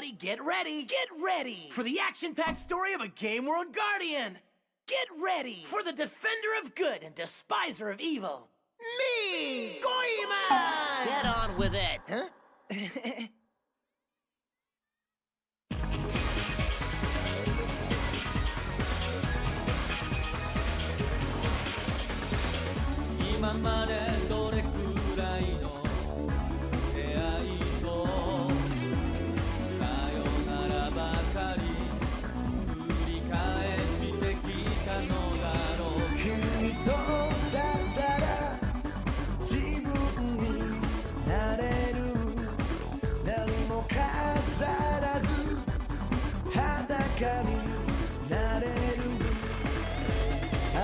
everybody get ready for the action-packed story of a Game World Guardian. Get ready for the defender of good and despiser of evil. Me, Goemon! Get on with it. Huh? 今までどれくらいの出会いとさよならばかり繰り返してきたのだろう君とだったら自分になれる何も飾らず裸になれるああ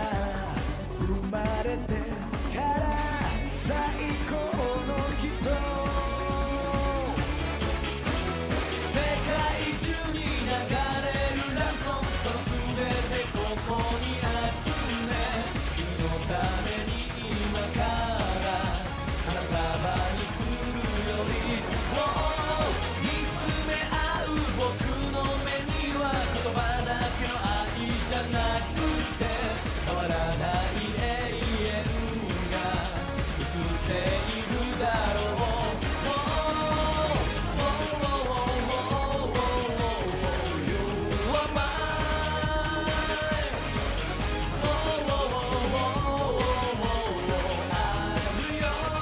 生まれて最高の人世界中に流れるラブソングと全てここに集め君のために今から花束にするより見つめ合う僕の目には言葉だけの愛じゃなくて変わらない永遠映っているだろう You are mine I'm yours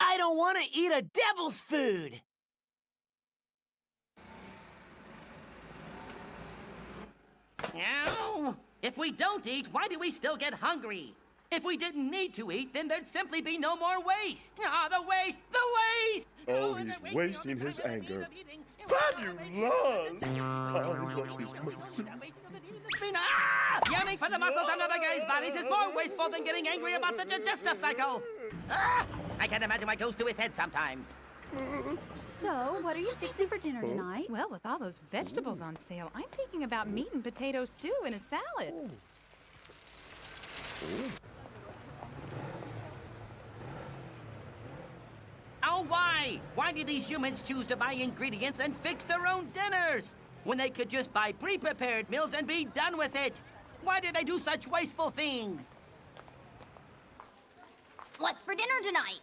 I don't want to eat a devil's food. Ow! If we don't eat, why do we still get hungry? If we didn't need to eat, then there'd simply be no more waste. Ah, the waste! The waste! Oh, he's wasting his anger. Fabulous! I love his muscles. Ah! Yearning for the muscles on other guys' bodies is more wasteful than getting angry about the digestive cycle. Ah! I can't imagine what goes through his head sometimes. So, what are you fixing for dinner tonight? Well, with all those vegetables on sale, I'm thinking about meat and potato stew in a salad. Oh, why? Why do these humans choose to buy ingredients and fix their own dinners? When they could just buy pre-prepared meals and be done with it? Why do they do such wasteful things? What's for dinner tonight?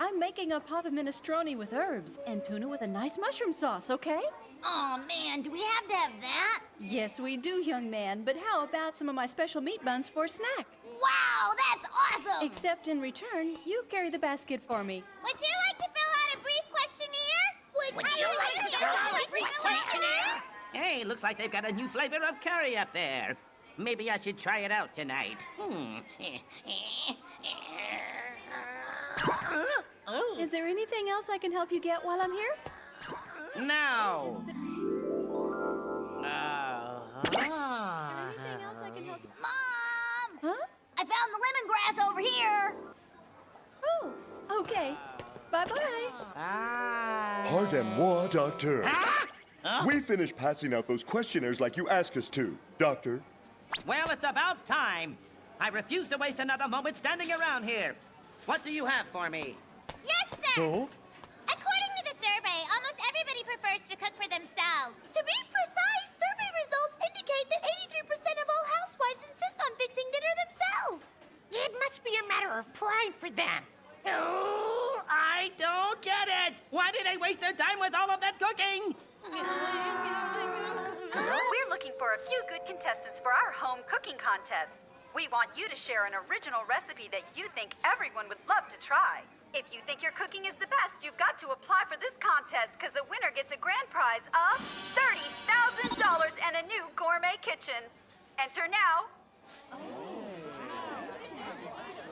I'm making a pot of minestrone with herbs and tuna with a nice mushroom sauce, okay? Oh man, do we have to have that? Yes, we do, young man, but how about some of my special meat buns for a snack? Wow, that's awesome! Except in return, you carry the basket for me. Would you like to fill out a brief questionnaire? Would you like to fill out a brief questionnaire? Hey, looks like they've got a new flavor of curry up there. Maybe I should try it out tonight. Is there anything else I can help you get while I'm here? No. Anything else I can help you? Mom! Huh? I found the lemongrass over here. Oh, okay. Bye-bye. Pardon-moi, Doctor. We finished passing out those questionnaires like you asked us to, Doctor. Well, it's about time. I refuse to waste another moment standing around here. What do you have for me? Yes, sir. Oh? According to the survey, almost everybody prefers to cook for themselves. To be precise, survey results indicate that 83% of all housewives insist on fixing dinner themselves. It must be a matter of pride for them. Oh, I don't get it. Why do they waste their time with all of that cooking? We're looking for a few good contestants for our home cooking contest. We want you to share an original recipe that you think everyone would love to try. If you think your cooking is the best, you've got to apply for this contest because the winner gets a grand prize of $30,000 and a new gourmet kitchen. Enter now.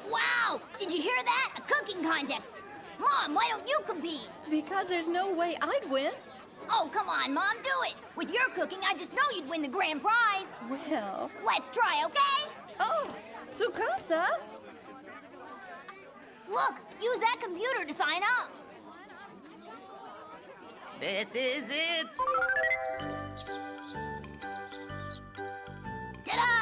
Wow! Did you hear that? A cooking contest. Mom, why don't you compete? Because there's no way I'd win. Oh, come on, Mom, do it. With your cooking, I just know you'd win the grand prize. Well... Let's try, okay? Oh, Tsukasa! Look, use that computer to sign up. This is it. Ta-da!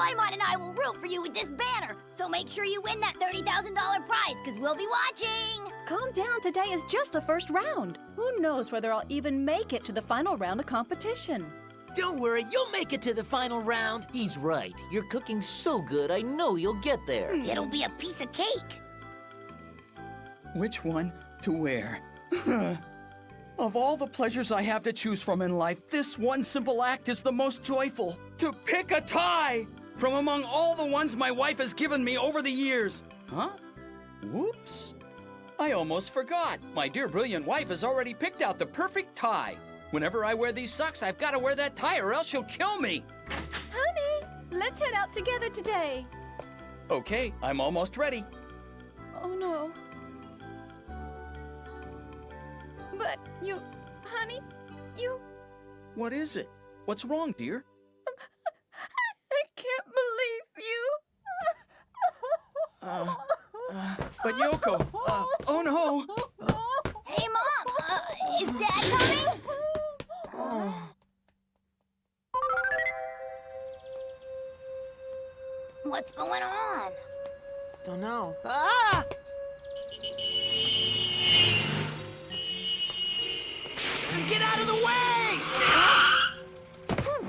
Goemon and I will root for you with this banner, so make sure you win that $30,000 prize, because we'll be watching! Calm down, today is just the first round. Who knows whether I'll even make it to the final round of competition? Don't worry, you'll make it to the final round. He's right. You're cooking so good, I know you'll get there. It'll be a piece of cake. Which one to wear? Of all the pleasures I have to choose from in life, this one simple act is the most joyful. To pick a tie from among all the ones my wife has given me over the years. Huh? Whoops. I almost forgot. My dear brilliant wife has already picked out the perfect tie. Whenever I wear these socks, I've got to wear that tie or else she'll kill me. Honey, let's head out together today. Okay, I'm almost ready. Oh no. But honey, What is it? What's wrong, dear? I can't believe you. But Yoko, oh no! Hey, Mom, is Dad coming? What's going on? Don't know. Ah! Get out of the way! Phew.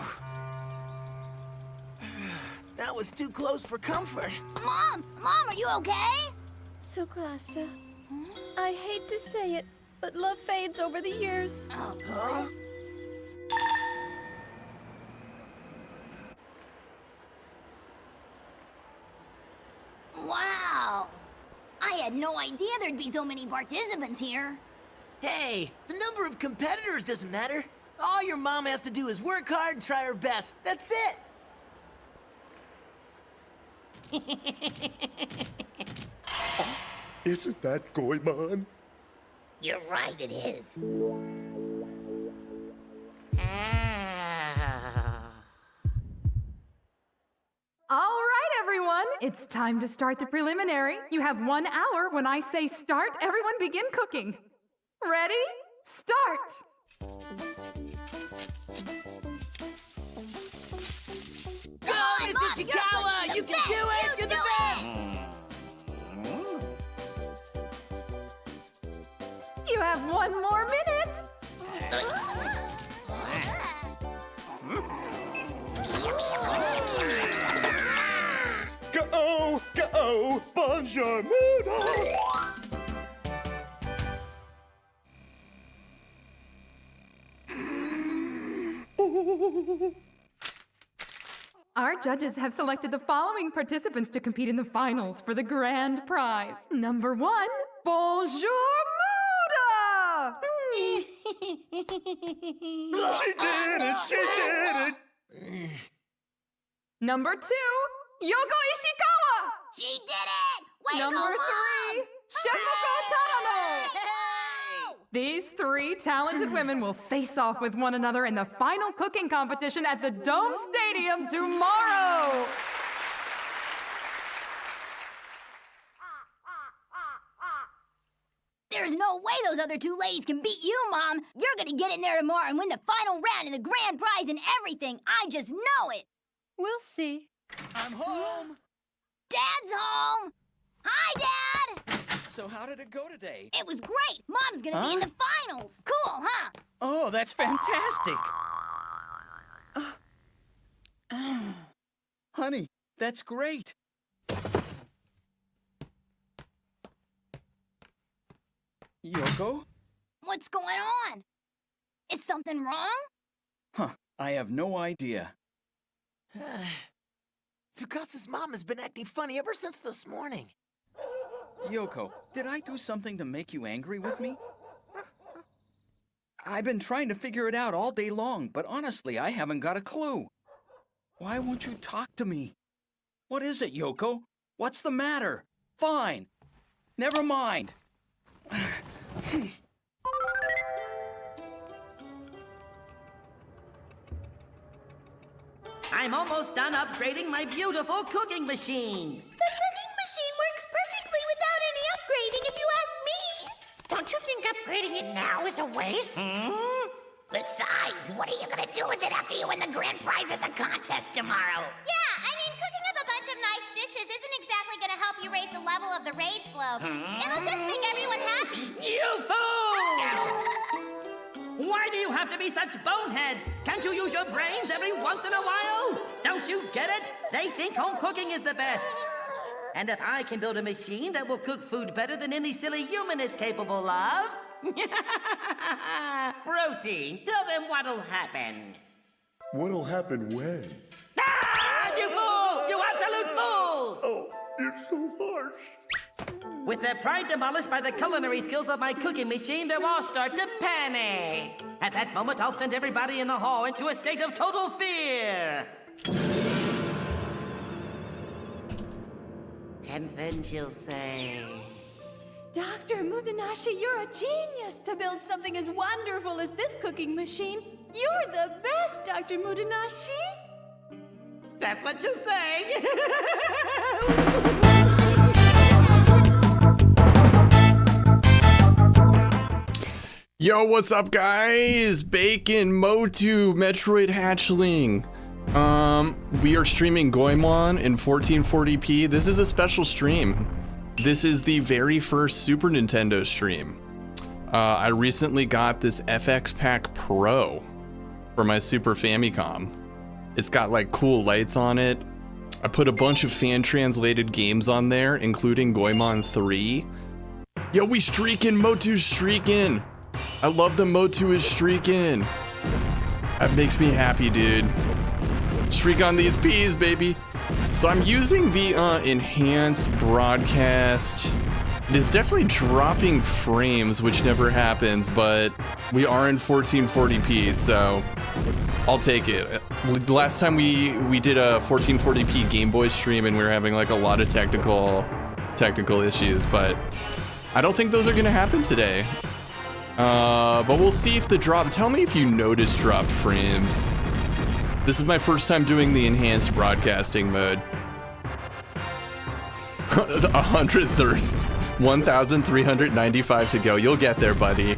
That was too close for comfort. Mom, are you okay? Tsukasa, I hate to say it, but love fades over the years. Huh? Wow. I had no idea there'd be so many participants here. Hey, the number of competitors doesn't matter. All your mom has to do is work hard and try her best. That's it. Isn't that Goemon? You're right, it is. All right, everyone. It's time to start the preliminary. You have 1 hour. When I say start, everyone begin cooking. Ready? Start! Go, Mrs. Ishikawa! You can do it! You're the best! You have 1 more minute. Go! Bonjour, Muda! Our judges have selected the following participants to compete in the finals for the grand prize. Number 1, Bonjour Muda! She did it! Number 2, Yoko Ishikawa! She did it! Way to go, Number 3, Mom! Shakuko Tadano! These 3 talented women will face off with one another in the final cooking competition at the Dome Stadium tomorrow! There's no way those other 2 ladies can beat you, Mom! You're gonna get in there tomorrow and win the final round and the grand prize and everything! I just know it! We'll see. I'm home! Dad's home! Hi, Dad! So how did it go today? It was great! Mom's gonna be in the finals! Cool, huh? Oh, that's fantastic! Honey, that's great! Yoko? What's going on? Is something wrong? Huh, I have no idea. Tsukasa's mom has been acting funny ever since this morning. Yoko, did I do something to make you angry with me? I've been trying to figure it out all day long, but honestly, I haven't got a clue. Why won't you talk to me? What is it, Yoko? What's the matter? Fine. Never mind. I'm almost done upgrading my beautiful cooking machine. The cooking machine works perfectly without any upgrading, if you ask me. Don't you think upgrading it now is a waste? Besides, what are you gonna do with it after you win the grand prize at the contest tomorrow? Yeah, I mean, cooking of the Rage Globe. It'll just make everyone happy. You fools! Why do you have to be such boneheads? Can't you use your brains every once in a while? Don't you get it? They think home cooking is the best. And if I can build a machine that will cook food better than any silly human is capable of... Protein, tell them what'll happen. What'll happen when? Ah, you fool! You absolute fool! Oh, you're so harsh. With their pride demolished by the culinary skills of my cooking machine, they'll all start to panic. At that moment, I'll send everybody in the hall into a state of total fear. And then she'll say... Dr. Mudanashi, you're a genius to build something as wonderful as this cooking machine. You're the best, Dr. Mudanashi. That's what you say. Yo, what's up, guys? Bacon, Motu, Metroid Hatchling. We are streaming Goemon in 1440p. This is a special stream. This is the very first Super Nintendo stream. I recently got this FX Pack Pro for my Super Famicom. It's got like cool lights on it. I put a bunch of fan translated games on there, including Goemon 3. Yo, we streaking, Motu's streaking. I love the Motu is streaking. That makes me happy, dude. Streak on these peas, baby. So I'm using the enhanced broadcast. It is definitely dropping frames, which never happens, but we are in 1440p, so I'll take it. The last time we did a 1440p Game Boy stream and we were having like a lot of technical issues, but I don't think those are gonna happen today. But we'll see if the drop, tell me if you notice dropped frames. This is my first time doing the enhanced broadcasting mode. 1,395 to go. You'll get there, buddy.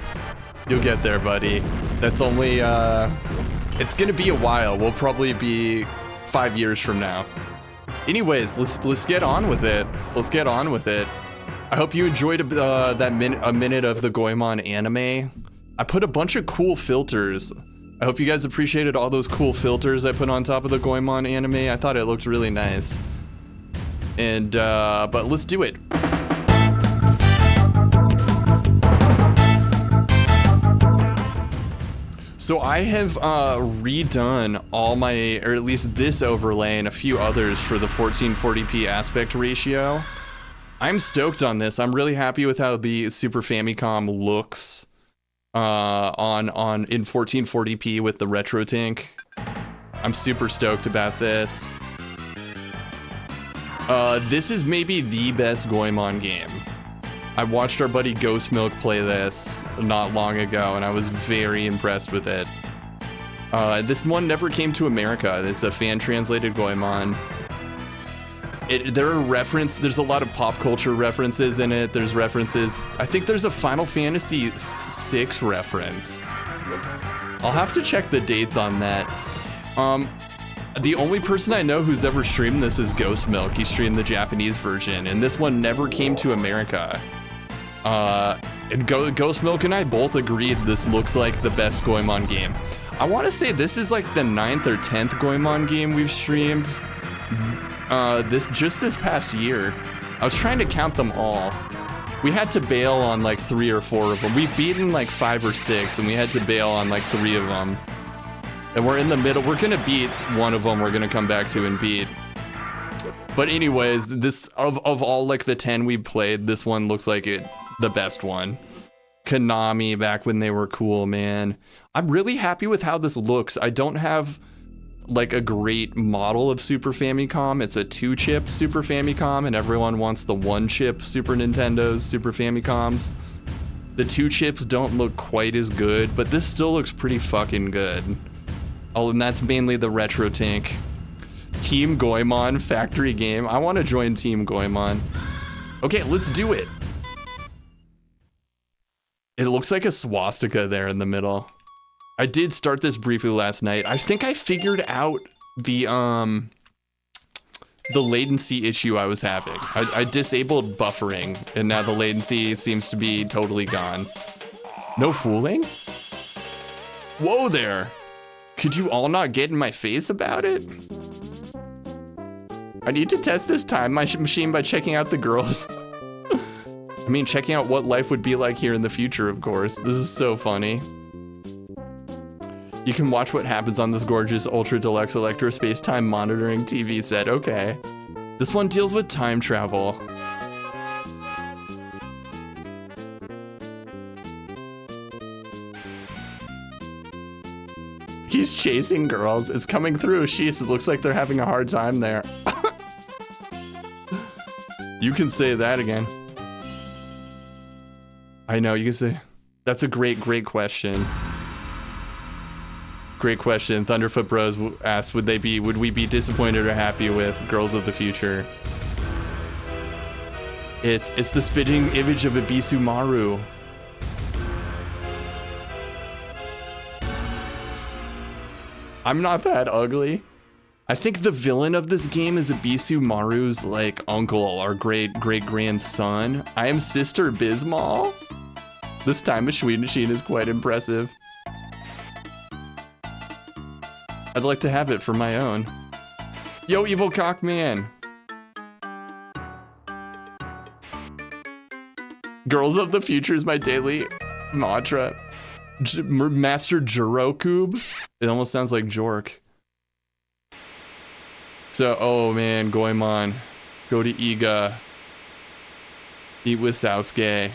You'll get there, buddy. That's only, it's gonna be a while. We'll probably be 5 years from now. Anyways, let's get on with it. Let's get on with it. I hope you enjoyed a minute of the Goemon anime. I put a bunch of cool filters. I hope you guys appreciated all those cool filters I put on top of the Goemon anime. I thought it looked really nice. And, but let's do it. So I have redone all my, or at least this overlay and a few others for the 1440p aspect ratio. I'm stoked on this. I'm really happy with how the Super Famicom looks in 1440p with the RetroTINK. I'm super stoked about this. This is maybe the best Goemon game. I watched our buddy Ghost Milk play this not long ago, and I was very impressed with it. This one never came to America. It's a fan-translated Goemon. There's a lot of pop culture references in it. There's references, I think there's a Final Fantasy VI reference. I'll have to check the dates on that. The only person I know who's ever streamed this is Ghost Milk. He streamed the Japanese version, and this one never came to America. And Ghost Milk and I both agreed this looks like the best Goemon game. I want to say this is like the 9th or 10th Goemon game we've streamed. This past year. I was trying to count them all. We had to bail on like 3 or 4 of them. We've beaten like 5 or 6, and we had to bail on like 3 of them. And we're in the middle. We're gonna beat one of them. We're gonna come back to and beat. But anyways, this of all like the 10 we played, this one looks like the best one. Konami back when they were cool, man. I'm really happy with how this looks. I don't have like a great model of Super Famicom. It's a 2-chip Super Famicom, and everyone wants the 1-chip Super Nintendo's Super Famicoms. The 2 chips don't look quite as good, but this still looks pretty fucking good. Oh, and that's mainly the RetroTINK. Team Goemon factory game. I want to join Team Goemon. Okay, let's do it. It looks like a swastika there in the middle. I did start this briefly last night. I think I figured out the the latency issue I was having. I disabled buffering, and now the latency seems to be totally gone. No fooling? Whoa there. Could you all not get in my face about it? I need to test this time machine by checking out the girls. I mean, checking out what life would be like here in the future, of course. This is so funny. You can watch what happens on this gorgeous Ultra Deluxe Electro Space Time monitoring TV set. Okay. This one deals with time travel. He's chasing girls. It's coming through. Sheesh, it looks like they're having a hard time there. You can say that again. I know, you can say. That's a great question. Great question. Thunderfoot Bros asked, would we be disappointed or happy with Girls of the Future? It's the spitting image of Ibisu Maru. I'm not that ugly. I think the villain of this game is Ibisu Maru's like uncle or great grandson. I am Sister Bismol. This time machine is quite impressive. I'd like to have it for my own. Yo, evil cock man. Girls of the Future is my daily mantra. Master Jirokube. It almost sounds like Jork. So, oh man, Goemon. Go to Iga. Eat with Sasuke.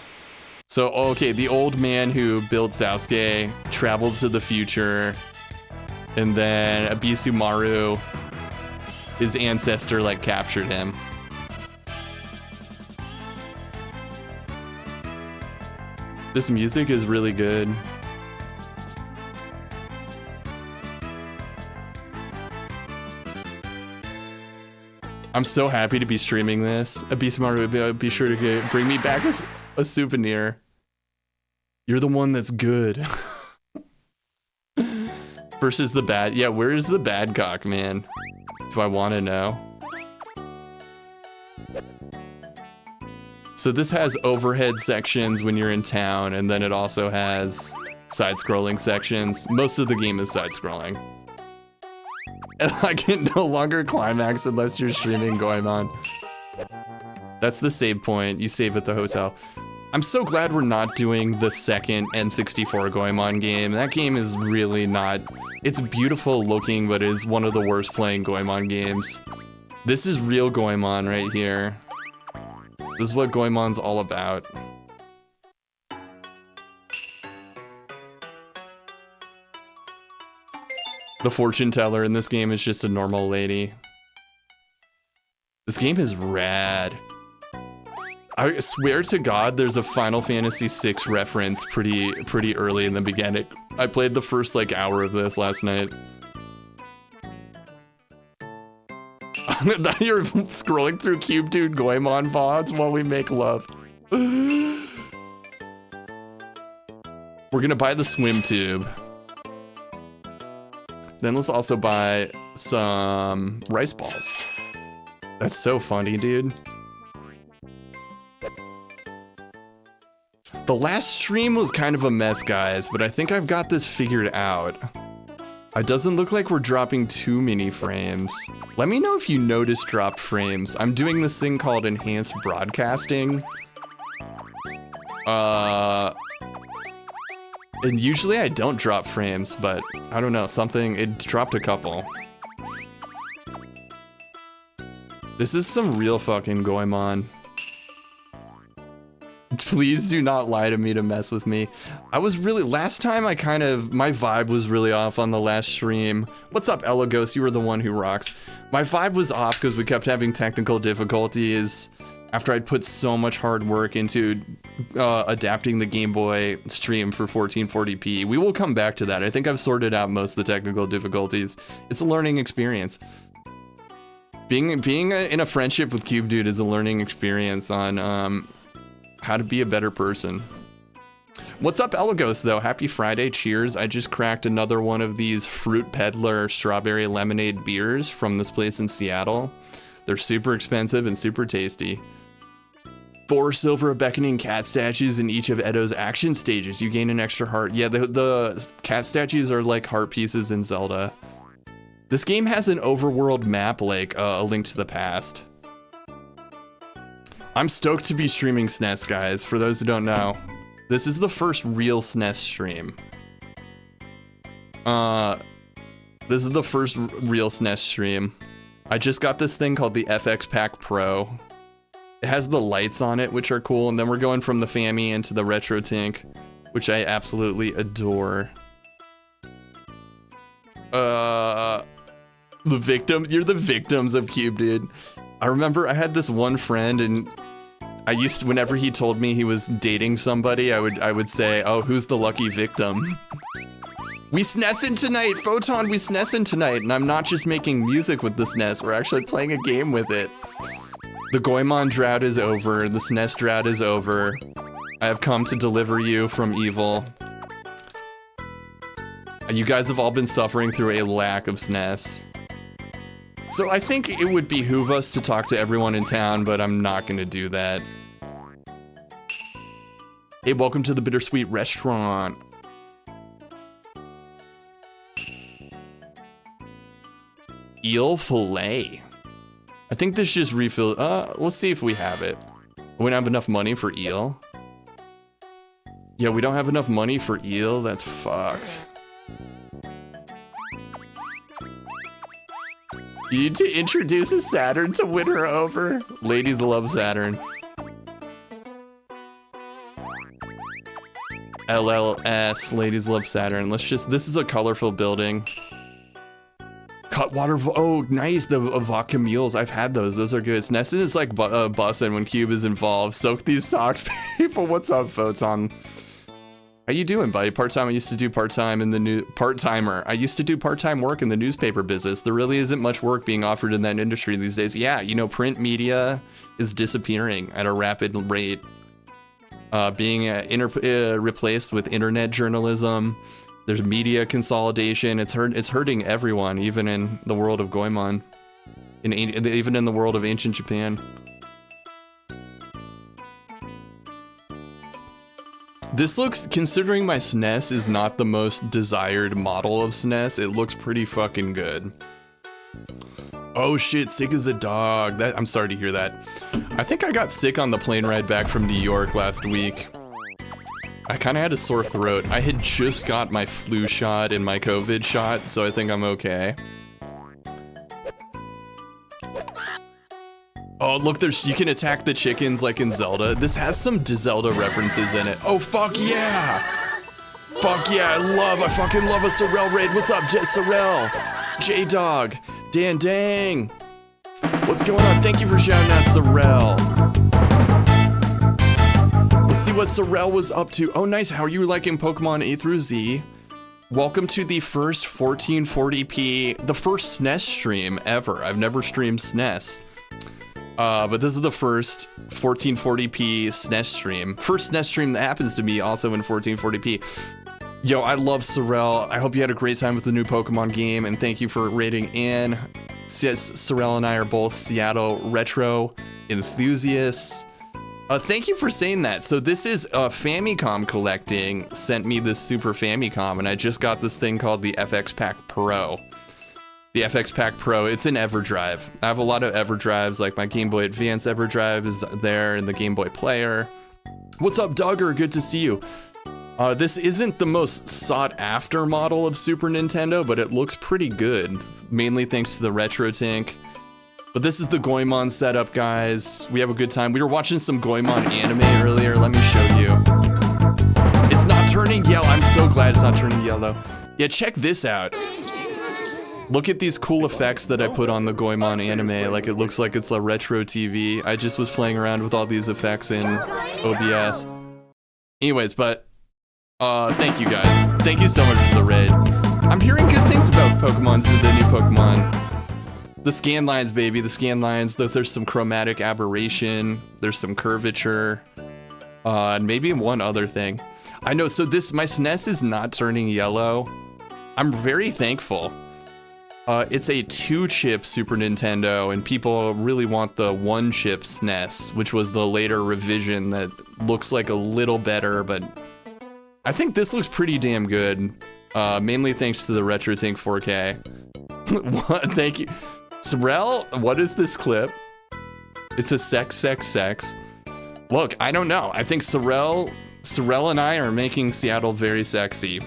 So, okay, the old man who built Sasuke traveled to the future. And then Ibisu Maru, his ancestor, like, captured him. This music is really good. I'm so happy to be streaming this. Ibisu Maru, be sure to bring me back a souvenir. You're the one that's good. Versus the bad. Yeah, where is the bad cock, man? Do I want to know? So this has overhead sections when you're in town, and then it also has side-scrolling sections. Most of the game is side-scrolling. And I can no longer climax unless you're streaming Goemon. That's the save point. You save at the hotel. I'm so glad we're not doing the second N64 Goemon game. That game is really not... It's beautiful looking, but it is one of the worst playing Goemon games. This is real Goemon right here. This is what Goemon's all about. The fortune teller in this game is just a normal lady. This game is rad. I swear to God, there's a Final Fantasy VI reference pretty early in the beginning. I played the first like hour of this last night. You're scrolling through CubeDude Goemon VODs while we make love. We're gonna buy the swim tube. Then let's also buy some rice balls. That's so funny, dude. The last stream was kind of a mess, guys, but I think I've got this figured out. It doesn't look like we're dropping too many frames. Let me know if you notice dropped frames. I'm doing this thing called enhanced broadcasting. And usually I don't drop frames, but I don't know, it dropped a couple. This is some real fucking Goemon. Please do not lie to me to mess with me. Last time my vibe was really off on the last stream. What's up, Elagos? You were the one who rocks. My vibe was off because we kept having technical difficulties after I'd put so much hard work into adapting the Game Boy stream for 1440p. We will come back to that. I think I've sorted out most of the technical difficulties. It's a learning experience. Being in a friendship with CubeDude is a learning experience on how to be a better person. What's up, Elagos, though? Happy Friday, cheers. I just cracked another one of these Fruit Peddler strawberry lemonade beers from this place in Seattle. They're super expensive and super tasty. 4 silver beckoning cat statues in each of Edo's action stages. You gain an extra heart. Yeah, the cat statues are like heart pieces in Zelda. This game has an overworld map like A Link to the Past. I'm stoked to be streaming SNES, guys. For those who don't know, this is the first real SNES stream. This is the first real SNES stream. I just got this thing called the FX Pack Pro. It has the lights on it, which are cool, and then we're going from the Fami into the RetroTINK, which I absolutely adore. The victim, you're the victims of CubeDude. I remember I had this one friend, and I used to, whenever he told me he was dating somebody, I would say, oh, who's the lucky victim? We SNESing tonight, Photon, we SNESing tonight, and I'm not just making music with the SNES, we're actually playing a game with it. The Goemon drought is over, the SNES drought is over. I have come to deliver you from evil. You guys have all been suffering through a lack of SNES. So I think it would behoove us to talk to everyone in town, but I'm not gonna do that. Hey, welcome to the Bittersweet Restaurant. Eel fillet. I think this just refill. Let's see if we have it. We don't have enough money for eel. Yeah, we don't have enough money for eel. That's fucked. You need to introduce a Saturn to win her over. Ladies love Saturn. LLS, ladies love Saturn. Let's just, this is a colorful building. Cutwater, oh, nice, the vodka mules. I've had those. Those are good. SNES is like bussin' when Cube is involved. Soak these socks, people. What's up, Photon? How you doing, buddy? Part-time. I used to do part-time in the part-timer. I used to do part-time work in the newspaper business. There really isn't much work being offered in that industry these days. Yeah, you know, print media is disappearing at a rapid rate. Being replaced with internet journalism. There's media consolidation. It's hurting everyone, even in the world of Goemon, even in the world of ancient Japan. This looks, considering my SNES is not the most desired model of SNES, it looks pretty fucking good. Oh shit, sick as a dog. I'm sorry to hear that. I think I got sick on the plane ride back from New York last week. I kind of had a sore throat. I had just got my flu shot and my COVID shot, so I think I'm okay. Oh, look, you can attack the chickens like in Zelda. This has some Zelda references in it. Oh, fuck yeah! Fuck yeah, I fucking love a Sorrel raid. What's up, Sorrel? J-Dog, Dan Dang. What's going on? Thank you for shouting out Sorrel. Let's see what Sorrel was up to. Oh, nice. How are you liking Pokemon A through Z? Welcome to the first 1440p, the first SNES stream ever. I've never streamed SNES. But this is the first 1440p SNES stream. First SNES stream that happens to be also in 1440p. Yo, I love Sorrel. I hope you had a great time with the new Pokemon game, and thank you for rating in. Sorrel and I are both Seattle retro enthusiasts. Thank you for saying that. So this is Famicom Collecting sent me this Super Famicom, and I just got this thing called the FX Pack Pro. The FX Pack Pro, it's an EverDrive. I have a lot of EverDrives, like my Game Boy Advance EverDrive is there in the Game Boy Player. What's up, Duggar? Good to see you. This isn't the most sought after model of Super Nintendo, but it looks pretty good, mainly thanks to the RetroTINK. But this is the Goemon setup, guys. We have a good time. We were watching some Goemon anime earlier. Let me show you. It's not turning yellow. I'm so glad it's not turning yellow. Yeah, check this out. Look at these cool effects that I put on the Goemon anime. Like, it looks like it's a retro TV. I just was playing around with all these effects in OBS. Anyways, but thank you guys. Thank you so much for the raid. I'm hearing good things about Pokemon, so the new Pokemon. The scan lines, baby, the scan lines. There's some chromatic aberration. There's some curvature. And maybe one other thing. I know, so my SNES is not turning yellow. I'm very thankful. It's a 2-chip Super Nintendo, and people really want the 1-chip SNES, which was the later revision that looks like a little better, but I think this looks pretty damn good. Mainly thanks to the RetroTINK 4K. What? Thank you. Sorrel, what is this clip? It's a sex. Look, I don't know. I think Sorrel and I are making Seattle very sexy.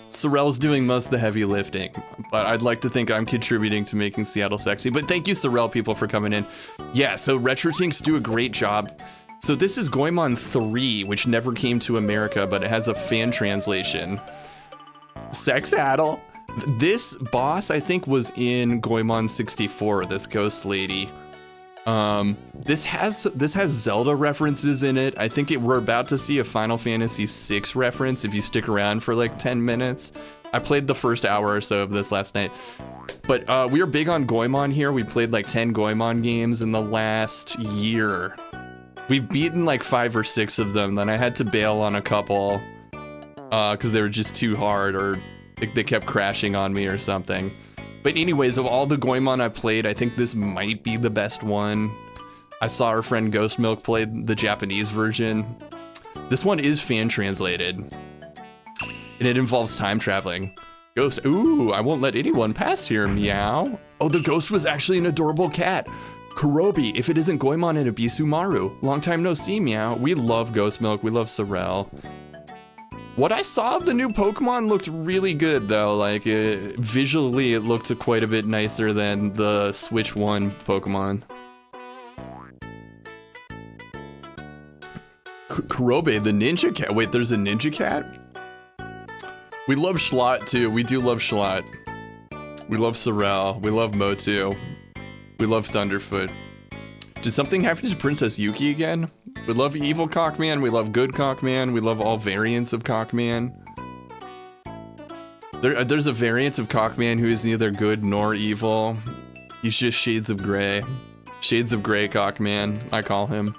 Sorrel's doing most of the heavy lifting, but I'd like to think I'm contributing to making Seattle sexy. But thank you, Sorrel, people, for coming in. Yeah, so RetroTinks do a great job. So this is Goemon 3, which never came to America, but it has a fan translation. Sexaddle. This boss, I think, was in Goemon 64, this ghost lady. This has Zelda references in it. I think we're about to see a Final Fantasy VI reference if you stick around for like 10 minutes. I played the first hour or so of this last night. But we are big on Goemon here. We played like 10 Goemon games in the last year. We've beaten like 5 or 6 of them. Then I had to bail on a couple because they were just too hard, or they kept crashing on me or something. But anyways, of all the Goemon I played, I think this might be the best one. I saw our friend Ghost Milk play the Japanese version. This one is fan translated, and it involves time traveling. Ghost, ooh, I won't let anyone pass here, meow. Oh, the ghost was actually an adorable cat. Kurobi, if it isn't Goemon and Abisumaru. Long time no see, meow. We love Ghost Milk, we love Sorrel. What I saw of the new Pokemon looked really good, though. Like, visually, it looked quite a bit nicer than the Switch 1 Pokemon. Kurobe, the ninja cat. Wait, there's a ninja cat? We love Schlot, too. We do love Schlot. We love Sorrel. We love Motu. We love Thunderfoot. Did something happen to Princess Yuki again? We love evil Cockman, we love good Cockman, we love all variants of Cockman. There's a variant of Cockman who is neither good nor evil. He's just shades of gray. Shades of gray Cockman, I call him.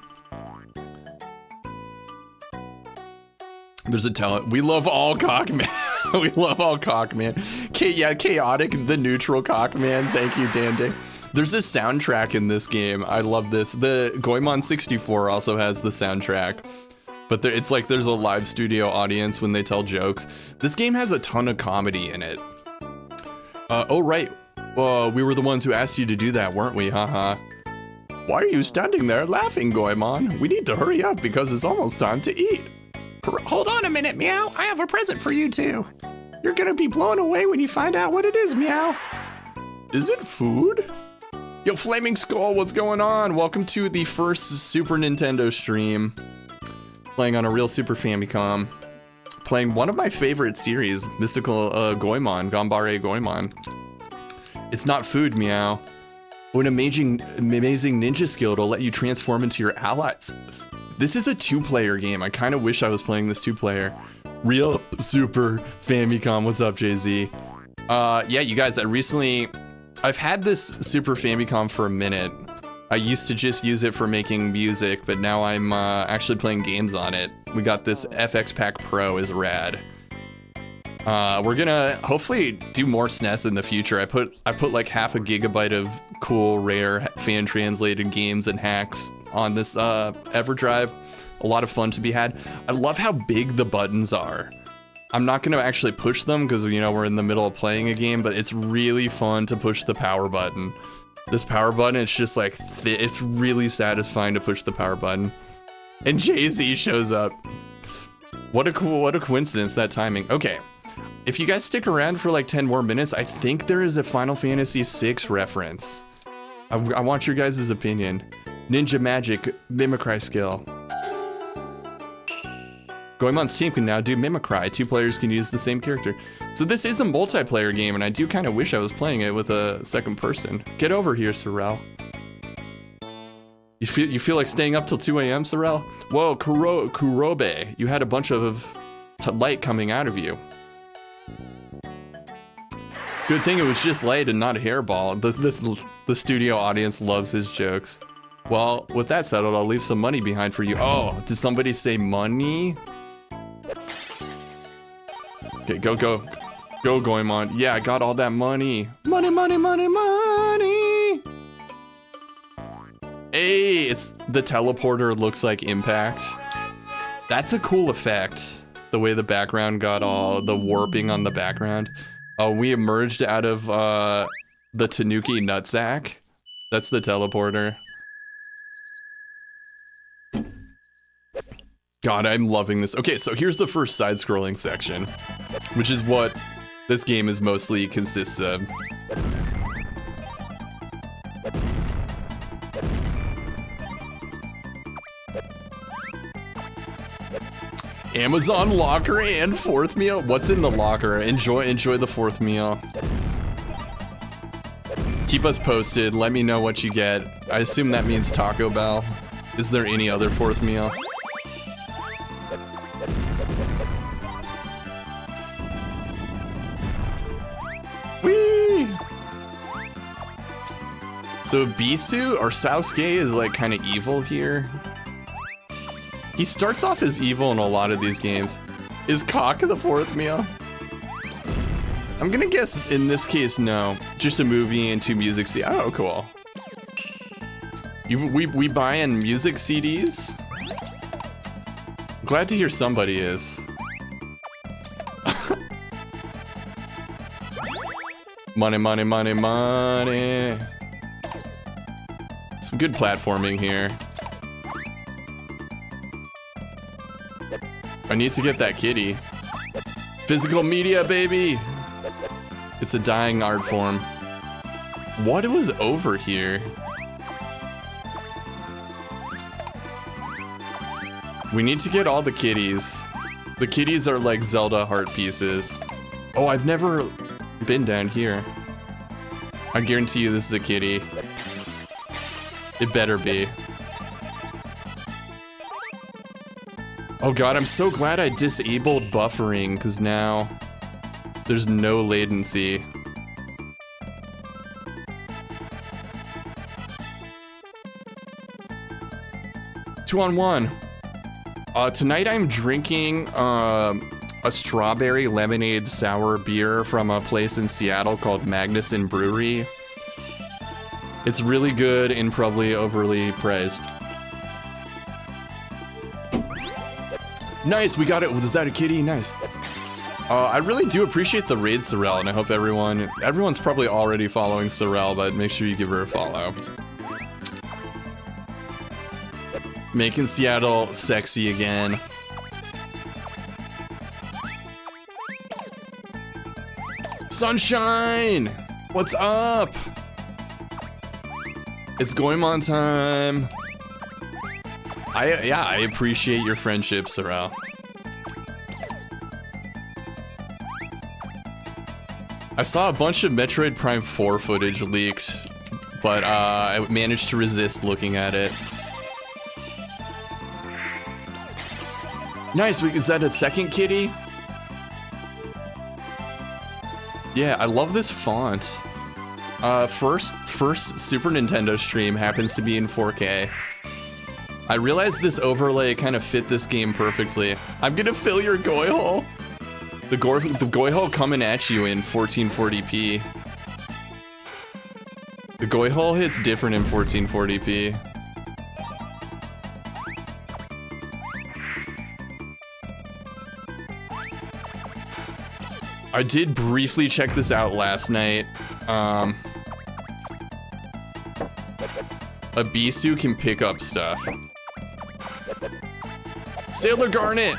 There's a talent. We love all Cockman. We love all Cockman. Yeah, chaotic, the neutral Cockman. Thank you, Dandy. There's a soundtrack in this game. I love this. The Goemon 64 also has the soundtrack, but it's like there's a live studio audience when they tell jokes. This game has a ton of comedy in it. Oh, right. We were the ones who asked you to do that, weren't we? Haha. Why are you standing there laughing, Goemon? We need to hurry up because it's almost time to eat. Hold on a minute, meow. I have a present for you, too. You're gonna be blown away when you find out what it is, meow. Is it food? Yo, Flaming Skull, what's going on? Welcome to the first Super Nintendo stream. Playing on a real Super Famicom. Playing one of my favorite series, Mystical Goemon, Ganbare Goemon. It's not food, meow. Oh, an amazing ninja skill to let you transform into your allies. This is a 2-player game. I kind of wish I was playing this 2-player. Real Super Famicom. What's up, Jay-Z? Yeah, you guys, I've had this Super Famicom for a minute. I used to just use it for making music, but now I'm actually playing games on it. We got this FX Pack Pro is rad. We're gonna hopefully do more SNES in the future. I put like half a gigabyte of cool, rare, fan-translated games and hacks on this EverDrive. A lot of fun to be had. I love how big the buttons are. I'm not going to actually push them because, you know, we're in the middle of playing a game, but it's really fun to push the power button. This power button, it's just like, it's really satisfying to push the power button. And Jay-Z shows up. What a coincidence, that timing. Okay, if you guys stick around for like 10 more minutes, I think there is a Final Fantasy VI reference. I want your guys' opinion. Ninja Magic Mimicry skill. Goemon's team can now do Mimicry. 2 players can use the same character. So this is a multiplayer game, and I do kind of wish I was playing it with a second person. Get over here, Sorrel. You feel like staying up till 2 a.m., Sorrel? Whoa, Kurobe, you had a bunch of light coming out of you. Good thing it was just light and not a hairball. The studio audience loves his jokes. Well, with that settled, I'll leave some money behind for you. Oh, did somebody say money? Okay, go. Go Goemon. Yeah, I got all that money. Money, money, money, money. Hey, it's the teleporter looks like Impact. That's a cool effect. The way the background got all the warping on the background. Oh, we emerged out of the Tanuki nutsack. That's the teleporter. God, I'm loving this. Okay, so here's the first side-scrolling section, which is what this game is mostly consists of. Amazon locker and fourth meal. What's in the locker? Enjoy the fourth meal. Keep us posted. Let me know what you get. I assume that means Taco Bell. Is there any other fourth meal? Whee! So Bisu or Sasuke is like kind of evil here. He starts off as evil in a lot of these games. Is cock the fourth meal? I'm gonna guess in this case, no. Just a movie and 2 music CDs. Oh, cool. We buying music CDs? Glad to hear somebody is. Money, money, money, money. Some good platforming here. I need to get that kitty. Physical media, baby! It's a dying art form. What was over here? We need to get all the kitties. The kitties are like Zelda heart pieces. Oh, I've never been down here. I guarantee you this is a kitty. It better be. Oh god, I'm so glad I disabled buffering, because now there's no latency. Two on one. Tonight I'm drinking a strawberry lemonade sour beer from a place in Seattle called Magnuson Brewery. It's really good and probably overly priced. Nice, we got it. Was that a kitty? Nice. I really do appreciate the raid, Sorrel, and I hope everyone's probably already following Sorrel, but make sure you give her a follow. Making Seattle sexy again. Sunshine! What's up? It's Goemon time. I appreciate your friendship, Sorrel. I saw a bunch of Metroid Prime 4 footage leaked, but I managed to resist looking at it. Nice, is that a second kitty? Yeah, I love this font. First Super Nintendo stream happens to be in 4K. I realized this overlay kind of fit this game perfectly. I'm gonna fill your goy hole. The goy hole coming at you in 1440p. The goy hole hits different in 1440p. I did briefly check this out last night. A Bisu can pick up stuff. Sailor Garnet!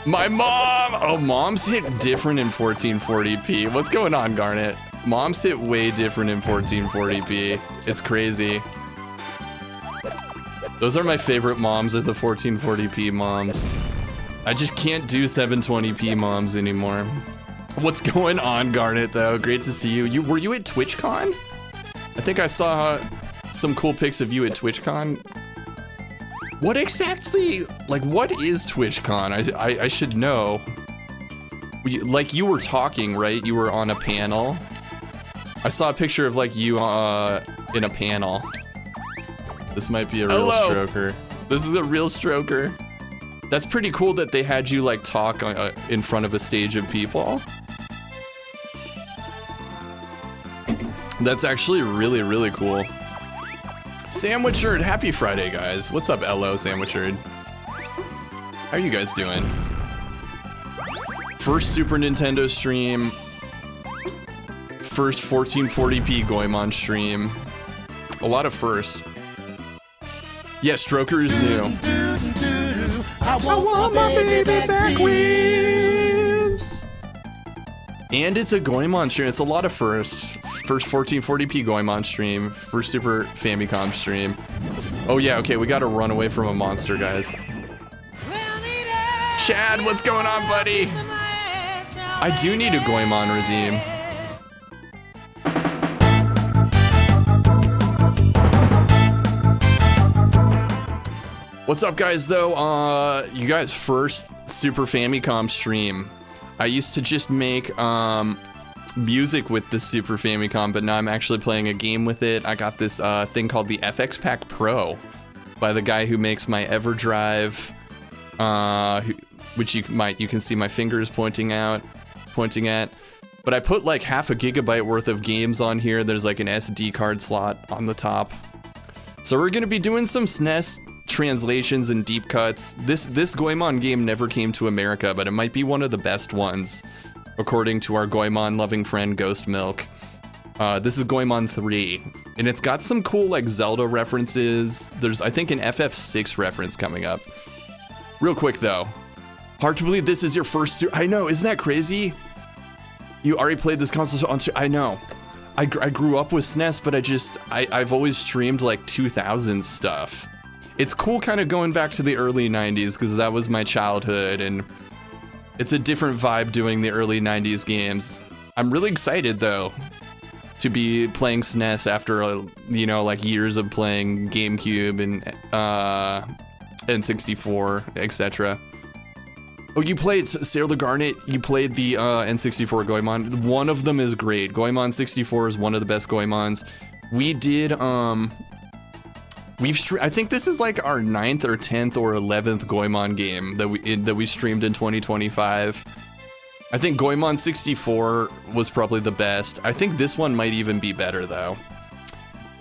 My mom! Oh, moms hit different in 1440p. What's going on, Garnet? Moms hit way different in 1440p. It's crazy. Those are my favorite moms, are the 1440p moms. I just can't do 720p moms anymore. What's going on, Garnet, though? Great to see you. Were you at TwitchCon? I think I saw some cool pics of you at TwitchCon. What exactly, like, what is TwitchCon? I should know. Like, you were talking, right? You were on a panel. I saw a picture of, like, you in a panel. This might be a real stroker. This is a real stroker. That's pretty cool that they had you like talk in front of a stage of people. That's actually really, really cool. Sandwichard, happy Friday, guys. What's up, LO Sandwichard? How are you guys doing? First Super Nintendo stream. First 1440p Goemon stream. A lot of firsts. Yeah, Stroker is new. I want my baby back ribs. And it's a Goemon stream. It's a lot of firsts. First 1440p Goemon stream. First Super Famicom stream. Oh yeah, okay, we gotta run away from a monster, guys. Chad, what's going on, buddy? I do need a Goemon redeem. What's up, guys, though? You guys, first Super Famicom stream. I used to just make music with the Super Famicom, but now I'm actually playing a game with it. I got this thing called the FX Pack Pro by the guy who makes my EverDrive, which you can see my fingers pointing at. But I put like 0.5 gigabyte worth of games on here. There's like an SD card slot on the top. So we're gonna be doing some SNES translations and deep cuts. This Goemon game never came to America, but it might be one of the best ones, according to our Goemon loving friend Ghost Milk. This is Goemon 3, and it's got some cool like Zelda references. There's, I think, an FF6 reference coming up. Real quick though, hard to believe this is your first. I know, isn't that crazy? You already played this console on. I know. I grew up with SNES, but I've always streamed like 2000 stuff. It's cool kind of going back to the early 90s because that was my childhood, and it's a different vibe doing the early 90s games. I'm really excited though to be playing SNES after, you know, like years of playing GameCube and N64, etc. Oh, you played Sarah the Garnet, you played the N64 Goemon. One of them is great. Goemon 64 is one of the best Goemons. We did, I think this is like our 9th or 10th or 11th Goemon game that we streamed in 2025. I think Goemon 64 was probably the best. I think this one might even be better though.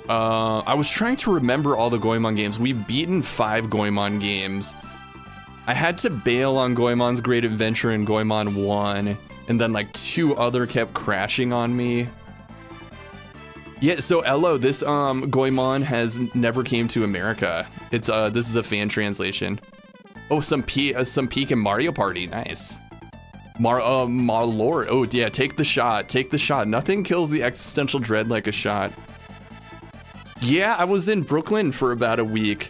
I was trying to remember all the Goemon games. We've beaten 5 Goemon games. I had to bail on Goemon's Great Adventure and Goemon 1, and then like 2 other kept crashing on me. Yeah, so LO, this Goemon has never came to America. It's this is a fan translation. Oh, some peek in Mario Party, nice. Lord, oh yeah, take the shot, take the shot. Nothing kills the existential dread like a shot. Yeah, I was in Brooklyn for about a week.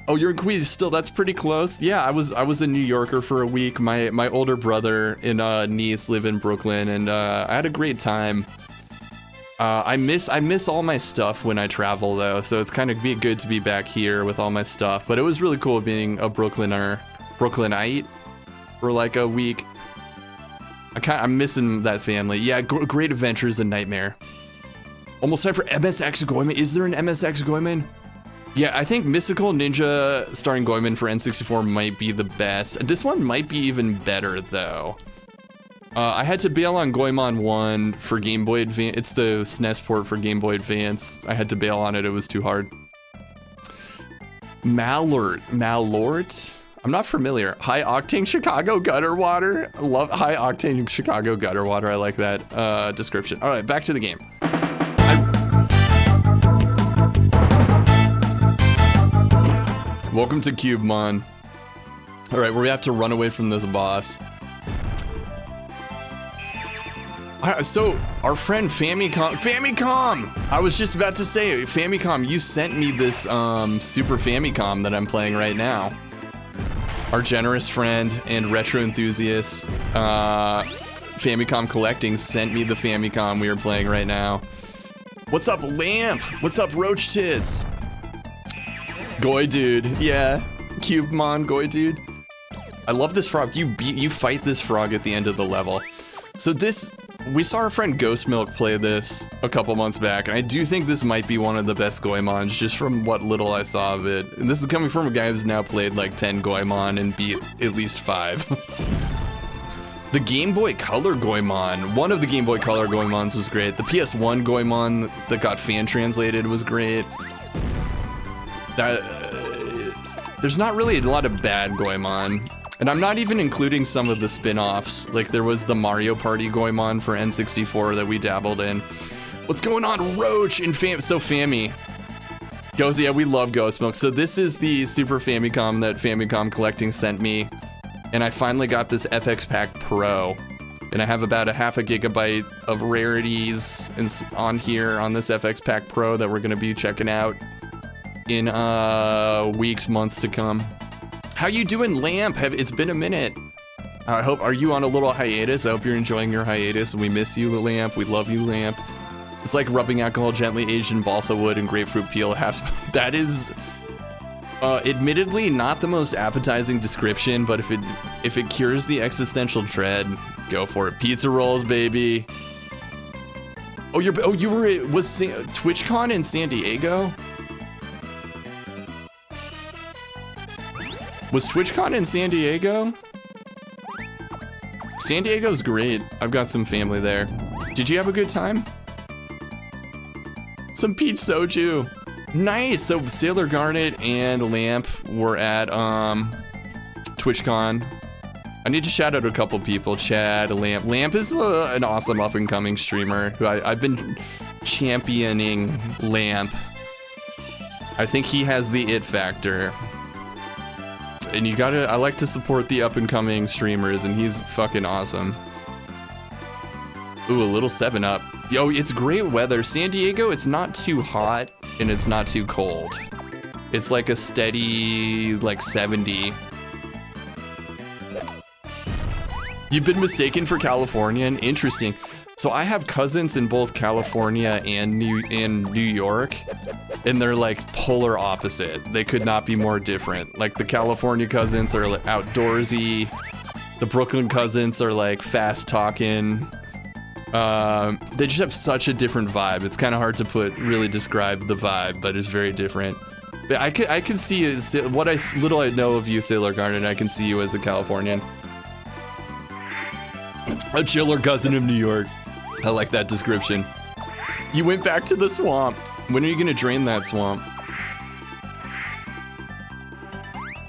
Oh, you're in Queens still, that's pretty close. Yeah, I was a New Yorker for a week. My older brother and niece live in Brooklyn, and I had a great time. I miss all my stuff when I travel though, so it's kind of good to be back here with all my stuff. But it was really cool being a Brooklynite for like a week. I'm missing that family. Yeah, Great Adventure is a nightmare. Almost time for MSX Goemon. Is there an MSX Goemon? Yeah, I think Mystical Ninja starring Goemon for N64 might be the best. This one might be even better though. I had to bail on Goemon 1 for Game Boy Advance. It's the SNES port for Game Boy Advance. I had to bail on it, it was too hard. Malort? I'm not familiar. High Octane Chicago Gutter Water. I love High Octane Chicago Gutter Water. I like that description. All right, back to the game. Welcome to CubeMon. All right, we have to run away from this boss. So, our friend Famicom! I was just about to say, Famicom, you sent me this Super Famicom that I'm playing right now. Our generous friend and retro enthusiast, Famicom Collecting, sent me the Famicom we are playing right now. What's up, Lamp? What's up, Roach Tits? GoyDude, yeah. CubeMon, GoyDude. I love this frog. You fight this frog at the end of the level. So this we saw our friend Ghost Milk play this a couple months back, and I do think this might be one of the best Goemons, just from what little I saw of it. And this is coming from a guy who's now played like 10 Goemon and beat at least 5. The Game Boy Color Goemon, one of the Game Boy Color Goemons was great. The PS1 Goemon that got fan translated was great. There's not really a lot of bad Goemon. And I'm not even including some of the spin-offs. Like there was the Mario Party Goemon for N64 that we dabbled in. What's going on, Roach? And Fami goes, yeah, we love Ghost Milk. So this is the Super Famicom that Famicom Collecting sent me. And I finally got this FX Pack Pro. And I have about a half a gigabyte of rarities on here on this FX Pack Pro that we're gonna be checking out in weeks, months to come. How you doing, Lamp? It's been a minute. Are you on a little hiatus? I hope you're enjoying your hiatus. We miss you, Lamp. We love you, Lamp. It's like rubbing alcohol gently aged in balsa wood and grapefruit peel. That is, admittedly, not the most appetizing description, but if it cures the existential dread, go for it. Pizza rolls, baby. Was TwitchCon in San Diego? Was TwitchCon in San Diego? San Diego's great. I've got some family there. Did you have a good time? Some peach soju. Nice. So Sailor Garnet and Lamp were at TwitchCon. I need to shout out a couple people. Chad, Lamp. Lamp is an awesome up and coming streamer who I've been championing. Lamp. I think he has the it factor. And I like to support the up-and-coming streamers, and he's fucking awesome. Ooh, a little 7-Up. Yo, it's great weather. San Diego, it's not too hot, and it's not too cold. It's like a steady, like 70. You've been mistaken for Californian? Interesting. So I have cousins in both California and New York, and they're like polar opposite. They could not be more different. Like the California cousins are like outdoorsy. The Brooklyn cousins are like fast talking. They just have such a different vibe. It's kind of hard to really describe the vibe, but it's very different. But I can see what little I know of you, Sailor Garden. I can see you as a Californian. A chiller cousin of New York. I like that description. You went back to the swamp. When are you gonna drain that swamp?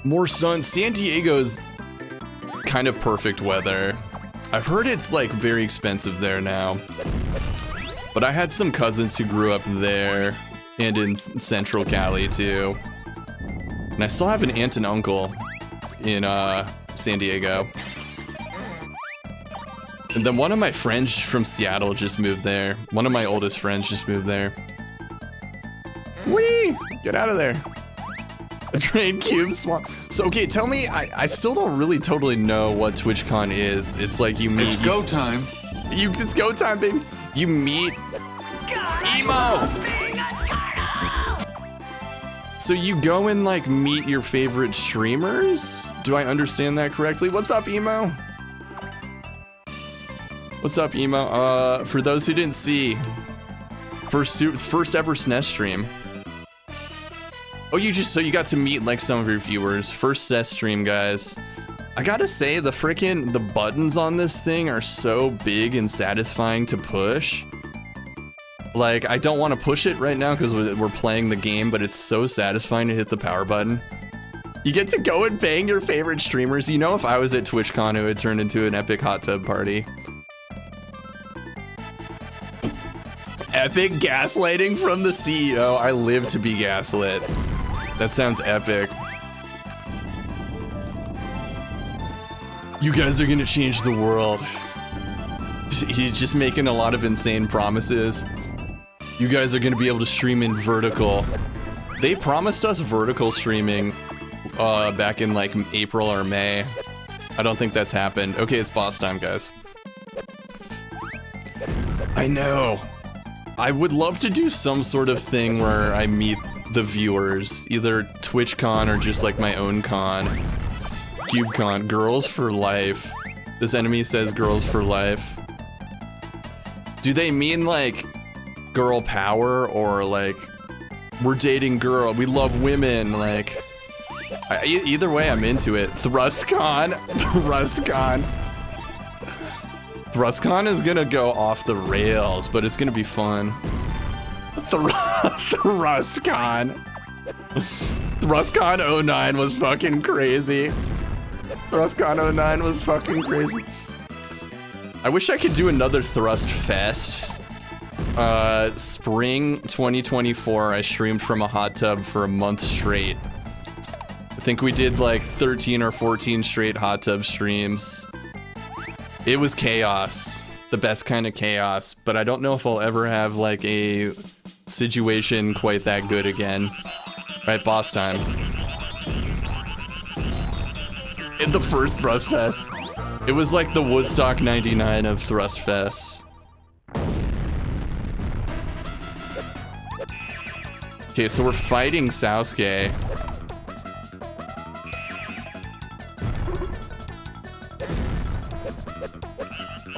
More sun. San Diego's kind of perfect weather. I've heard it's like very expensive there now. But I had some cousins who grew up there and in Central Cali too. And I still have an aunt and uncle in San Diego. And then one of my friends from Seattle just moved there. One of my oldest friends just moved there. Whee! Get out of there. A train cube swamp. So, okay, tell me, I still don't really totally know what TwitchCon is. It's like you meet... It's go time. It's go time, baby. You meet... Emo! So you go and like meet your favorite streamers? Do I understand that correctly? What's up, Emo? What's up, Emo? For those who didn't see, first ever SNES stream. Oh, you got to meet like some of your viewers. First SNES stream, guys. I gotta say, the buttons on this thing are so big and satisfying to push. Like, I don't want to push it right now because we're playing the game, but it's so satisfying to hit the power button. You get to go and bang your favorite streamers. You know, if I was at TwitchCon, it would turn into an epic hot tub party. Epic gaslighting from the CEO. I live to be gaslit. That sounds epic. You guys are gonna change the world. He's just making a lot of insane promises. You guys are gonna be able to stream in vertical. They promised us vertical streaming back in like April or May. I don't think that's happened. Okay, it's boss time, guys. I know. I would love to do some sort of thing where I meet the viewers, either TwitchCon or just like my own con. CubeCon, girls for life. This enemy says girls for life. Do they mean like girl power or like we're dating girl, we love women, like either way I'm into it. ThrustCon. ThrustCon. ThrustCon is gonna go off the rails, but it's gonna be fun. ThrustCon. ThrustCon 09 was fucking crazy. ThrustCon 09 was fucking crazy. I wish I could do another Thrust Fest. Spring 2024, I streamed from a hot tub for a month straight. I think we did like 13 or 14 straight hot tub streams. It was chaos, the best kind of chaos, but I don't know if I'll ever have like a situation quite that good again. Right, boss time. In the first Thrust Fest. It was like the Woodstock 99 of Thrust Fest. Okay, so we're fighting Sasuke.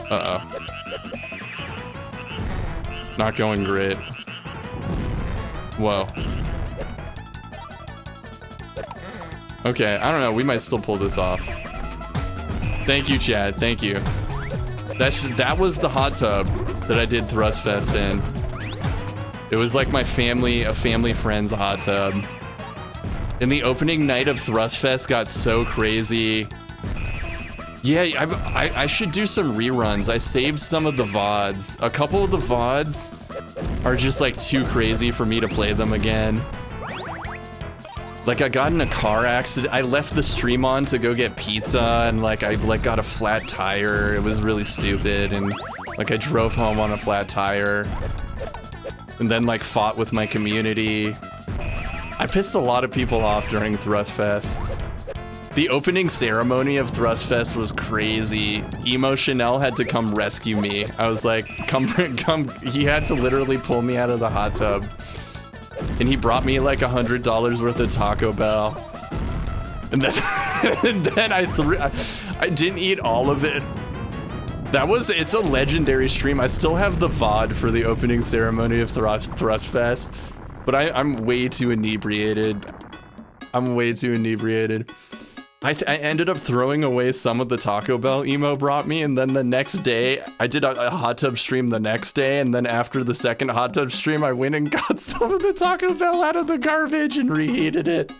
Uh-oh. Not going great. Whoa. Okay, I don't know, we might still pull this off. Thank you, Chad, thank you. That was the hot tub that I did Thrust Fest in. It was like a family friend's hot tub. And the opening night of Thrust Fest got so crazy. Yeah, I should do some reruns. I saved some of the VODs. A couple of the VODs are just like too crazy for me to play them again. Like I got in a car accident. I left the stream on to go get pizza and like I got a flat tire. It was really stupid and like I drove home on a flat tire and then like fought with my community. I pissed a lot of people off during Thrust Fest. The opening ceremony of Thrust Fest was crazy. Emo Chanel had to come rescue me. I was like, come, he had to literally pull me out of the hot tub. And he brought me like $100 worth of Taco Bell. And then, and then I didn't eat all of it. It's a legendary stream. I still have the VOD for the opening ceremony of Thrust Fest. But I'm way too inebriated. I'm way too inebriated. I ended up throwing away some of the Taco Bell Emo brought me, and then the next day, I did a hot tub stream the next day, and then after the second hot tub stream, I went and got some of the Taco Bell out of the garbage and reheated it.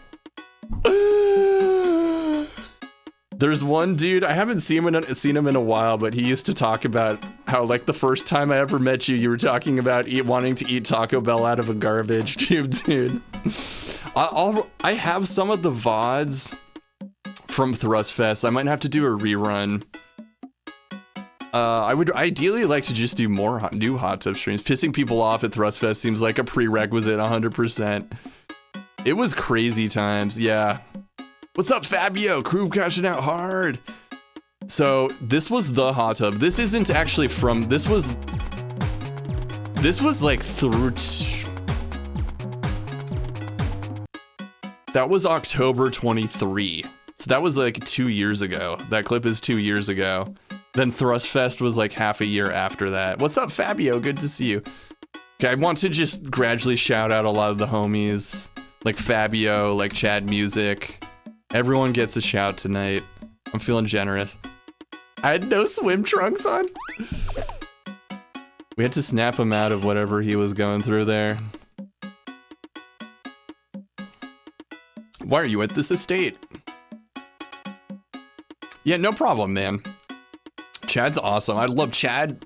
There's one dude, I haven't seen him in a while, but he used to talk about how, like, the first time I ever met you, you were talking about wanting to eat Taco Bell out of a garbage tube, dude. I have some of the VODs from Thrust Fest. I might have to do a rerun. I would ideally like to just do more new hot tub streams. Pissing people off at Thrust Fest seems like a prerequisite 100%. It was crazy times, yeah. What's up, Fabio? Crew crashing out hard. So this was the hot tub. This isn't actually from, this was like through, that was October 23. So that was like 2 years ago. That clip is 2 years ago. Then Thrust Fest was like half a year after that. What's up, Fabio? Good to see you. Okay, I want to just gradually shout out a lot of the homies. Like Fabio, like Chad Music. Everyone gets a shout tonight. I'm feeling generous. I had no swim trunks on. We had to snap him out of whatever he was going through there. Why are you at this estate? Yeah, no problem, man. Chad's awesome. I love Chad.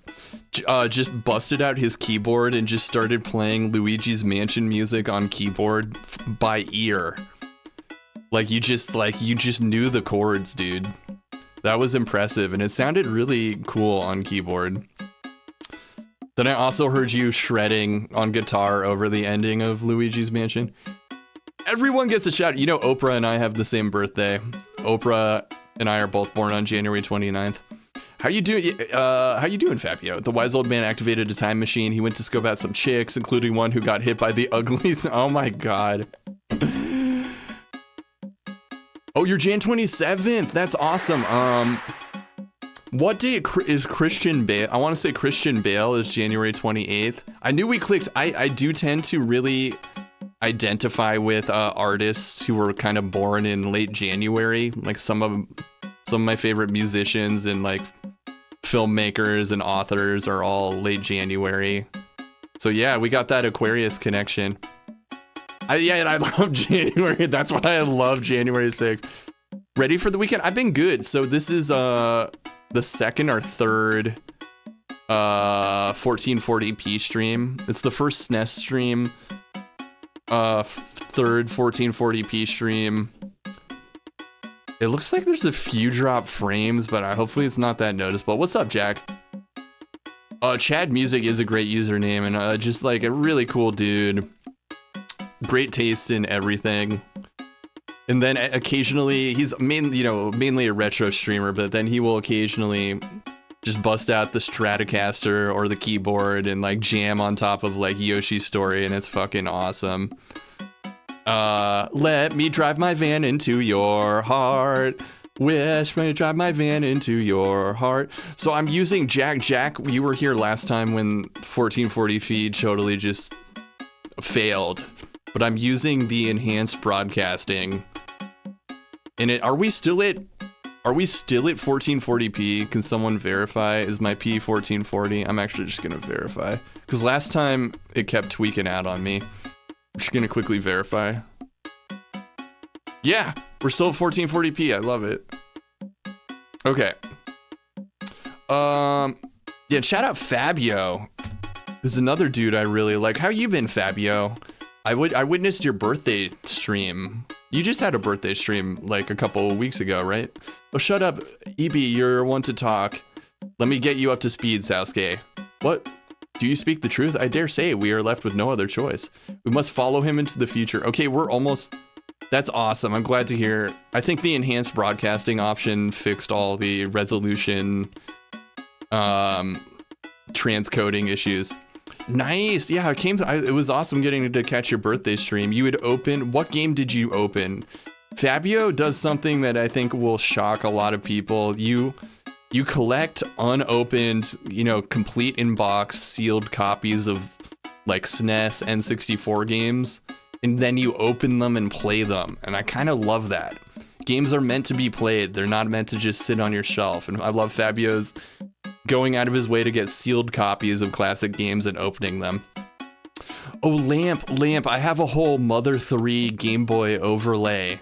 Just busted out his keyboard and just started playing Luigi's Mansion music on keyboard by ear. Like you just knew the chords, dude. That was impressive, and it sounded really cool on keyboard. Then I also heard you shredding on guitar over the ending of Luigi's Mansion. Everyone gets a shout. You know, Oprah and I have the same birthday. Oprah and I are both born on January 29th. How you doing, Fabio? The wise old man activated a time machine. He went to scope out some chicks, including one who got hit by the uglies. Oh my god. Oh, you're Jan 27th. That's awesome. What day is Christian Bale? I want to say Christian Bale is January 28th. I knew we clicked. I do tend to really identify with artists who were kind of born in late January. Like some of my favorite musicians and like filmmakers and authors are all late January. So yeah, we got that Aquarius connection. And I love January. That's why I love January 6th. Ready for the weekend? I've been good. So this is the second or third 1440p stream. It's the first SNES stream. Third 1440p stream. It looks like there's a few drop frames, but hopefully it's not that noticeable. What's up, Jack? Chad Music is a great username and just like a really cool dude. Great taste in everything. And then occasionally he's mainly a retro streamer, but then he will occasionally just bust out the Stratocaster or the keyboard and like jam on top of like Yoshi's Story, and it's fucking awesome. Let me drive my van into your heart. Wish me to drive my van into your heart. So I'm using Jack. You were here last time when 1440 feed totally just failed, but I'm using the enhanced broadcasting. And are we still at 1440p? Can someone verify? Is my P 1440? I'm actually just gonna verify because last time it kept tweaking out on me. I'm just gonna quickly verify. Yeah, we're still at 1440p. I love it. Okay. Yeah, shout out Fabio. This is another dude I really like. How you been, Fabio? I witnessed your birthday stream. You just had a birthday stream like a couple of weeks ago, right? Oh, shut up, EB. You're one to talk. Let me get you up to speed, Sasuke. What? Do you speak the truth? I dare say we are left with no other choice. We must follow him into the future. Okay, we're almost... That's awesome. I'm glad to hear. I think the enhanced broadcasting option fixed all the resolution transcoding issues. Nice. Yeah, it was awesome getting to catch your birthday stream. You had opened... What game did you open? Fabio does something that I think will shock a lot of people. You collect unopened, complete in-box sealed copies of like SNES N64 games, and then you open them and play them. And I kind of love that. Games are meant to be played. They're not meant to just sit on your shelf. And I love Fabio's going out of his way to get sealed copies of classic games and opening them. Oh, Lamp. I have a whole Mother 3 Game Boy overlay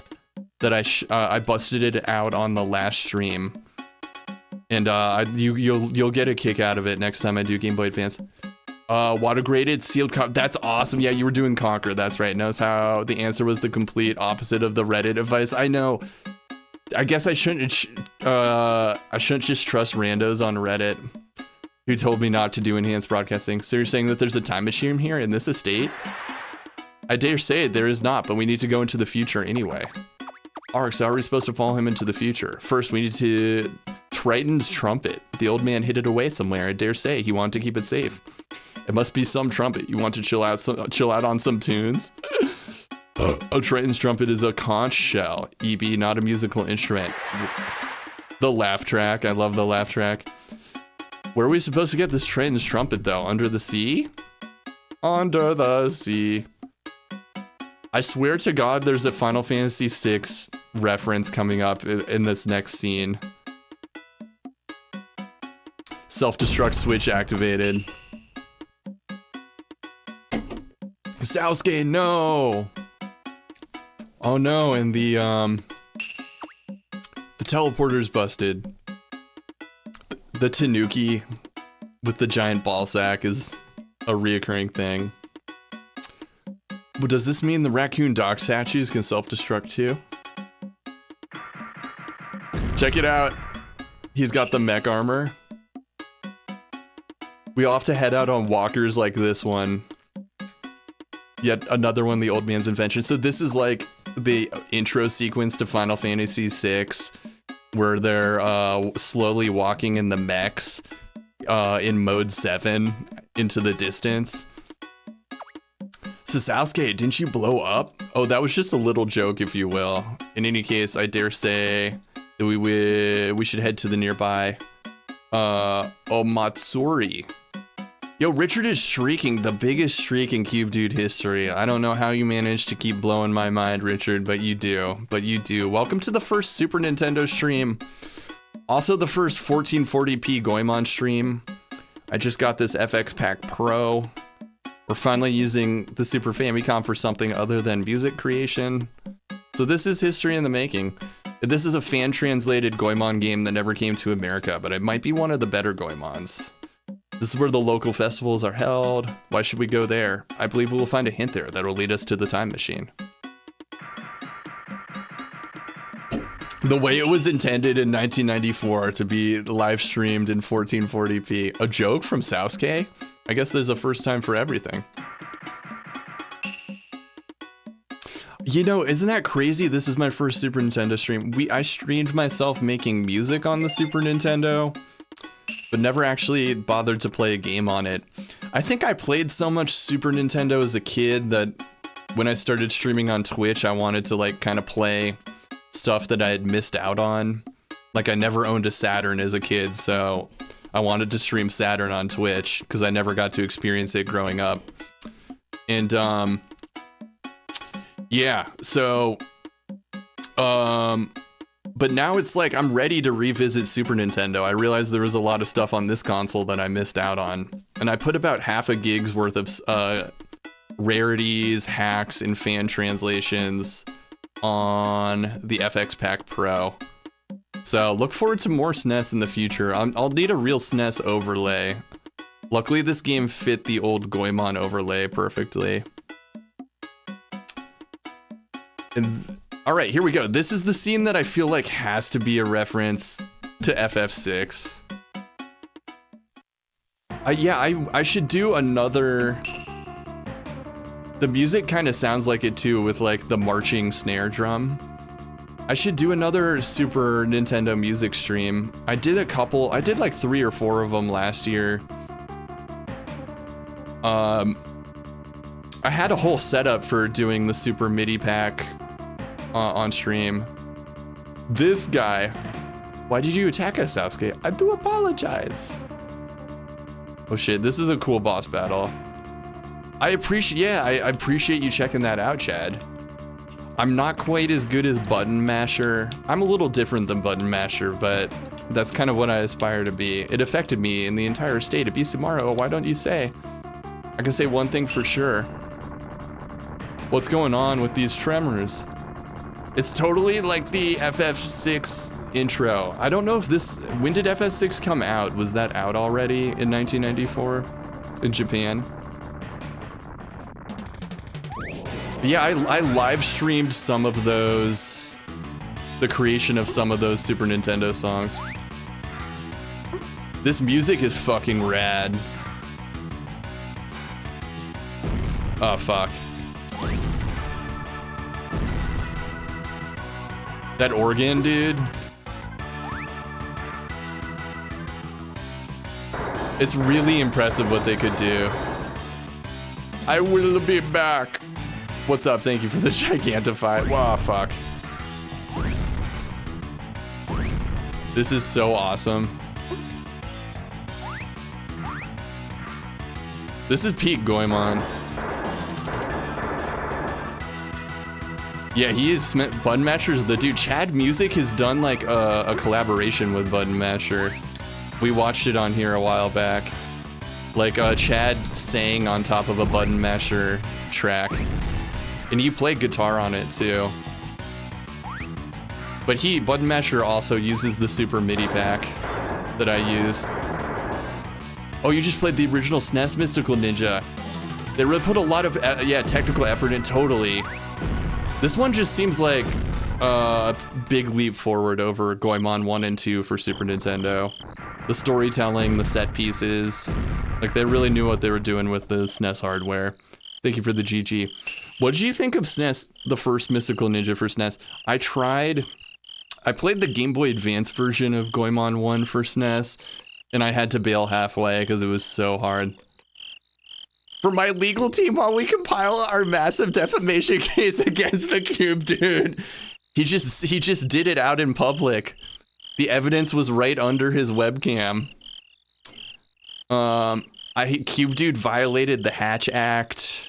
that I busted it out on the last stream. And you'll get a kick out of it next time I do Game Boy Advance. Water graded sealed that's awesome. Yeah, you were doing Conquer. That's right. Notice how the answer was the complete opposite of the Reddit advice. I know. I guess I shouldn't just trust randos on Reddit who told me not to do enhanced broadcasting. So you're saying that there's a time machine here in this estate? I dare say there is not, but we need to go into the future anyway. Arx, how are we supposed to follow him into the future? First, we need to... Triton's trumpet. The old man hid it away somewhere. I dare say he wanted to keep it safe. It must be some trumpet. You want to chill out on some tunes? A Triton's trumpet is a conch shell. EB, not a musical instrument. The laugh track. I love the laugh track. Where are we supposed to get this Triton's trumpet, though? Under the sea? Under the sea. I swear to God, there's a Final Fantasy VI reference coming up in this next scene. Self-destruct switch activated. Sasuke, no! Oh no, and the teleporter's busted. The Tanuki with the giant ball sack is a reoccurring thing. But does this mean the raccoon dock statues can self-destruct too? Check it out. He's got the mech armor. We all have to head out on walkers like this one. Yet another one, the old man's invention. So this is like the intro sequence to Final Fantasy VI, where they're slowly walking in the mechs in mode 7 into the distance. So Sasuke, didn't you blow up? Oh, that was just a little joke, if you will. In any case, I dare say that we should head to the nearby Omatsuri. Yo, Richard is streaking, the biggest streak in CubeDude history. I don't know how you managed to keep blowing my mind, Richard, but you do. Welcome to the first Super Nintendo stream. Also the first 1440p Goemon stream. I just got this FX Pack Pro. We're finally using the Super Famicom for something other than music creation. So this is history in the making. This is a fan-translated Goemon game that never came to America, but it might be one of the better Goemons. This is where the local festivals are held. Why should we go there? I believe we will find a hint there that will lead us to the time machine. The way it was intended in 1994 to be live streamed in 1440p. A joke from Sasuke? I guess there's a first time for everything. You know, isn't that crazy? This is my first Super Nintendo stream. I streamed myself making music on the Super Nintendo, but never actually bothered to play a game on it. I think I played so much Super Nintendo as a kid that when I started streaming on Twitch, I wanted to like kind of play stuff that I had missed out on. Like I never owned a Saturn as a kid, so I wanted to stream Saturn on Twitch because I never got to experience it growing up. And yeah, so but now it's like I'm ready to revisit Super Nintendo. I realized there was a lot of stuff on this console that I missed out on. And I put about half a gig's worth of rarities, hacks, and fan translations on the FX Pack Pro. So look forward to more SNES in the future. I'll need a real SNES overlay. Luckily this game fit the old Goemon overlay perfectly. And all right, here we go. This is the scene that I feel like has to be a reference to FF6. I should do another. The music kind of sounds like it too, with like the marching snare drum. I should do another Super Nintendo music stream. I did like 3 or 4 of them last year. I had a whole setup for doing the Super MIDI pack on stream. This guy, why did you attack us, Sasuke? I do apologize. Oh shit, this is a cool boss battle. I appreciate you checking that out, Chad. I'm not quite as good as Button Masher. I'm a little different than Button Masher, but that's kind of what I aspire to be. It affected me in the entire state of Isamaru, why don't you say? I can say one thing for sure. What's going on with these tremors? It's totally like the FF6 intro. I don't know if when did FF6 come out? Was that out already in 1994 in Japan? Yeah, I live streamed some of those, the creation of some of those Super Nintendo songs. This music is fucking rad. Oh, fuck. That organ, dude. It's really impressive what they could do. I will be back. What's up? Thank you for the Gigantify. Wow, fuck. This is so awesome. This is peak Goemon. Yeah, he is. Button Masher's the dude. Chad Music has done like a collaboration with Button Masher. We watched it on here a while back. Like Chad sang on top of a Button Masher track. And you play guitar on it too. But Button Masher also uses the Super MIDI pack that I use. Oh, you just played the original SNES Mystical Ninja. They really put a lot of technical effort in, totally. This one just seems like a big leap forward over Goemon 1 and 2 for Super Nintendo. The storytelling, the set pieces, like they really knew what they were doing with the SNES hardware. Thank you for the GG. What did you think of SNES, the first Mystical Ninja for SNES? I played the Game Boy Advance version of Goemon 1 for SNES, and I had to bail halfway because it was so hard. For my legal team, while we compile our massive defamation case against the CubeDude, he just did it out in public. The evidence was right under his webcam. CubeDude violated the Hatch Act,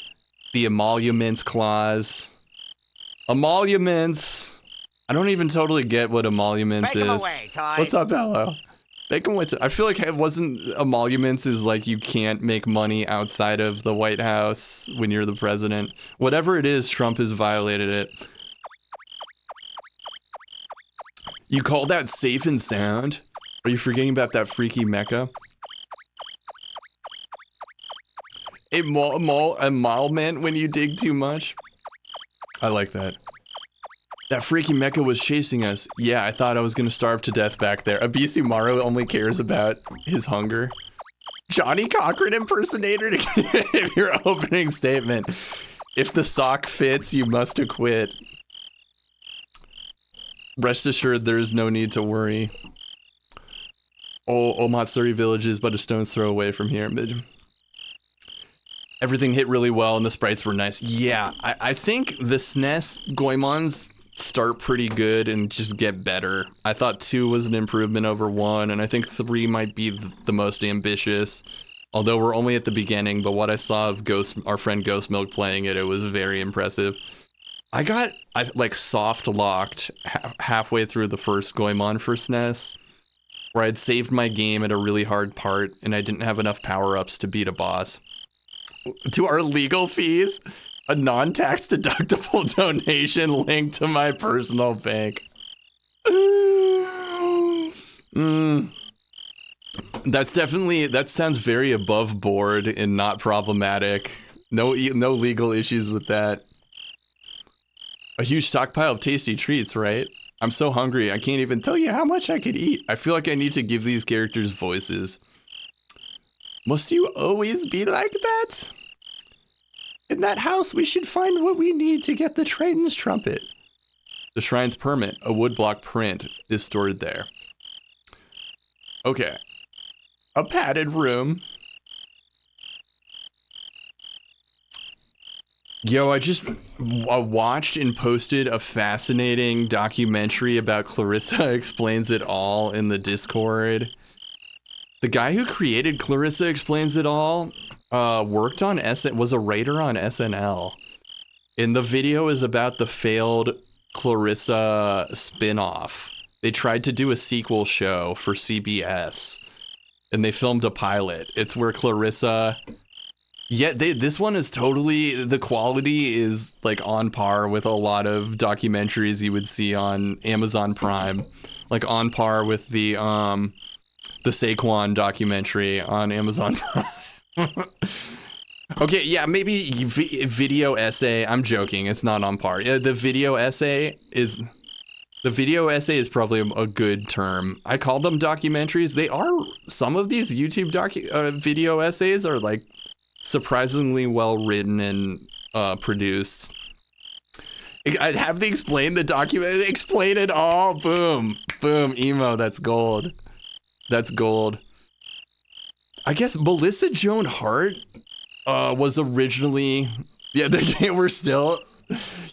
the emoluments clause. Emoluments. I don't even totally get what emoluments Take 'em is. away, Toy. What's up, Hello? Make 'em away. I feel like it wasn't emoluments is like you can't make money outside of the White House when you're the president. Whatever it is, Trump has violated it. You call that safe and sound? Are you forgetting about that freaky mecha? Emolument when you dig too much? I like that. That freaky mecha was chasing us. Yeah, I thought I was gonna starve to death back there. Abisimaru only cares about his hunger. Johnny Cochran impersonator to give your opening statement. If the sock fits, you must acquit. Rest assured, there is no need to worry. Oh, Omatsuri village is but a stone's throw away from here. Everything hit really well and the sprites were nice. Yeah, I think the SNES Goemons start pretty good and just get better. I thought 2 was an improvement over 1, and I think 3 might be the most ambitious. Although we're only at the beginning, but what I saw of our friend Ghost Milk playing it, it was very impressive. I like soft locked halfway through the first Goemon for SNES, where I'd saved my game at a really hard part and I didn't have enough power-ups to beat a boss. To our legal fees, a non-tax deductible donation linked to my personal bank. That sounds very above board and not problematic. No legal issues with that. A huge stockpile of tasty treats, right? I'm so hungry, I can't even tell you how much I could eat. I feel like I need to give these characters voices. Must you always be like that? In that house, we should find what we need to get the Triton's trumpet. The shrine's permit, a woodblock print, is stored there. Okay. A padded room. Yo, I just watched and posted a fascinating documentary about Clarissa Explains It All in the Discord. The guy who created Clarissa Explains It All worked on was a writer on SNL. And the video is about the failed Clarissa spin-off. They tried to do a sequel show for CBS, and they filmed a pilot. It's where Clarissa... this one is totally, the quality is like on par with a lot of documentaries you would see on Amazon Prime, like on par with the Saquon documentary on Amazon Prime. Okay, yeah, maybe video essay. I'm joking. It's not on par. Yeah, the video essay is probably a good term. I call them documentaries. They are, some of these YouTube video essays are like surprisingly well written and produced. I'd have to explain the document. Explain it all. Boom, boom, emo. That's gold. That's gold. I guess Melissa Joan Hart was originally, yeah, we're still,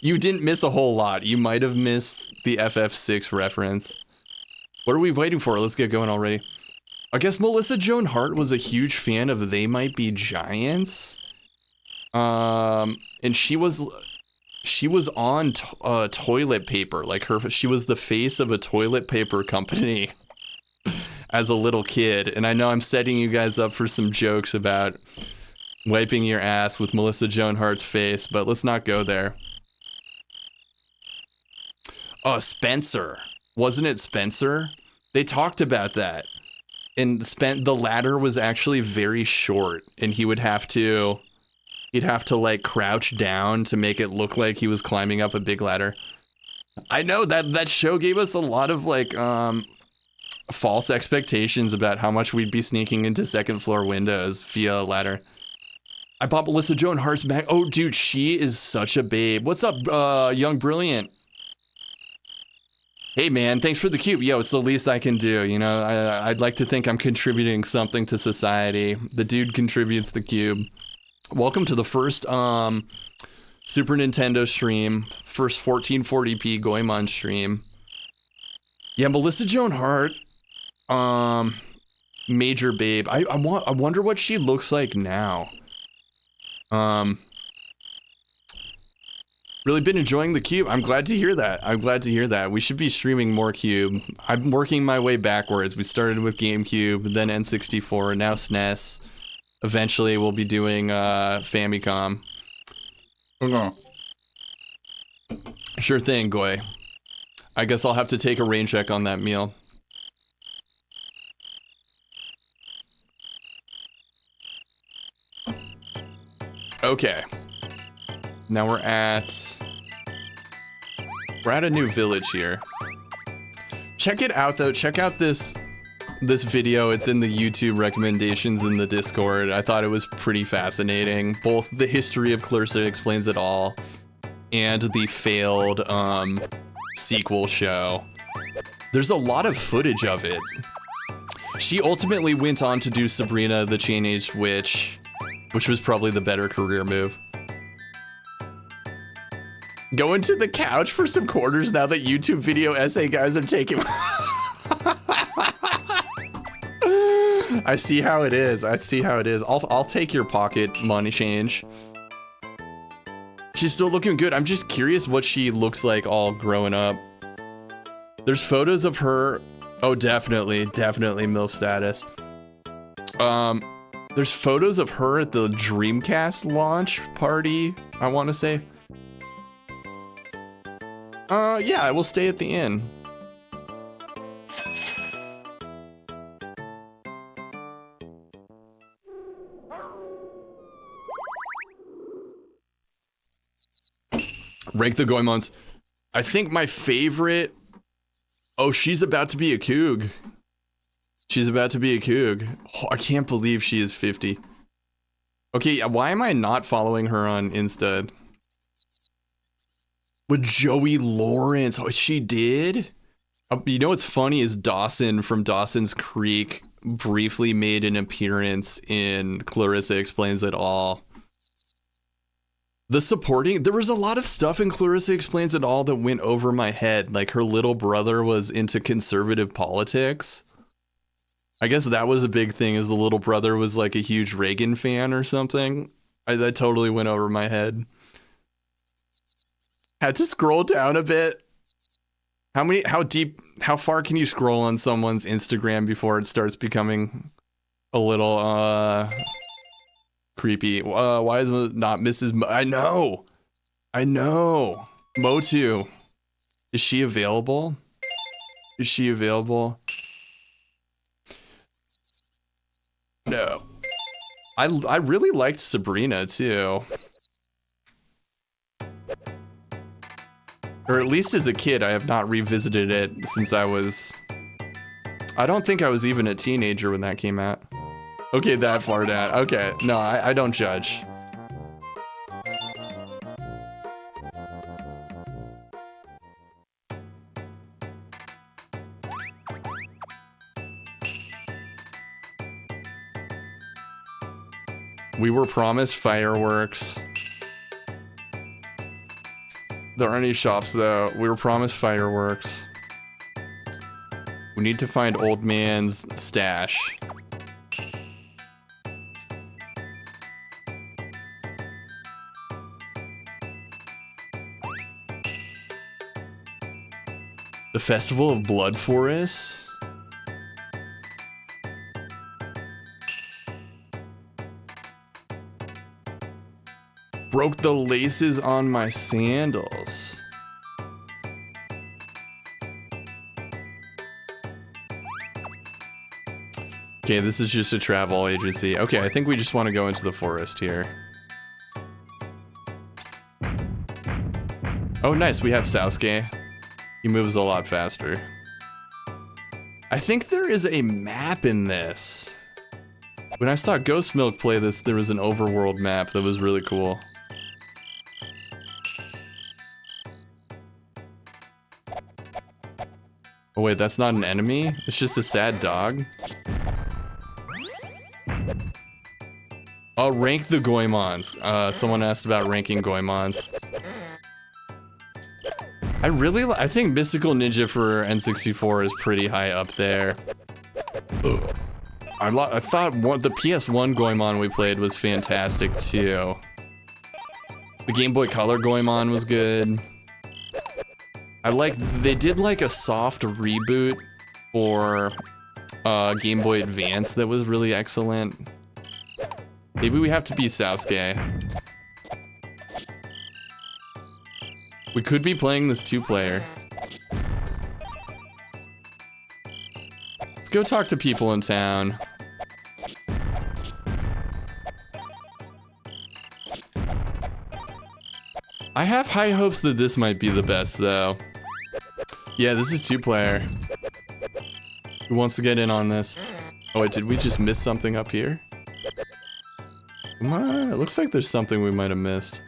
you didn't miss a whole lot. You might have missed the FF6 reference. What are we waiting for? Let's get going already. I guess Melissa Joan Hart was a huge fan of They Might Be Giants. And she was on toilet paper. Like she was the face of a toilet paper company as a little kid. And I know I'm setting you guys up for some jokes about wiping your ass with Melissa Joan Hart's face, but let's not go there. Oh, Spencer. Wasn't it Spencer? They talked about that. And the ladder was actually very short, and he'd have to like crouch down to make it look like he was climbing up a big ladder. I know that show gave us a lot of like false expectations about how much we'd be sneaking into second floor windows via a ladder. I bought Melissa Joan Hart's bag. Oh, dude, she is such a babe. What's up, Young Brilliant? Hey, man, thanks for the cube. Yo, it's the least I can do. You know, I'd like to think I'm contributing something to society. The dude contributes the cube. Welcome to the first Super Nintendo stream. First 1440p Goemon stream. Yeah, Melissa Joan Hart major babe. I wonder what she looks like now. Really been enjoying the Cube. I'm glad to hear that. I'm glad to hear that. We should be streaming more Cube. I'm working my way backwards. We started with GameCube, then N64, now SNES. Eventually, we'll be doing Famicom. Okay. Sure thing, Goy. I guess I'll have to take a rain check on that meal. Okay. Now we're at a new village here. Check it out though. Check out this video. It's in the YouTube recommendations in the Discord. I thought it was pretty fascinating. Both the history of Clarissa Explains It All and the failed sequel show. There's a lot of footage of it. She ultimately went on to do Sabrina the Teenage Witch, which was probably the better career move. Going to the couch for some quarters now that YouTube video essay guys are taking. I see how it is. I see how it is. I'll take your pocket money change. She's still looking good. I'm just curious what she looks like all growing up. There's photos of her. Oh, definitely MILF status. There's photos of her at the Dreamcast launch party, I want to say. Yeah, I will stay at the inn. Rank the Goemons. I think my favorite... Oh, she's about to be a Coog. She's about to be a Coog. Oh, I can't believe she is 50. Okay, why am I not following her on Insta? With Joey Lawrence. Oh, she did? You know what's funny is Dawson from Dawson's Creek briefly made an appearance in Clarissa Explains It All. The supporting, there was a lot of stuff in Clarissa Explains It All that went over my head. Like her little brother was into conservative politics. I guess that was a big thing, is the little brother was like a huge Reagan fan or something. That totally went over my head. Had to scroll down a bit. How far can you scroll on someone's Instagram before it starts becoming a little, creepy? Why is it not Mrs. I know. Motu. Is she available? Is she available? No. I really liked Sabrina too. Or at least as a kid, I have not revisited it since I don't think I was even a teenager when that came out. Okay, that far down. Okay, no, I don't judge. We were promised fireworks. There aren't any shops though. We were promised fireworks. We need to find old man's stash. The Festival of Blood Forest? Broke the laces on my sandals. Okay, this is just a travel agency. Okay, I think we just want to go into the forest here. Oh, nice, we have Sasuke. He moves a lot faster. I think there is a map in this. When I saw Ghost Milk play this, there was an overworld map that was really cool. Oh wait, that's not an enemy? It's just a sad dog? I'll rank the Goemons. Someone asked about ranking Goemons. I think Mystical Ninja for N64 is pretty high up there. Ugh. I thought the PS1 Goemon we played was fantastic too. The Game Boy Color Goemon was good. They did like a soft reboot for Game Boy Advance that was really excellent. Maybe we have to be Sasuke. We could be playing this 2-player. Let's go talk to people in town. I have high hopes that this might be the best though. Yeah, this is 2-player. Who wants to get in on this? Oh wait, did we just miss something up here? Come on, it looks like there's something we might have missed.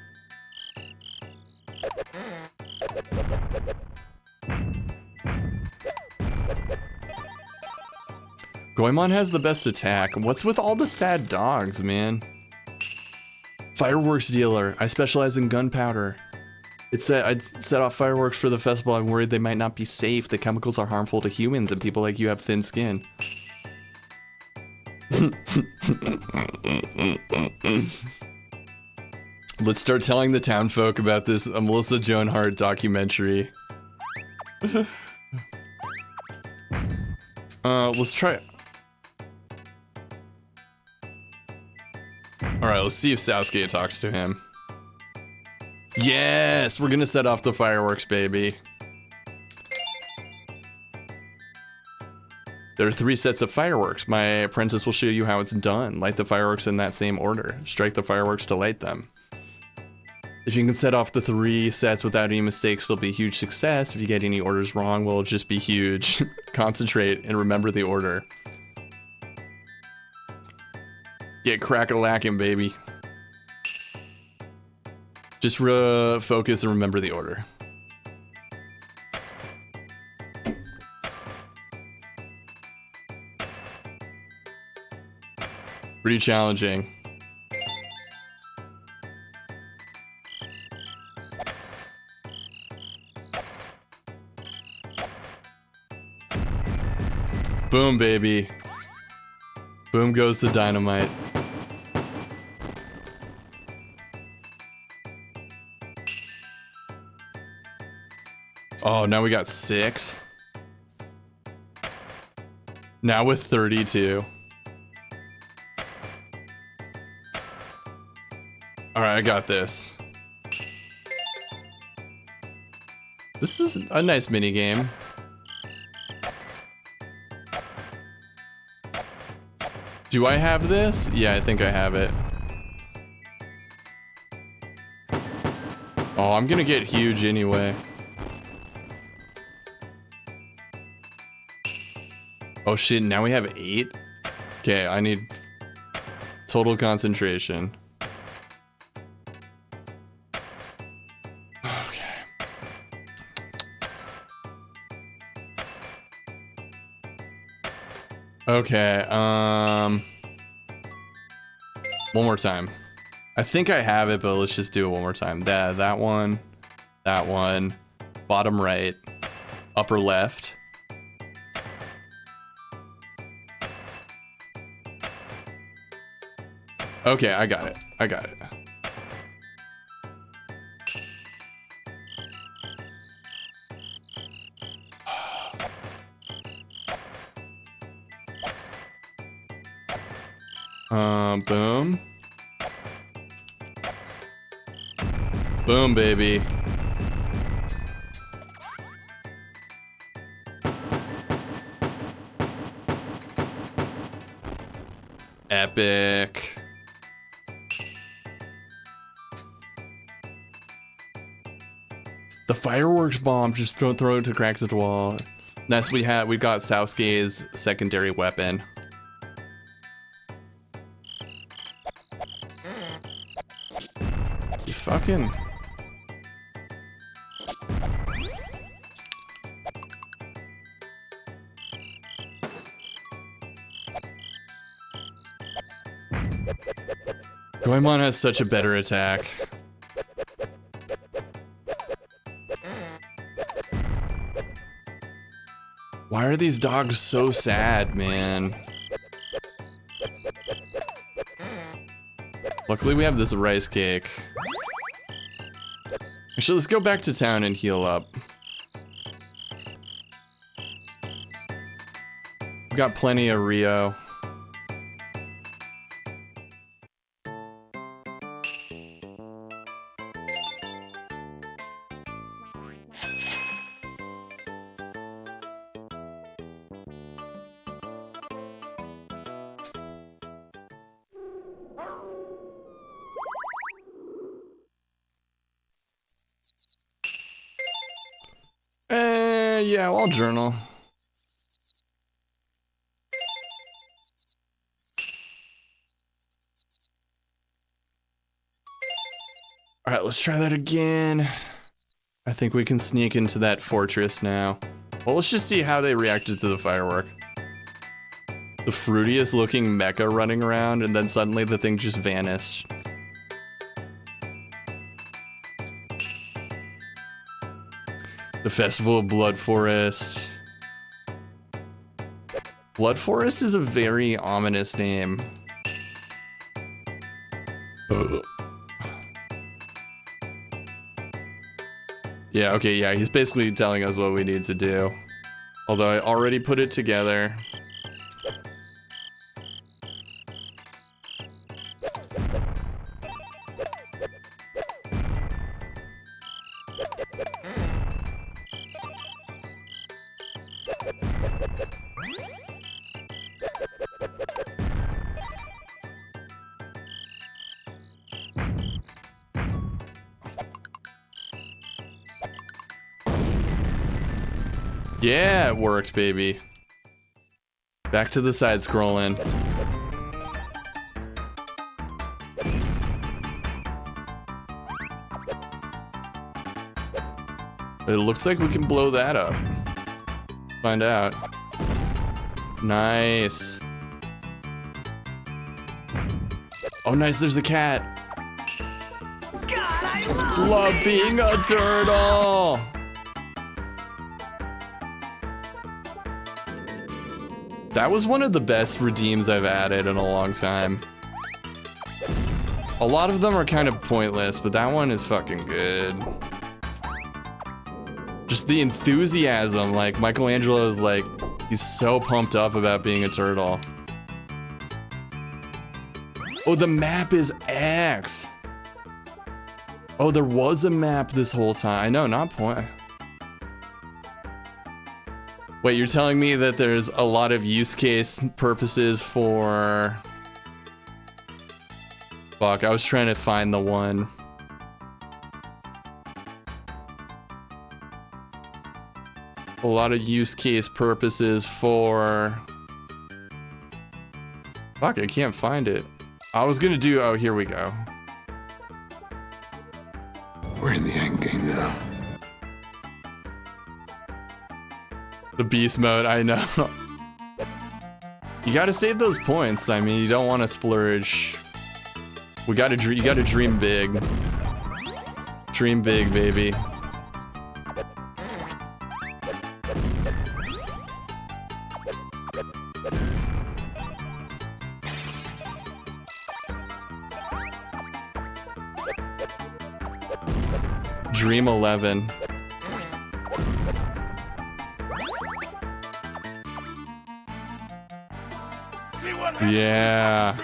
Goemon has the best attack. What's with all the sad dogs, man? Fireworks dealer. I specialize in gunpowder. It said I'd set off fireworks for the festival. I'm worried they might not be safe. The chemicals are harmful to humans and people like you have thin skin. Let's start telling the town folk about this Melissa Joan Hart documentary. Let's try. Alright, let's see if Sasuke talks to him. Yes! We're gonna set off the fireworks, baby. There are 3 sets of fireworks. My apprentice will show you how it's done. Light the fireworks in that same order. Strike the fireworks to light them. If you can set off the 3 sets without any mistakes, it'll be a huge success. If you get any orders wrong, well, it'll just be huge. Concentrate and remember the order. Get crack-a-lackin', baby. Just focus and remember the order. Pretty challenging. Boom, baby. Boom goes the dynamite. Oh, now we got 6. Now with 32. All right, I got this. This is a nice mini game. Do I have this? Yeah, I think I have it. Oh, I'm gonna get huge anyway. Oh shit, now we have 8? Okay, I need total concentration. Okay. Okay, one more time. I think I have it, but let's just do it one more time. That one, bottom right, upper left. Okay, I got it. I got it. Boom. Boom, baby. Epic. The fireworks bomb, just throw it to cracks at the wall. Next we got Sasuke's secondary weapon. You fucking... Goemon has such a better attack. Why are these dogs so sad, man? Luckily we have this rice cake. Actually, let's go back to town and heal up. We got plenty of Rio. Yeah, I'll journal. All right, let's try that again. I think we can sneak into that fortress now. Well, let's just see how they reacted to the firework. The fruitiest looking mecha running around, and then suddenly the thing just vanished. The Festival of Blood Forest. Blood Forest is a very ominous name. Yeah, okay, yeah, he's basically telling us what we need to do. Although I already put it together. Yeah, it worked, baby. Back to the side scrolling. It looks like we can blow that up. Find out. Nice. Oh, nice, there's a cat. God, I love being a turtle. That was one of the best redeems I've added in a long time. A lot of them are kind of pointless, but that one is fucking good. Just the enthusiasm, like Michelangelo is like, he's so pumped up about being a turtle. Oh, the map is X. Oh, there was a map this whole time. I know, not point. Wait, you're telling me that there's a lot of use case purposes for... Fuck, I was trying to find the one. A lot of use case purposes for... Fuck, I can't find it. I was gonna do... Oh, here we go. We're in the end game now. The beast mode, I know. You gotta save those points. I mean, you don't want to splurge. You gotta dream big. Dream big, baby. Dream 11. Yeah.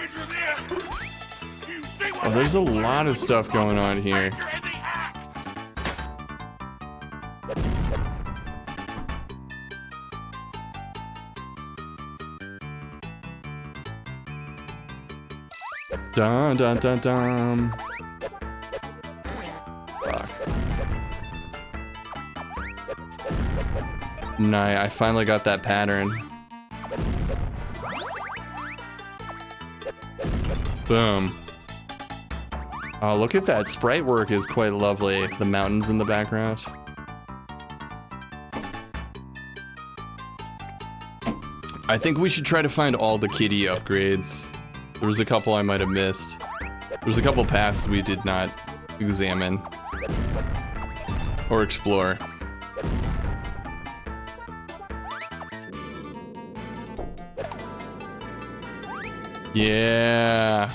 Oh, there's a lot of stuff going on here. Dun dun dun dun. Fuck. Nah, I finally got that pattern. Boom. Oh, look at that. Sprite work is quite lovely. The mountains in the background. I think we should try to find all the kitty upgrades. There was a couple I might have missed. There was a couple paths we did not examine or explore. Yeah.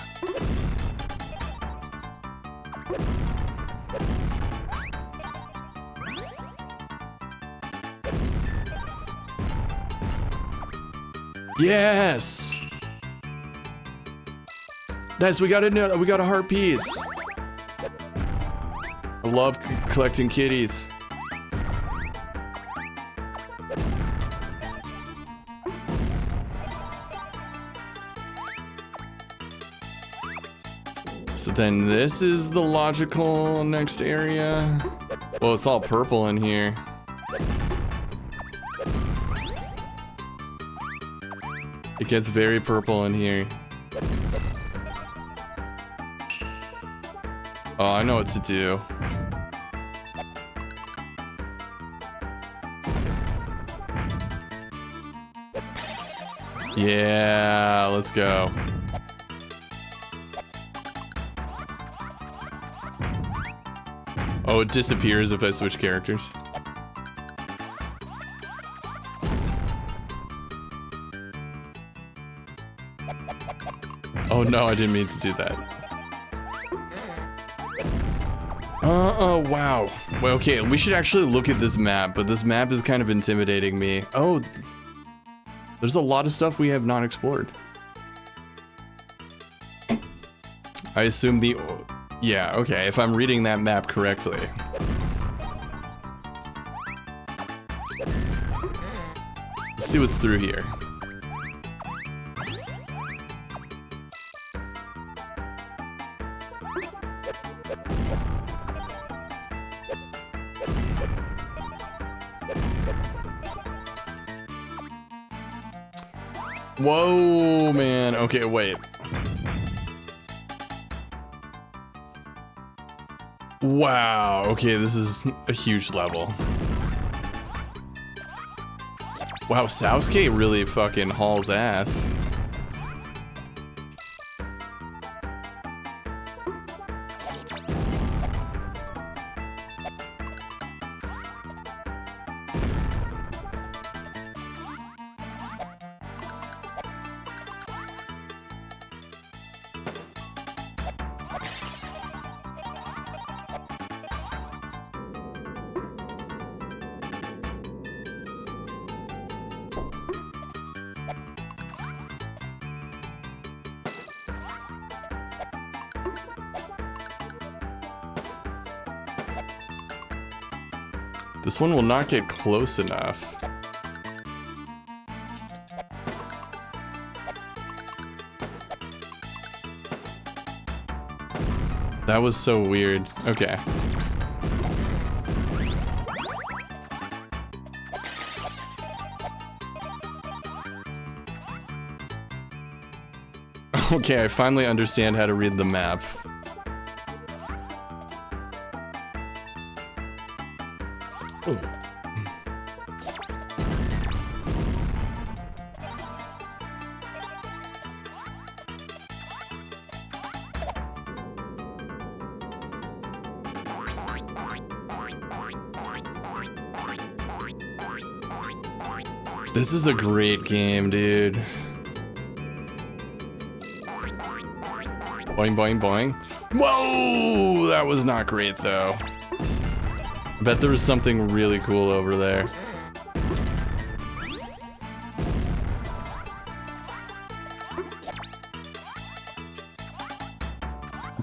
Yes! Nice, we got a heart piece. I love collecting kitties. So then this is the logical next area. Well, it's all purple in here. It gets very purple in here. Oh, I know what to do. Yeah, let's go. Oh, it disappears if I switch characters. Oh no, I didn't mean to do that. Oh, wow. Well, okay, we should actually look at this map, but this map is kind of intimidating me. Oh, there's a lot of stuff we have not explored. I assume the... Yeah, okay, if I'm reading that map correctly. Let's see what's through here. Whoa, man. Okay, wait. Wow. Okay, this is a huge level. Wow, Sasuke really fucking hauls ass. This one will not get close enough. That was so weird. Okay. Okay, I finally understand how to read the map. Ooh. This is a great game, dude. Boing, boing, boing. Whoa! That was not great, though. I bet there was something really cool over there.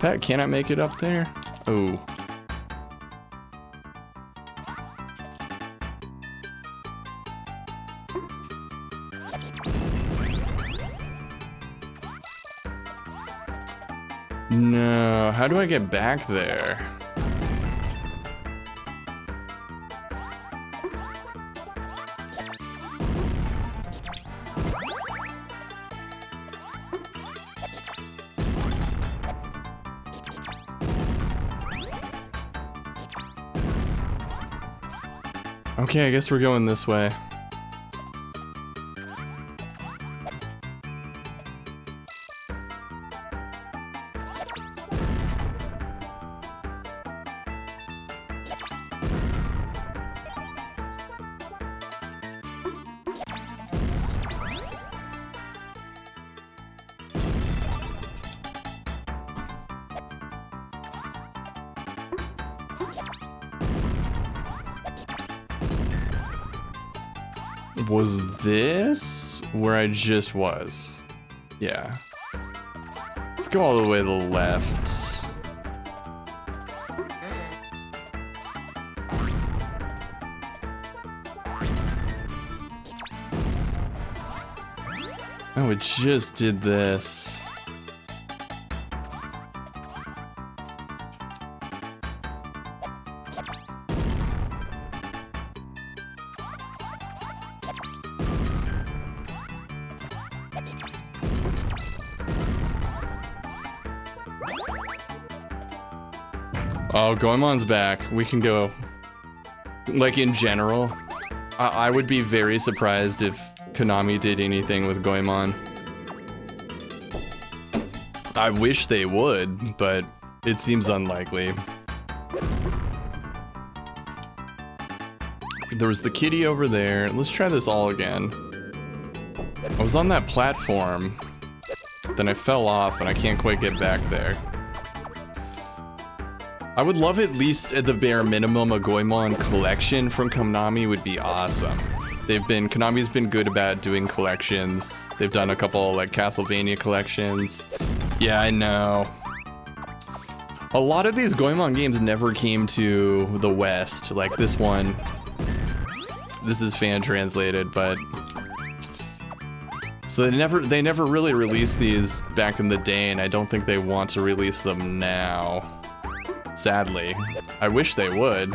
Pat, can I make it up there? Oh. No, how do I get back there? Okay, I guess we're going this way. Was this where I just was? Yeah. Let's go all the way to the left. Oh, it just did this. Oh, Goemon's back. We can go. Like, in general, I would be very surprised if Konami did anything with Goemon. I wish they would, but it seems unlikely. There was the kitty over there. Let's try this all again. I was on that platform, then I fell off and I can't quite get back there. I would love at least at the bare minimum a Goemon collection from Konami would be awesome. Konami's been good about doing collections. They've done a couple like Castlevania collections. Yeah, I know. A lot of these Goemon games never came to the West, like this one. This is fan translated, but so they never really released these back in the day, and I don't think they want to release them now. Sadly. I wish they would.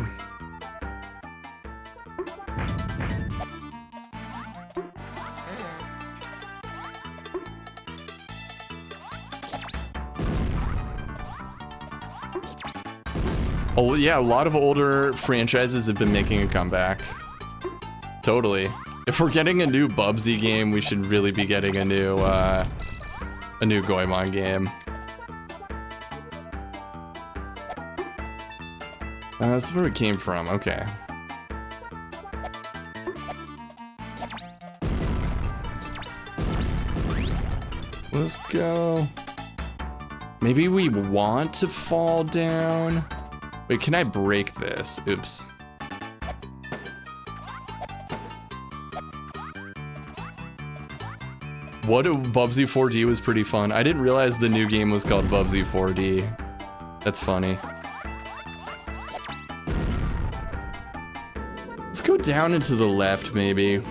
Oh yeah, a lot of older franchises have been making a comeback. Totally. If we're getting a new Bubsy game, we should really be getting a new Goemon game. That's where we came from, okay. Let's go. Maybe we want to fall down. Wait, can I break this? Oops. What Bubsy 4D was pretty fun. I didn't realize the new game was called Bubsy 4D. That's funny. Let's go down and to the left, maybe.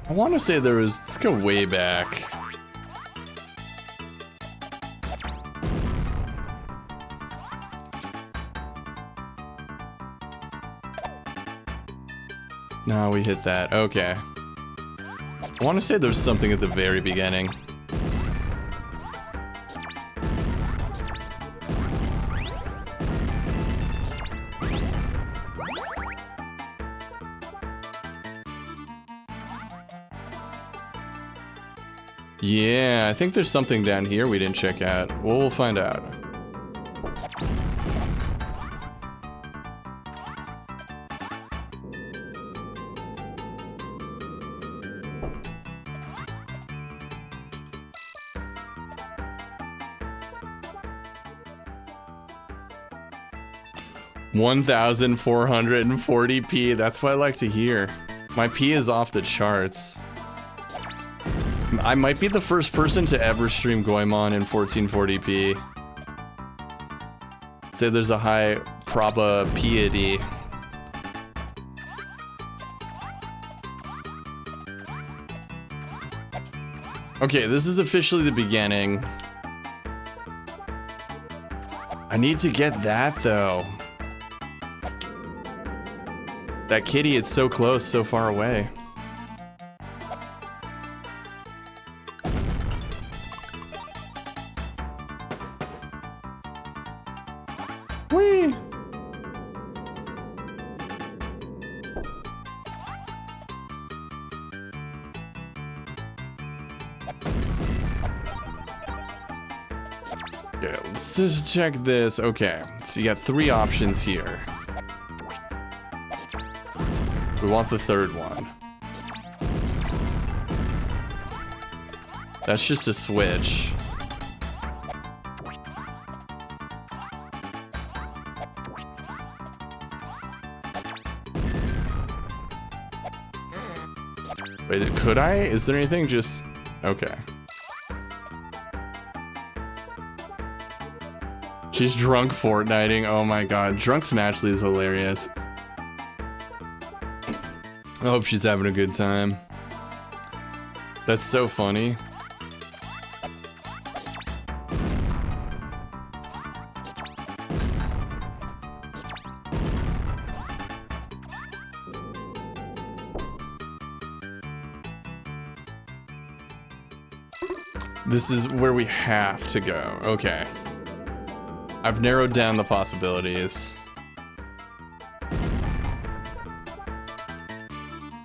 I want to say there was, let's go way back. No, we hit that, okay. I want to say there's something at the very beginning. Yeah, I think there's something down here we didn't check out. Well, we'll find out. $1,440p, that's what I like to hear. My P is off the charts. I might be the first person to ever stream Goemon in 1440p. I'd say there's a high probability. Okay, this is officially the beginning. I need to get that though. That kitty, it's so close, so far away. Whee! Okay, let's just check this. Okay, so you got 3 options here. We want the 3rd one. That's just a switch. Wait, could I? Is there anything just... Okay. She's drunk Fortniting. Oh my god. Drunk Smashley is hilarious. I hope she's having a good time. That's so funny. This is where we have to go. Okay. I've narrowed down the possibilities.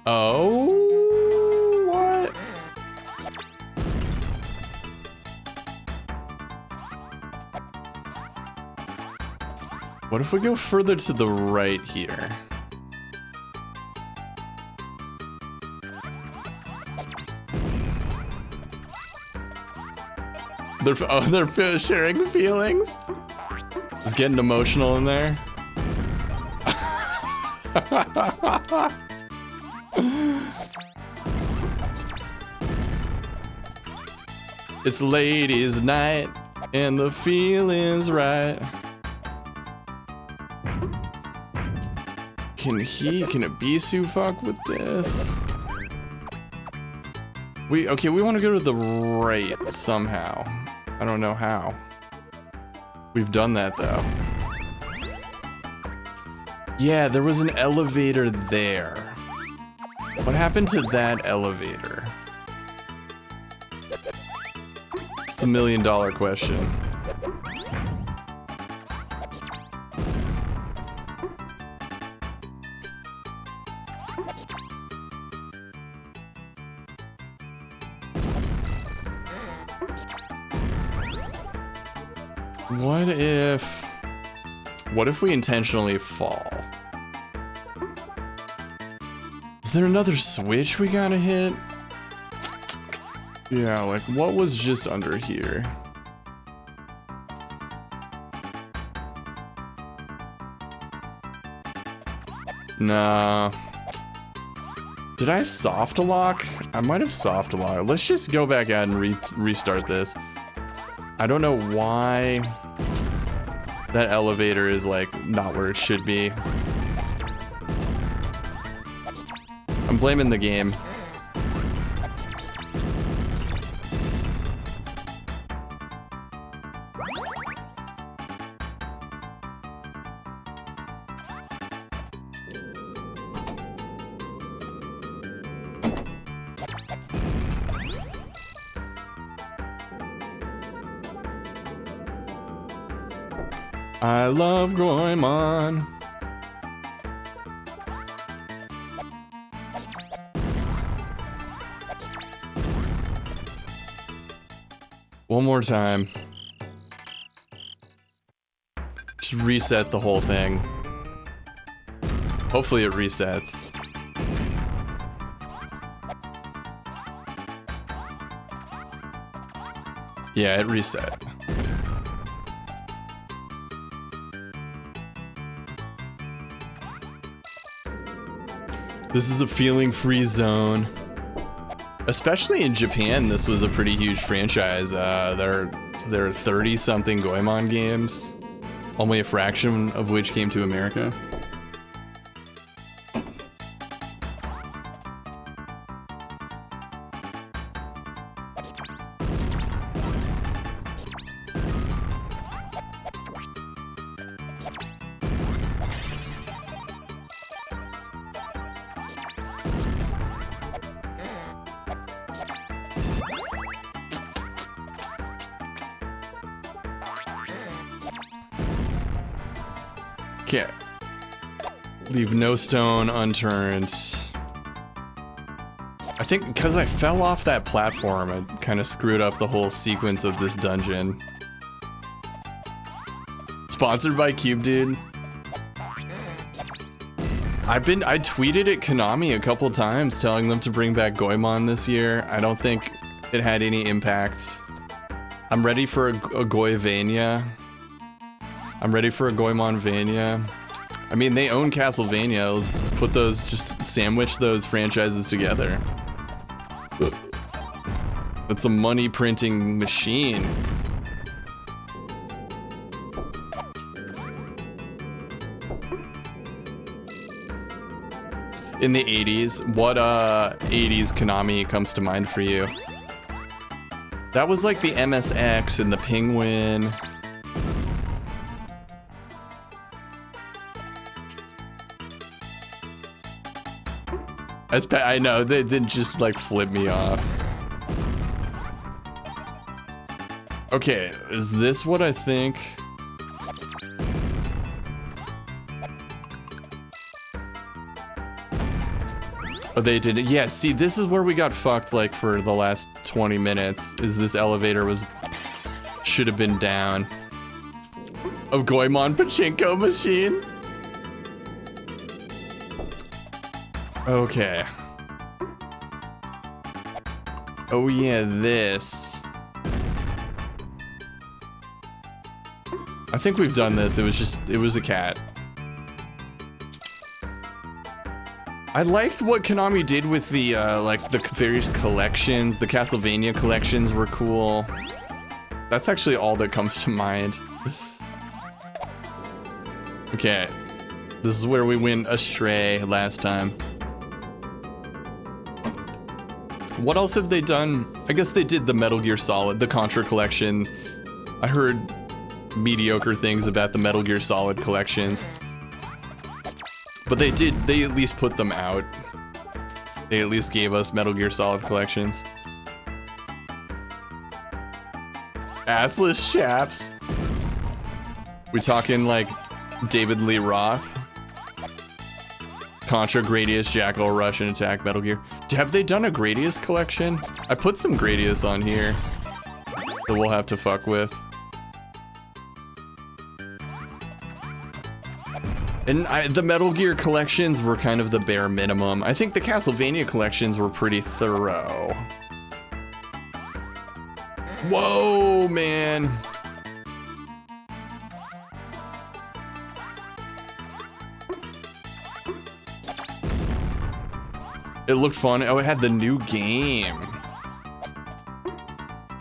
Oh, what? What if we go further to the right here? They're sharing feelings. It's getting emotional in there. It's ladies' night and the feeling's right. Can Abisu fuck with this? We want to go to the right somehow. I don't know how. We've done that though. Yeah, there was an elevator there. What happened to that elevator? It's the $1 million question. What if we intentionally fall? Is there another switch we gotta hit? Yeah, like what was just under here? Nah. Did I soft lock? I might have soft locked. Let's just go back out and restart this. I don't know why that elevator is like not where it should be. I'm blaming the game. I love Goemon. One more time. Just reset the whole thing. Hopefully it resets. Yeah, it reset. This is a feeling-free zone. Especially in Japan, this was a pretty huge franchise. There are 30-something Goemon games, only a fraction of which came to America. Can't leave no stone unturned. I think because I fell off that platform, I kind of screwed up the whole sequence of this dungeon. Sponsored by CubeDude. I tweeted at Konami a couple times telling them to bring back Goemon this year. I don't think it had any impact. I'm ready for a Goivania. I'm ready for a Goemon-vania. I mean, they own Castlevania. Let's put those, just sandwich those franchises together. That's a money printing machine. In the 80s, what 80s Konami comes to mind for you? That was like the MSX and the Penguin. I know, they didn't just like flip me off. Okay, is this what I think? Oh, they did it. Yeah, see, this is where we got fucked like for the last 20 minutes. Is this elevator should have been down. Of Goemon Pachinko machine. Okay. Oh yeah, this. I think we've done this. It was a cat. I liked what Konami did with the like the various collections. The Castlevania collections were cool. That's actually all that comes to mind. Okay. This is where we went astray last time. What else have they done? I guess they did the Metal Gear Solid, the Contra collection. I heard mediocre things about the Metal Gear Solid collections. But they at least put them out. They at least gave us Metal Gear Solid collections. Assless chaps. We talking like David Lee Roth? Contra, Gradius, Jackal, Russian Attack, Metal Gear. Have they done a Gradius collection? I put some Gradius on here that we'll have to fuck with. And the Metal Gear collections were kind of the bare minimum. I think the Castlevania collections were pretty thorough. Whoa, man. It looked fun. Oh, it had the new game.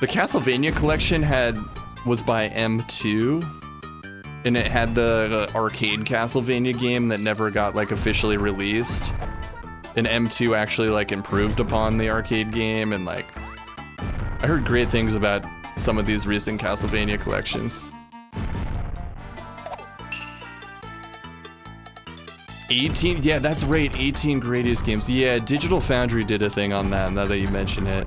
The Castlevania collection was by M2. And it had the arcade Castlevania game that never got like officially released. And M2 actually like improved upon the arcade game, and like I heard great things about some of these recent Castlevania collections. 18, yeah, that's right, 18 Gradius games. Yeah, Digital Foundry did a thing on that, now that you mention it.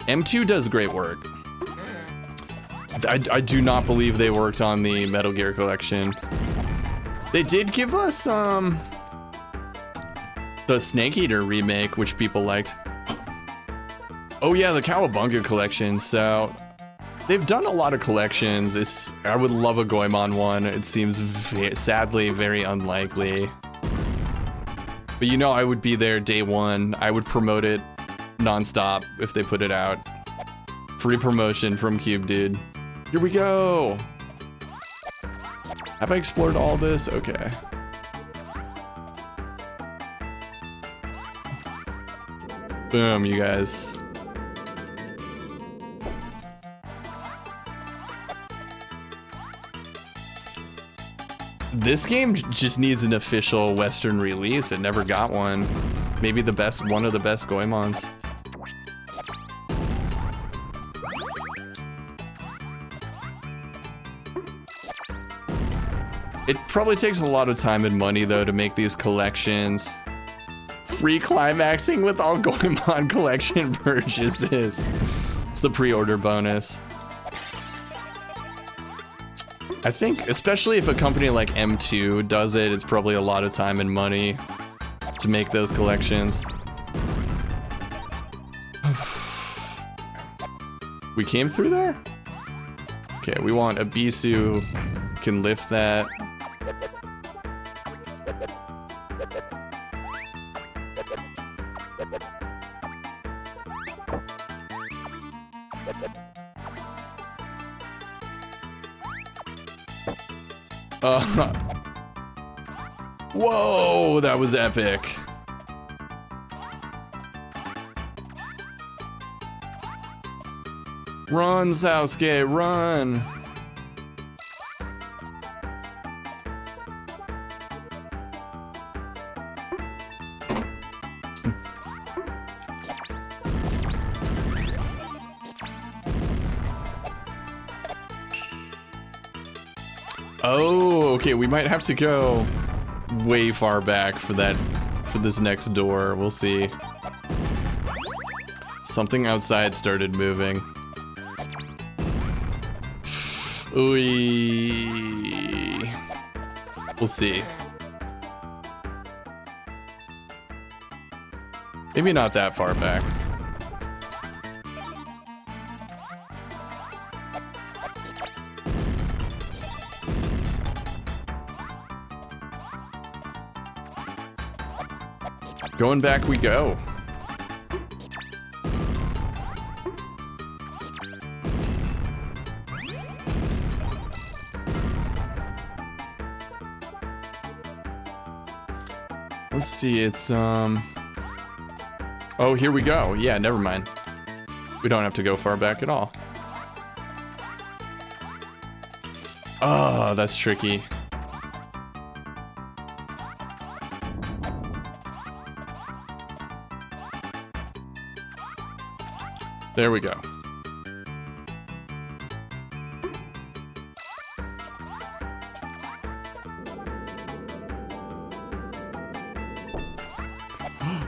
M2 does great work. I do not believe they worked on the Metal Gear collection. They did give us the Snake Eater remake, which people liked. Oh yeah, the Cowabunga collection. So they've done a lot of collections. I would love a Goemon one. It seems sadly very unlikely. But you know, I would be there day one. I would promote it nonstop if they put it out. Free promotion from CubeDude. Here we go. Have I explored all this? Okay. Boom, you guys. This game just needs an official Western release. It never got one. Maybe one of the best Goemons. It probably takes a lot of time and money though to make these collections. Free climaxing with all Goemon collection purchases. It's the pre-order bonus. I think, especially if a company like M2 does it, it's probably a lot of time and money. to make those collections. We came through there? Okay, we want a Bisu, can lift that. Whoa, that was epic. Run, Sasuke, run. Oh, okay, we might have to go way far back for this next door. We'll see. Something outside started moving. Ooh. We'll see. Maybe not that far back. Going back we go. Let's see, it's oh, here we go. Yeah, never mind. We don't have to go far back at all. Oh, that's tricky. There we go.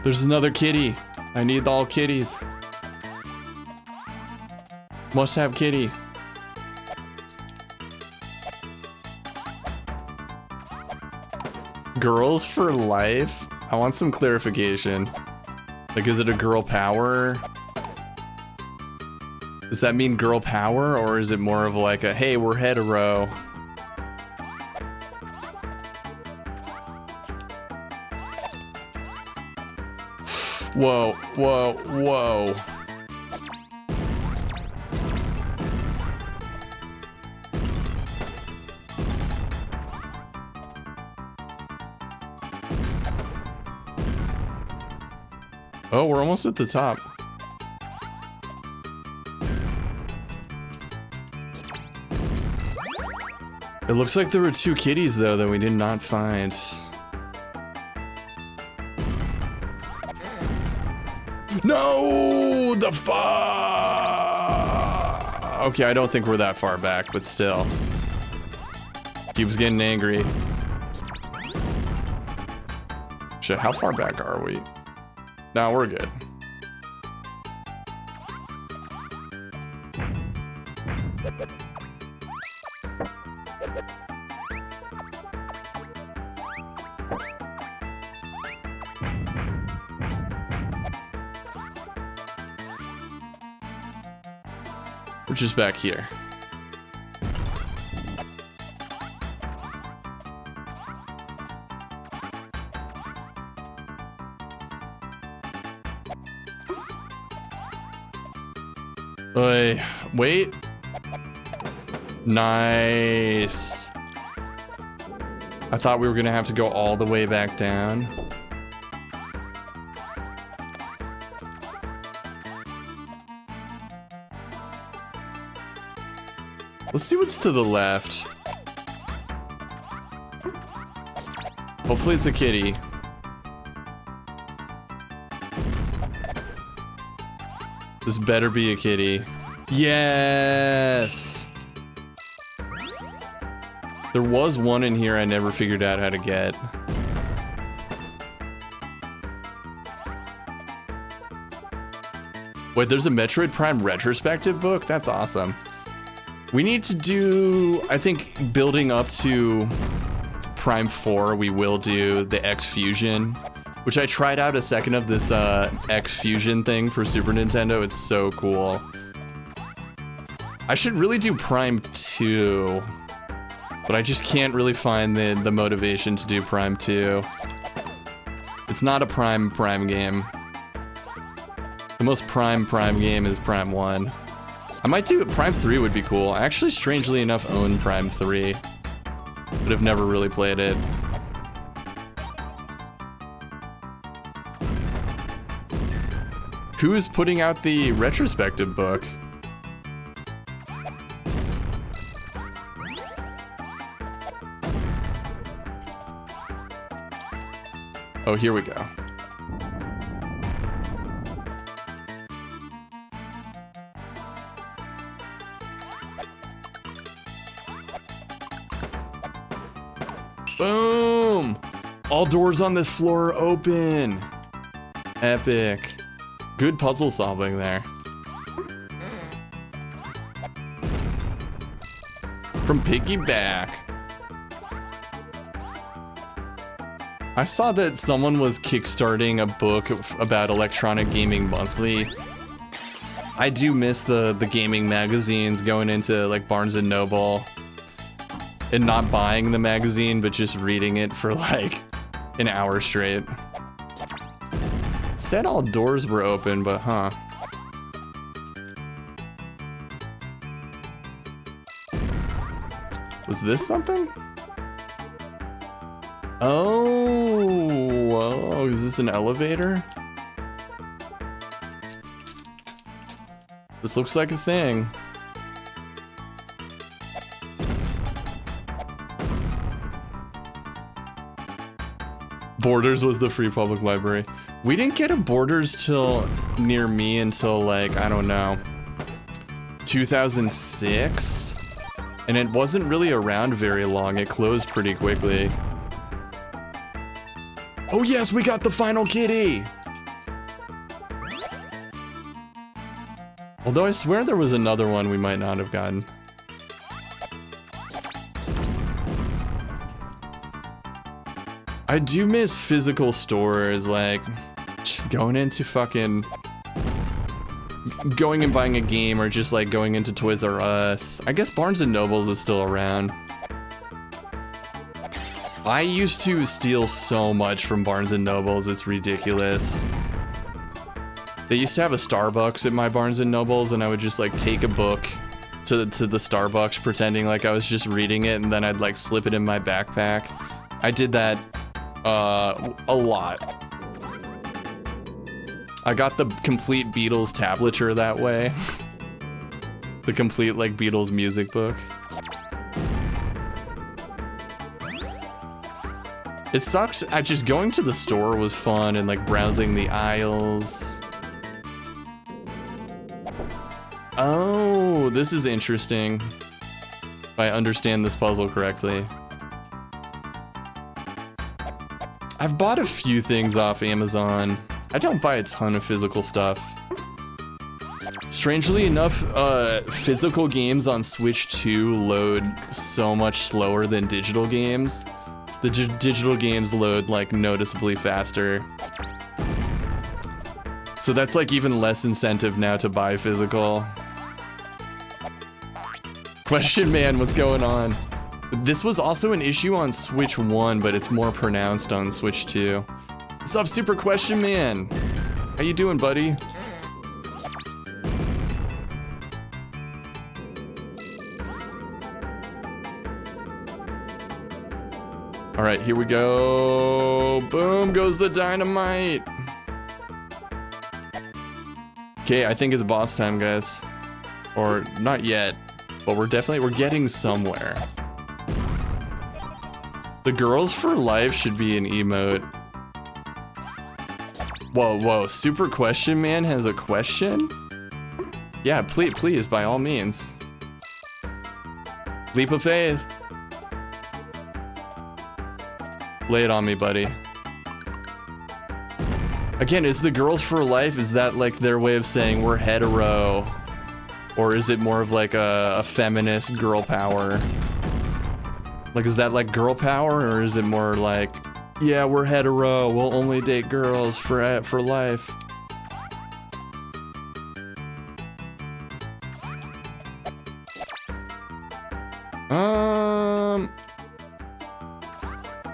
There's another kitty. I need all kitties. Must have kitty. Girls for life? I want some clarification. Like, is it a girl power? Does that mean girl power, or is it more of like a, hey, we're hetero? Whoa, whoa, whoa. Oh, we're almost at the top. It looks like there were two kitties, though, that we did not find. No! The fuck! Okay, I don't think we're that far back, but still. Keeps getting angry. Shit, how far back are we? No, we're good. We're just back here. Wait. Nice. I thought we were gonna have to go all the way back down. Let's see what's to the left. Hopefully it's a kitty. This better be a kitty. Yes! There was one in here I never figured out how to get. Wait, there's a Metroid Prime retrospective book? That's awesome. We need to do, I think, building up to Prime 4, we will do the X Fusion which I tried out a second of this X Fusion thing for Super Nintendo. It's so cool. I should really do Prime 2, but I just can't really find the motivation to do Prime 2. It's not a Prime game. The most Prime game is Prime 1. I might do it. Prime 3 would be cool. I actually, strangely enough, own Prime 3, but have never really played it. Who's putting out the retrospective book? Oh, here we go. Boom! All doors on this floor are open. Epic. Good puzzle solving there. From Piggyback. I saw that someone was kickstarting a book about Electronic Gaming Monthly. I do miss the gaming magazines, going into like Barnes & Noble and not buying the magazine, but just reading it for like an hour straight. Said all doors were open, but huh. Was this something? Oh, is this an elevator? This looks like a thing. Borders was the free public library. We didn't get a Borders till near me until like, I don't know, 2006? And it wasn't really around very long. It closed pretty quickly. Oh yes, we got the final kitty! Although I swear there was another one we might not have gotten. I do miss physical stores, like just going into fucking... going and buying a game, or just like going into Toys R Us. I guess Barnes & Nobles is still around. I used to steal so much from Barnes & Nobles, it's ridiculous. They used to have a Starbucks at my Barnes & Nobles, and I would just like take a book to the Starbucks pretending like I was just reading it, and then I'd like slip it in my backpack. I did that a lot. I got the complete Beatles tablature that way. The complete like Beatles music book. It sucks. Just going to the store was fun, and like browsing the aisles. Oh, this is interesting. If I understand this puzzle correctly. I've bought a few things off Amazon. I don't buy a ton of physical stuff. Strangely enough, physical games on Switch 2 load so much slower than digital games. The digital games load like noticeably faster. So that's like even less incentive now to buy physical. Question Man, what's going on? This was also an issue on Switch 1, but it's more pronounced on Switch 2. What's up, Super Question Man? How you doing, buddy? All right, here we go. Boom goes the dynamite. Okay, I think it's boss time, guys. Or not yet, but we're getting somewhere. The Girls for Life should be an emote. Whoa, Super Question Man has a question? Yeah, please, by all means. Leap of faith. Lay it on me, buddy. Again, is the Girls for Life, is that like their way of saying we're hetero? Or is it more of like a feminist girl power? Like, is that like girl power, or is it more like Yeah, we're hetero. We'll only date girls for life.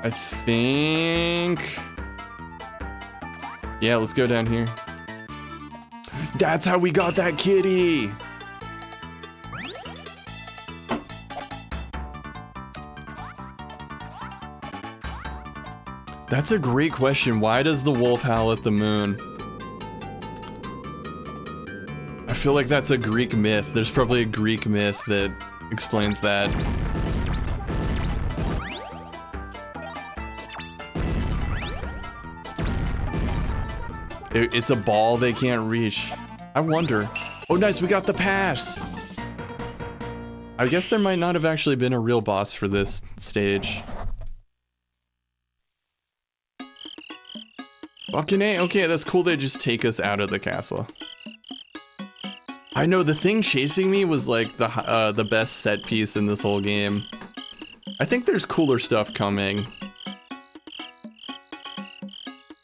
I think... Yeah, let's go down here. That's how we got that kitty! That's a great question. Why does the wolf howl at the moon? I feel like that's a Greek myth. There's probably a Greek myth that explains that. It's a ball they can't reach. I wonder. Oh, nice, we got the pass. I guess there might not have actually been a real boss for this stage. Fucking A, okay, that's cool. They just take us out of the castle. I know the thing chasing me was like the best set piece in this whole game. I think there's cooler stuff coming.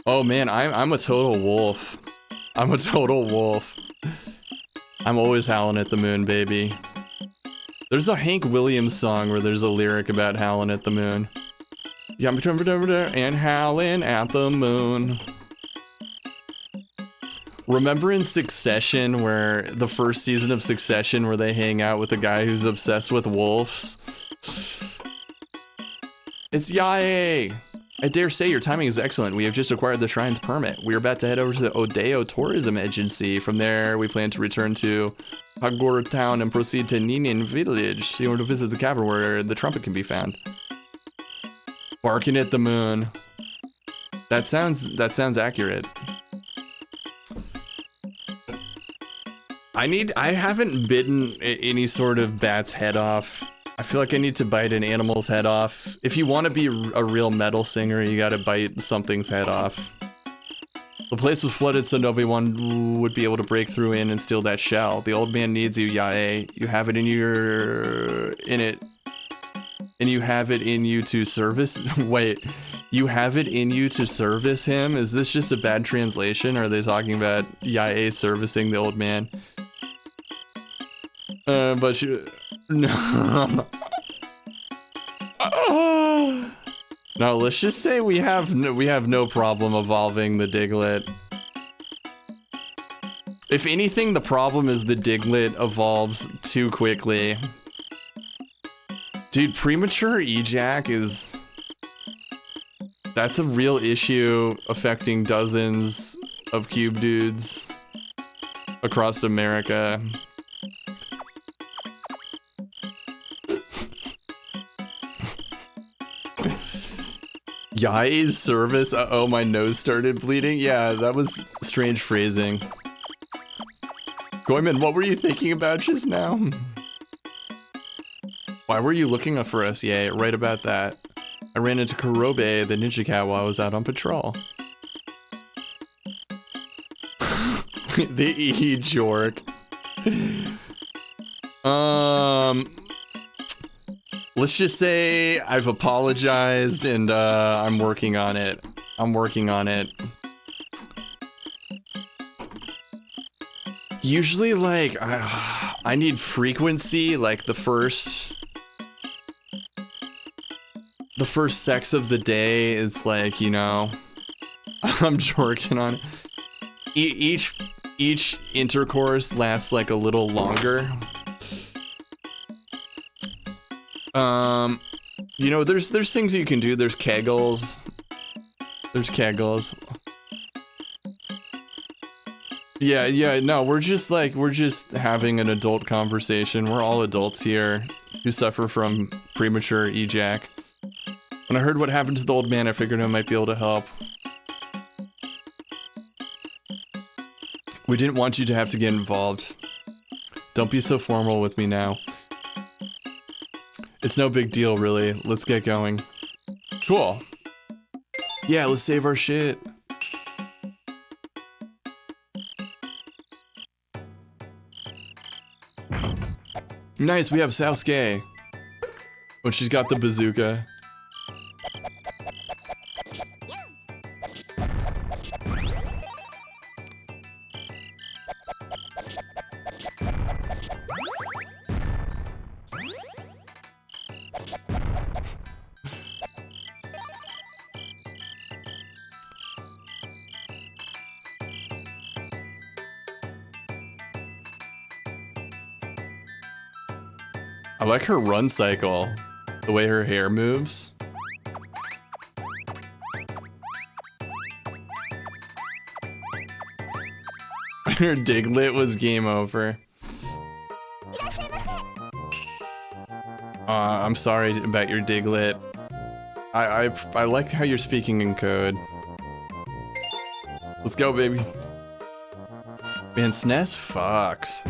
Oh man, I'm a total wolf. I'm a total wolf. I'm always howling at the moon, baby. There's a Hank Williams song where there's a lyric about howling at the moon. Yeah, and howling at the moon. Remember in Succession, where the first season of Succession, where they hang out with the guy who's obsessed with wolves? It's Yae! I dare say your timing is excellent. We have just acquired the shrine's permit. We're about to head over to the Odeo Tourism Agency. From there, we plan to return to Hagoro Town and proceed to Ninin Village in order to visit the cavern where the trumpet can be found. Barking at the moon. That sounds accurate. I haven't bitten any sort of bat's head off. I feel like I need to bite an animal's head off. If you want to be a real metal singer, you gotta bite something's head off. The place was flooded so nobody would be able to break through in and steal that shell. The old man needs you, Yae. You have it in and you have it in you to service. Wait, you have it in you to service him? Is this just a bad translation? Or are they talking about Yae servicing the old man? But you... No. No, let's just say we have no problem evolving the Diglett. If anything, the problem is the Diglett evolves too quickly. Dude, premature ejac is... That's a real issue affecting dozens of CubeDudes across America. Yae's service? Uh-oh, my nose started bleeding? Yeah, that was strange phrasing. Goemon, what were you thinking about just now? Why were you looking up for us, Yae? Right about that. I ran into Kurobe, the ninja cat, while I was out on patrol. The E-jork. Let's just say I've apologized and I'm working on it. I'm working on it. Usually, like, I need frequency, like the first sex of the day is like, you know, I'm working on it. Each intercourse lasts like a little longer. You know, there's things you can do. There's kegels. There's kegels. Yeah, no, we're just having an adult conversation. We're all adults here who suffer from premature ejac. When I heard what happened to the old man, I figured I might be able to help. We didn't want you to have to get involved. Don't be so formal with me now. It's no big deal, really. Let's get going. Cool. Yeah, let's save our shit. Nice, we have Sasuke. Oh, she's got the bazooka. I like her run cycle. The way her hair moves. Her Diglett was game over. I'm sorry about your Diglett. I like how you're speaking in code. Let's go, baby. Man, SNES fucks.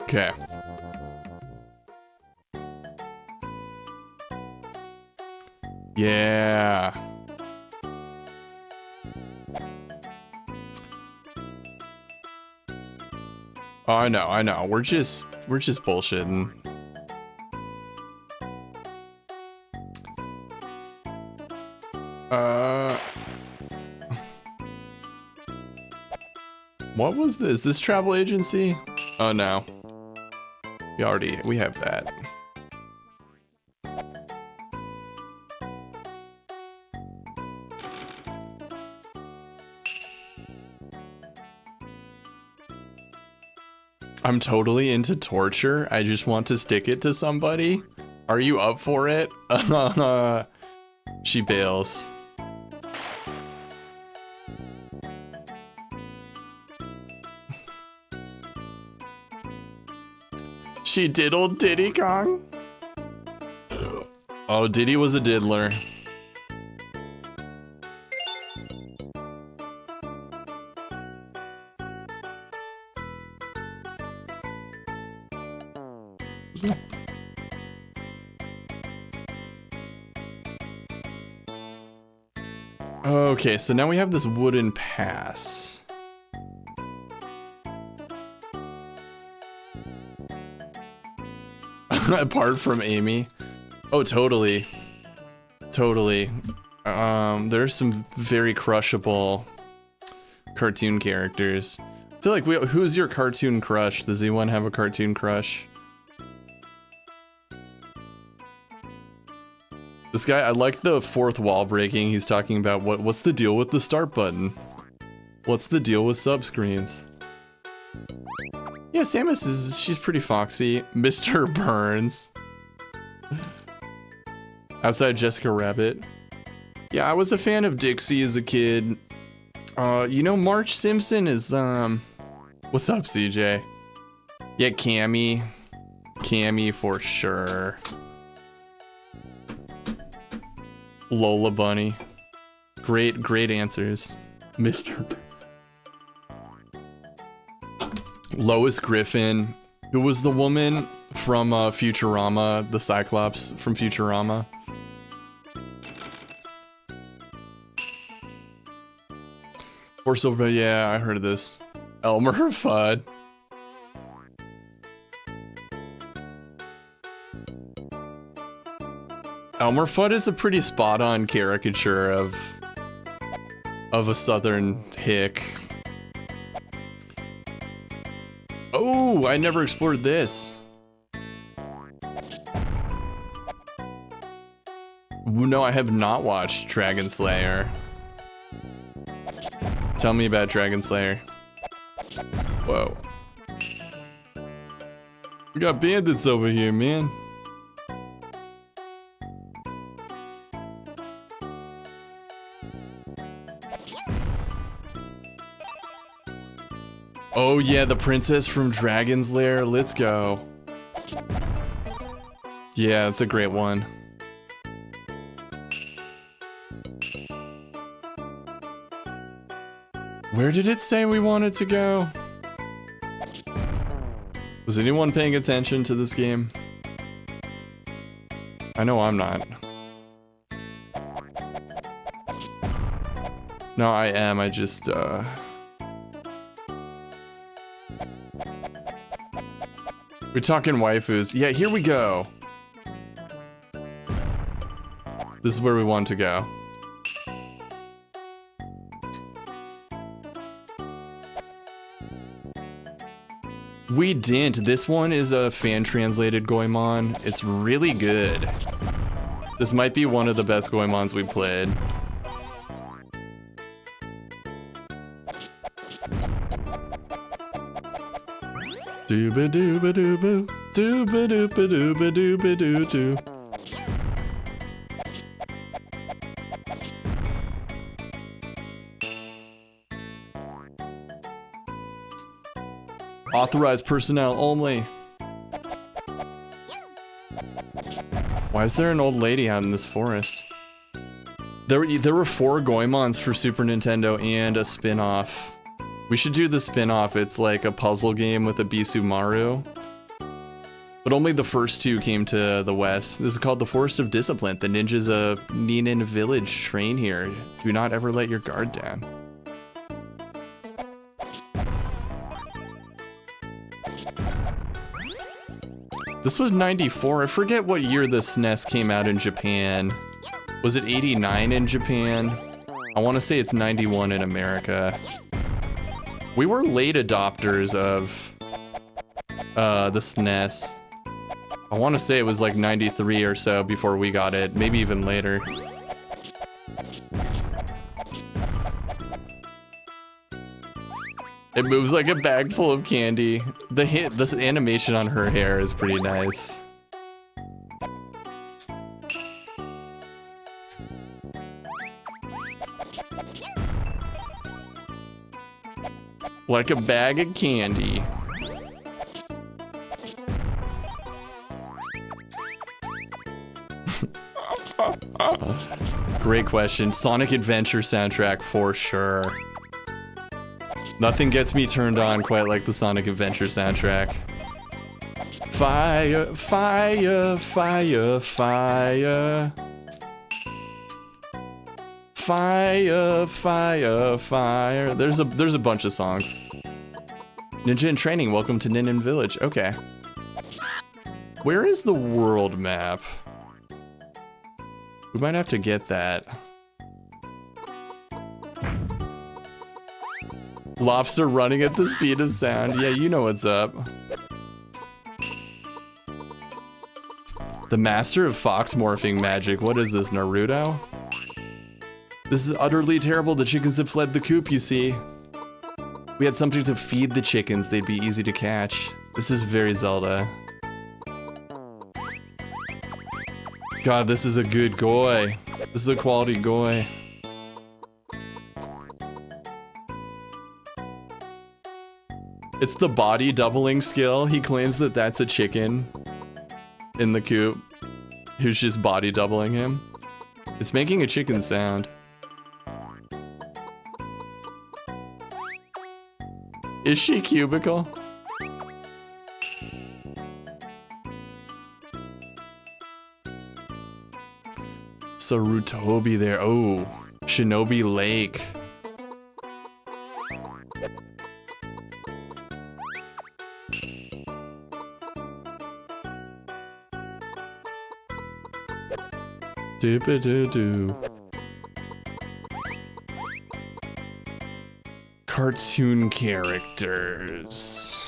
Okay. Yeah. Oh, I know. We're just bullshitting. What was this? This travel agency? Oh no. We have that. I'm totally into torture. I just want to stick it to somebody. Are you up for it? She bails. She diddled Diddy Kong? Oh, Diddy was a diddler. Okay, so now we have this wooden pass. Apart from Amy. Oh, totally. Totally. There's some very crushable cartoon characters. I feel like who's your cartoon crush? Does anyone have a cartoon crush? This guy, I like the fourth wall breaking. He's talking about what's the deal with the start button? What's the deal with subscreens? Yeah, Samus she's pretty foxy. Mr. Burns. Outside Jessica Rabbit. Yeah, I was a fan of Dixie as a kid. You know, Marge Simpson is, what's up, CJ? Yeah, Cammy. Cammy for sure. Lola Bunny. Great answers. Mr. Lois Griffin, who was the woman from Futurama, the Cyclops from Futurama. Or Silver, yeah, I heard of this. Elmer Fudd. Elmer Fudd is a pretty spot-on caricature of a southern hick. Oh, I never explored this. No, I have not watched Dragon Slayer. Tell me about Dragon Slayer. Whoa. We got bandits over here, man. Oh yeah, the princess from Dragon's Lair. Let's go. Yeah, it's a great one. Where did it say we wanted to go? Was anyone paying attention to this game? I know I'm not. No, I am. I just, we're talking waifus. Yeah, here we go. This is where we want to go. We didn't. This one is a fan-translated Goemon. It's really good. This might be one of the best Goemons we played. Dooba dooba dooba dooba dooba dooba dooba doo doo. Authorized personnel only. Why is there an old lady out in this forest? There were 4 Goemons for Super Nintendo and a spin-off. We should do the spin-off. It's like a puzzle game with a Bisumaru. But only the first 2 came to the west. This is called the Forest of Discipline. The ninjas of Ninin Village train here. Do not ever let your guard down. This was 94. I forget what year the SNES came out in Japan. Was it 89 in Japan? I want to say it's 91 in America. We were late adopters of the SNES. I want to say it was like 93 or so before we got it, maybe even later. It moves like a bag full of candy. This animation on her hair is pretty nice. Like a bag of candy. Great question. Sonic Adventure soundtrack for sure. Nothing gets me turned on quite like the Sonic Adventure soundtrack. Fire, fire, fire, fire. Fire, fire, fire. There's a bunch of songs. Ninja in training, welcome to Ninin Village. Okay. Where is the world map? We might have to get that. Lobster running at the speed of sound. Yeah, you know what's up. The master of fox morphing magic. What is this, Naruto? This is utterly terrible. The chickens have fled the coop, you see. We had something to feed the chickens. They'd be easy to catch. This is very Zelda. God, this is a good Goi. This is a quality Goi. It's the body doubling skill. He claims that that's a chicken in the coop who's just body doubling him. It's making a chicken sound. Is she cubicle? Sarutobi there. Oh, Shinobi Lake. Doop-a-doo-doo. Cartoon characters.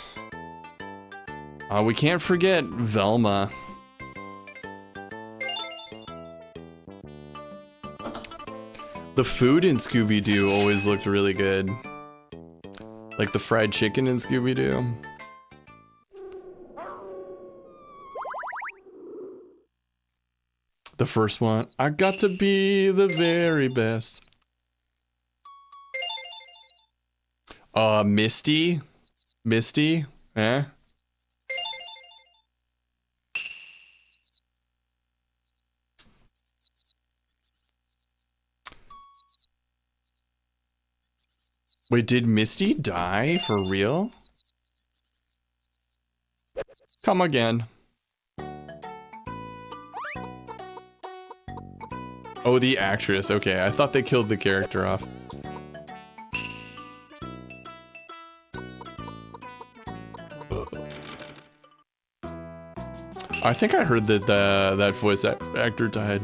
We can't forget Velma. The food in Scooby-Doo always looked really good. Like the fried chicken in Scooby-Doo. The first one. I got to be the very best. Misty? Misty? Eh? Wait, did Misty die for real? Come again. Oh, the actress. Okay, I thought they killed the character off. I think I heard that that voice actor died.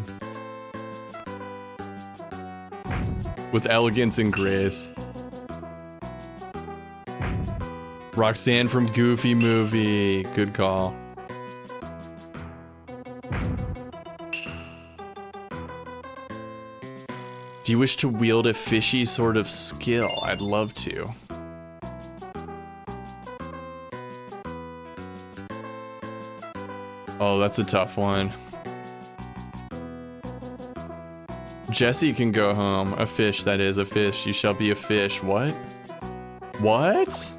With elegance and grace. Roxanne from Goofy Movie. Good call. Do you wish to wield a fishy sort of skill? I'd love to. Oh, that's a tough one. Jesse can go home. A fish, that is a fish. You shall be a fish. What? What?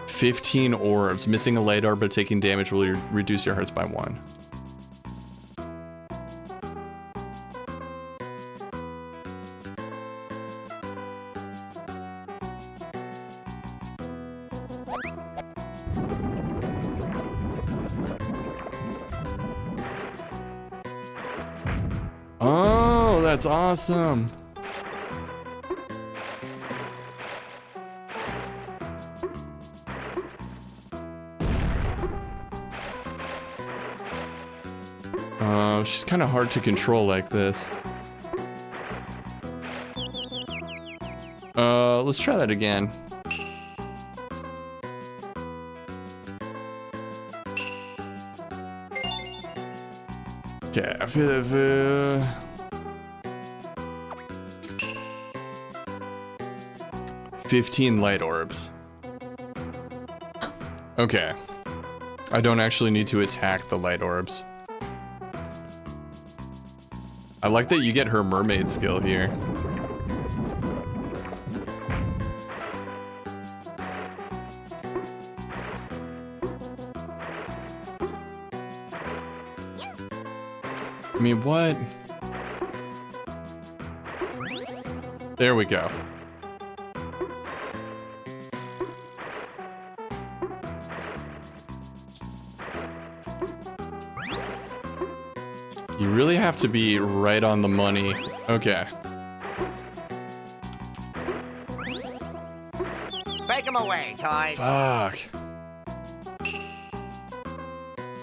15 orbs. Missing a light orb but taking damage will reduce your hearts by 1. Oh, that's awesome. She's kind of hard to control like this. Let's try that again. Okay, I feel 15 light orbs. Okay. I don't actually need to attack the light orbs. I like that you get her mermaid skill here. I mean, what? There we go. You really have to be right on the money. Okay. Break them away, toys. Fuck.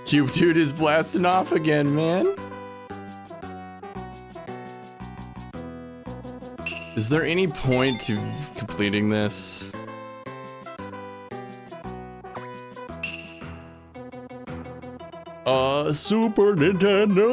CubeDude is blasting off again, man. Is there any point to completing this? Super Nintendo.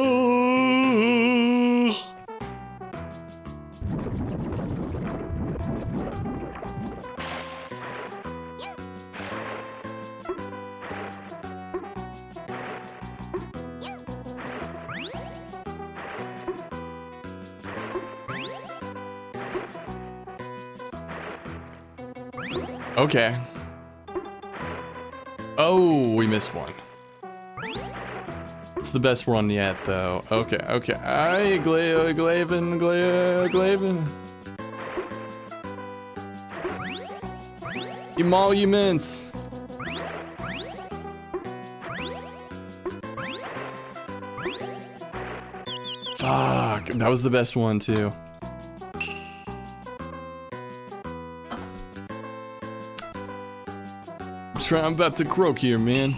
Okay. Oh, we missed one. It's the best one yet, though. Okay, okay. Aye, Glaven. Emoluments. Fuck, that was the best one, too. I'm about to croak here, man.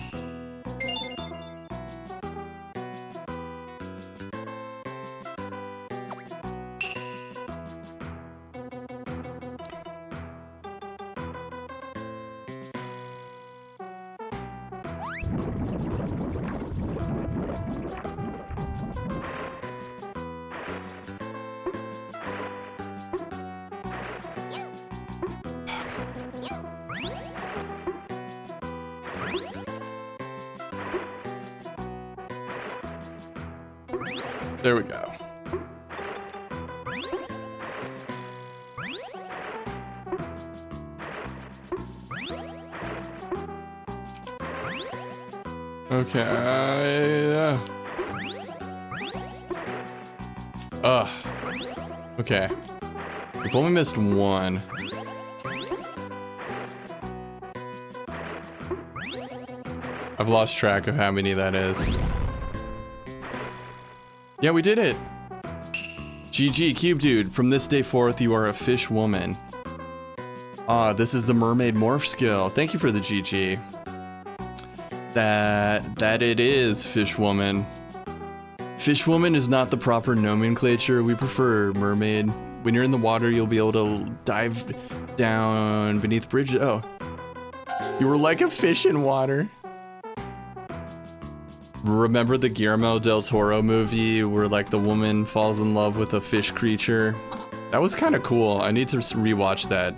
There we go. Okay. Okay. We've only missed one. I've lost track of how many that is. Yeah, we did it! GG, CubeDude. From this day forth, you are a fish woman. This is the mermaid morph skill. Thank you for the GG. That it is, fish woman. Fish woman is not the proper nomenclature. We prefer mermaid. When you're in the water, you'll be able to dive down beneath bridges. Oh. You were like a fish in water. Remember the Guillermo del Toro movie where like the woman falls in love with a fish creature? That was kind of cool. I need to rewatch that.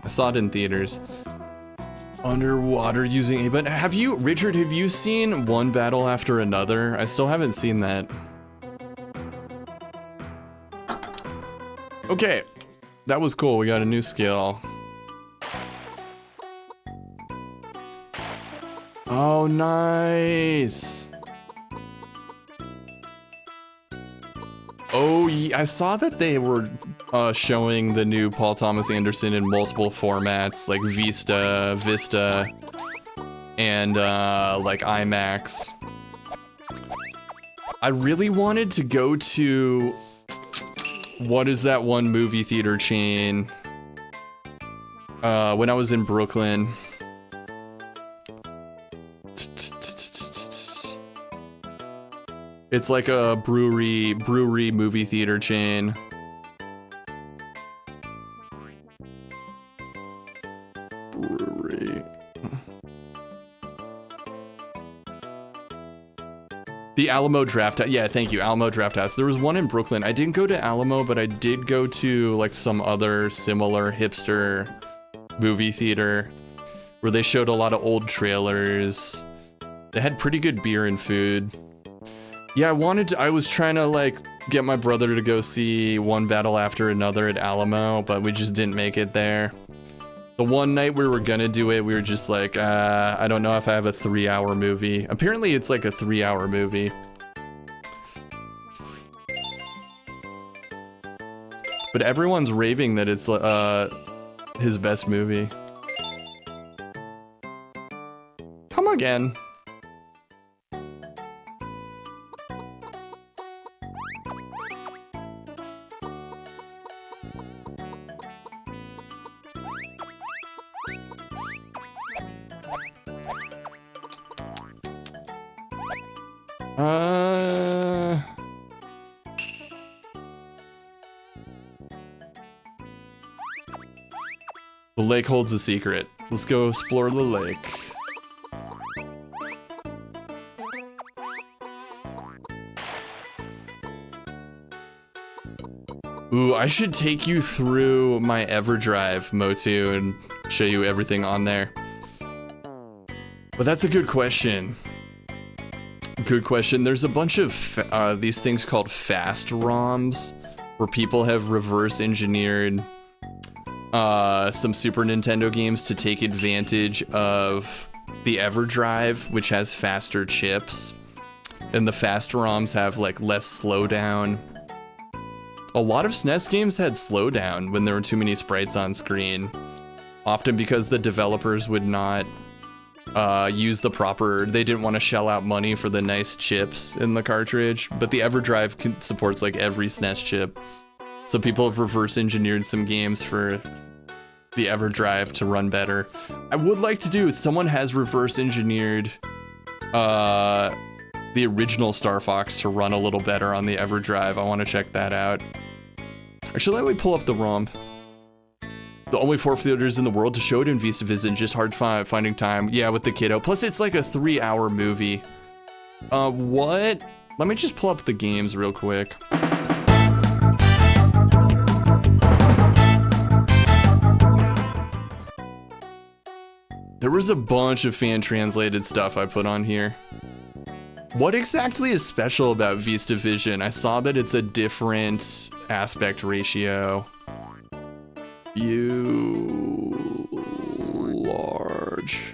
I saw it in theaters. Underwater using a button. Have you, Richard, have you seen One Battle After Another? I still haven't seen that. Okay, that was cool. We got a new skill. Oh, nice. Oh, yeah, I saw that they were showing the new Paul Thomas Anderson in multiple formats, like Vista, and like IMAX. I really wanted to go to, what is that one movie theater chain? When I was in Brooklyn. It's like a brewery movie theater chain. Brewery. The Alamo Draft House. Yeah, thank you, Alamo Draft House. There was one in Brooklyn. I didn't go to Alamo, but I did go to like some other similar hipster movie theater where they showed a lot of old trailers. They had pretty good beer and food. Yeah, I was trying to like get my brother to go see One Battle After Another at Alamo, but we just didn't make it there. The one night we were gonna do it, we were just like, I don't know if I have a 3-hour movie. Apparently it's like a 3-hour movie. But everyone's raving that it's his best movie. Come again. The lake holds a secret. Let's go explore the lake. Ooh, I should take you through my EverDrive, Motu, and show you everything on there. But that's a good question. Good question. There's a bunch of these things called fast ROMs, where people have reverse engineered some Super Nintendo games to take advantage of the EverDrive, which has faster chips. And the fast ROMs have like less slowdown. A lot of SNES games had slowdown when there were too many sprites on screen. Often because the developers would not use the proper, they didn't want to shell out money for the nice chips in the cartridge, but the EverDrive supports like every SNES chip. So people have reverse engineered some games for the EverDrive to run better. I would like to do, someone has reverse engineered the original Star Fox to run a little better on the EverDrive. I want to check that out. Actually, let me pull up the ROM. The only 4 theaters in the world to show it in VistaVision, just hard finding time. Yeah, with the kiddo. Plus, it's like a 3-hour movie. What? Let me just pull up the games real quick. There was a bunch of fan-translated stuff I put on here. What exactly is special about VistaVision? I saw that it's a different aspect ratio. View large.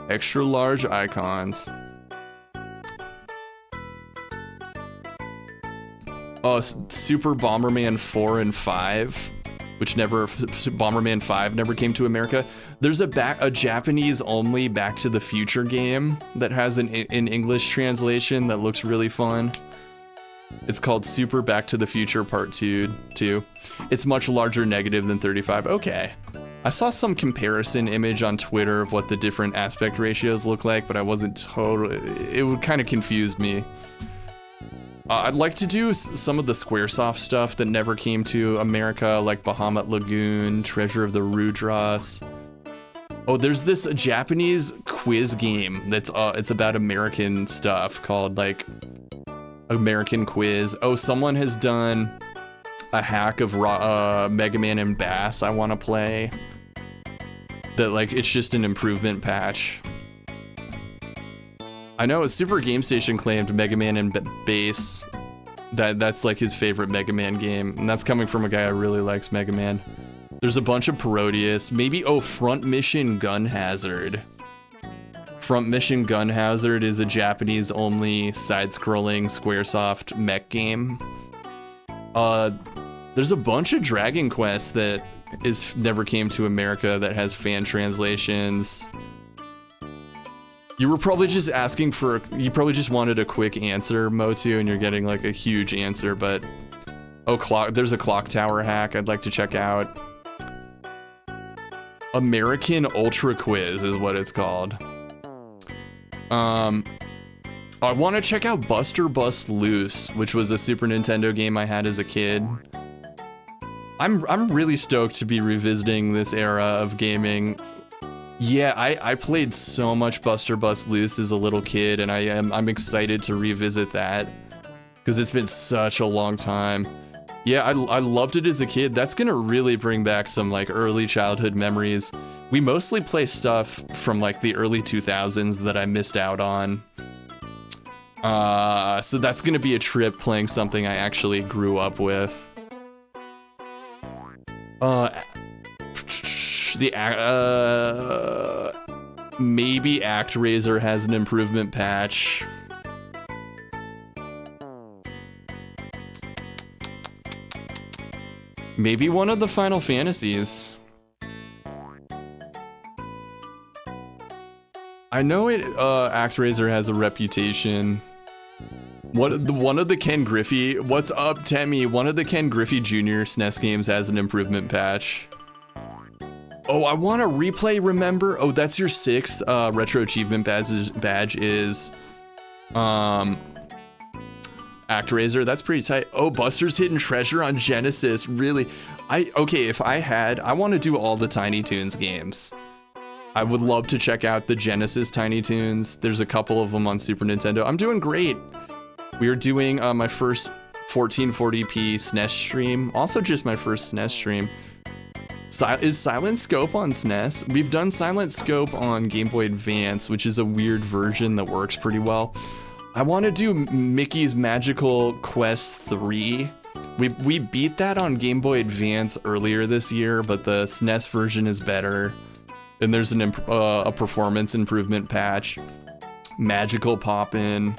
Extra large icons. Oh, Super Bomberman 4 and 5, which never, Bomberman 5 never came to America. There's a Japanese only Back to the Future game that has an English translation that looks really fun. It's called Super Back to the Future Part 2. It's much larger negative than 35. Okay. I saw some comparison image on Twitter of what the different aspect ratios look like, but I wasn't totally, it kind of confused me. I'd like to do some of the Squaresoft stuff that never came to America, like Bahamut Lagoon, Treasure of the Rudras. Oh, there's this Japanese quiz game that's it's about American stuff called like American Quiz. Oh, someone has done a hack of Mega Man and Bass I want to play. that like it's just an improvement patch. I know Super Game Station claimed Mega Man and Bass. That's like his favorite Mega Man game, and that's coming from a guy who really likes Mega Man. There's a bunch of Parodius. Maybe, oh, Front Mission Gun Hazard. Front Mission Gun Hazard is a Japanese-only side-scrolling Squaresoft mech game. There's a bunch of Dragon Quest that never came to America that has fan translations. You were probably just asking for, you probably just wanted a quick answer, Motu, and you're getting like a huge answer, but oh, there's a Clock Tower hack I'd like to check out. American Ultra Quiz is what it's called. I want to check out Buster Bust Loose, which was a Super Nintendo game I had as a kid. I'm really stoked to be revisiting this era of gaming. Yeah, I played so much Buster Bust Loose as a little kid, and I'm excited to revisit that because it's been such a long time. Yeah, I loved it as a kid. That's gonna really bring back some like early childhood memories. We mostly play stuff from like the early 2000s that I missed out on. So that's gonna be a trip playing something I actually grew up with. Maybe ActRaiser has an improvement patch. Maybe one of the Final Fantasies. I know it. ActRaiser has a reputation. One of the Ken Griffey. What's up, Temmie? One of the Ken Griffey Jr. SNES games has an improvement patch. Oh, I want to replay Remember. Oh, that's your 6th retro achievement badge is ActRaiser. That's pretty tight. Oh, Buster's Hidden Treasure on Genesis. Really? Okay, if I want to do all the Tiny Toons games. I would love to check out the Genesis Tiny Toons. There's a couple of them on Super Nintendo. I'm doing great. We are doing my first 1440p SNES stream. Also just my first SNES stream. Is Silent Scope on SNES? We've done Silent Scope on Game Boy Advance, which is a weird version that works pretty well. I want to do Mickey's Magical Quest 3. We beat that on Game Boy Advance earlier this year, but the SNES version is better. And there's a performance improvement patch. Magical Poppin'.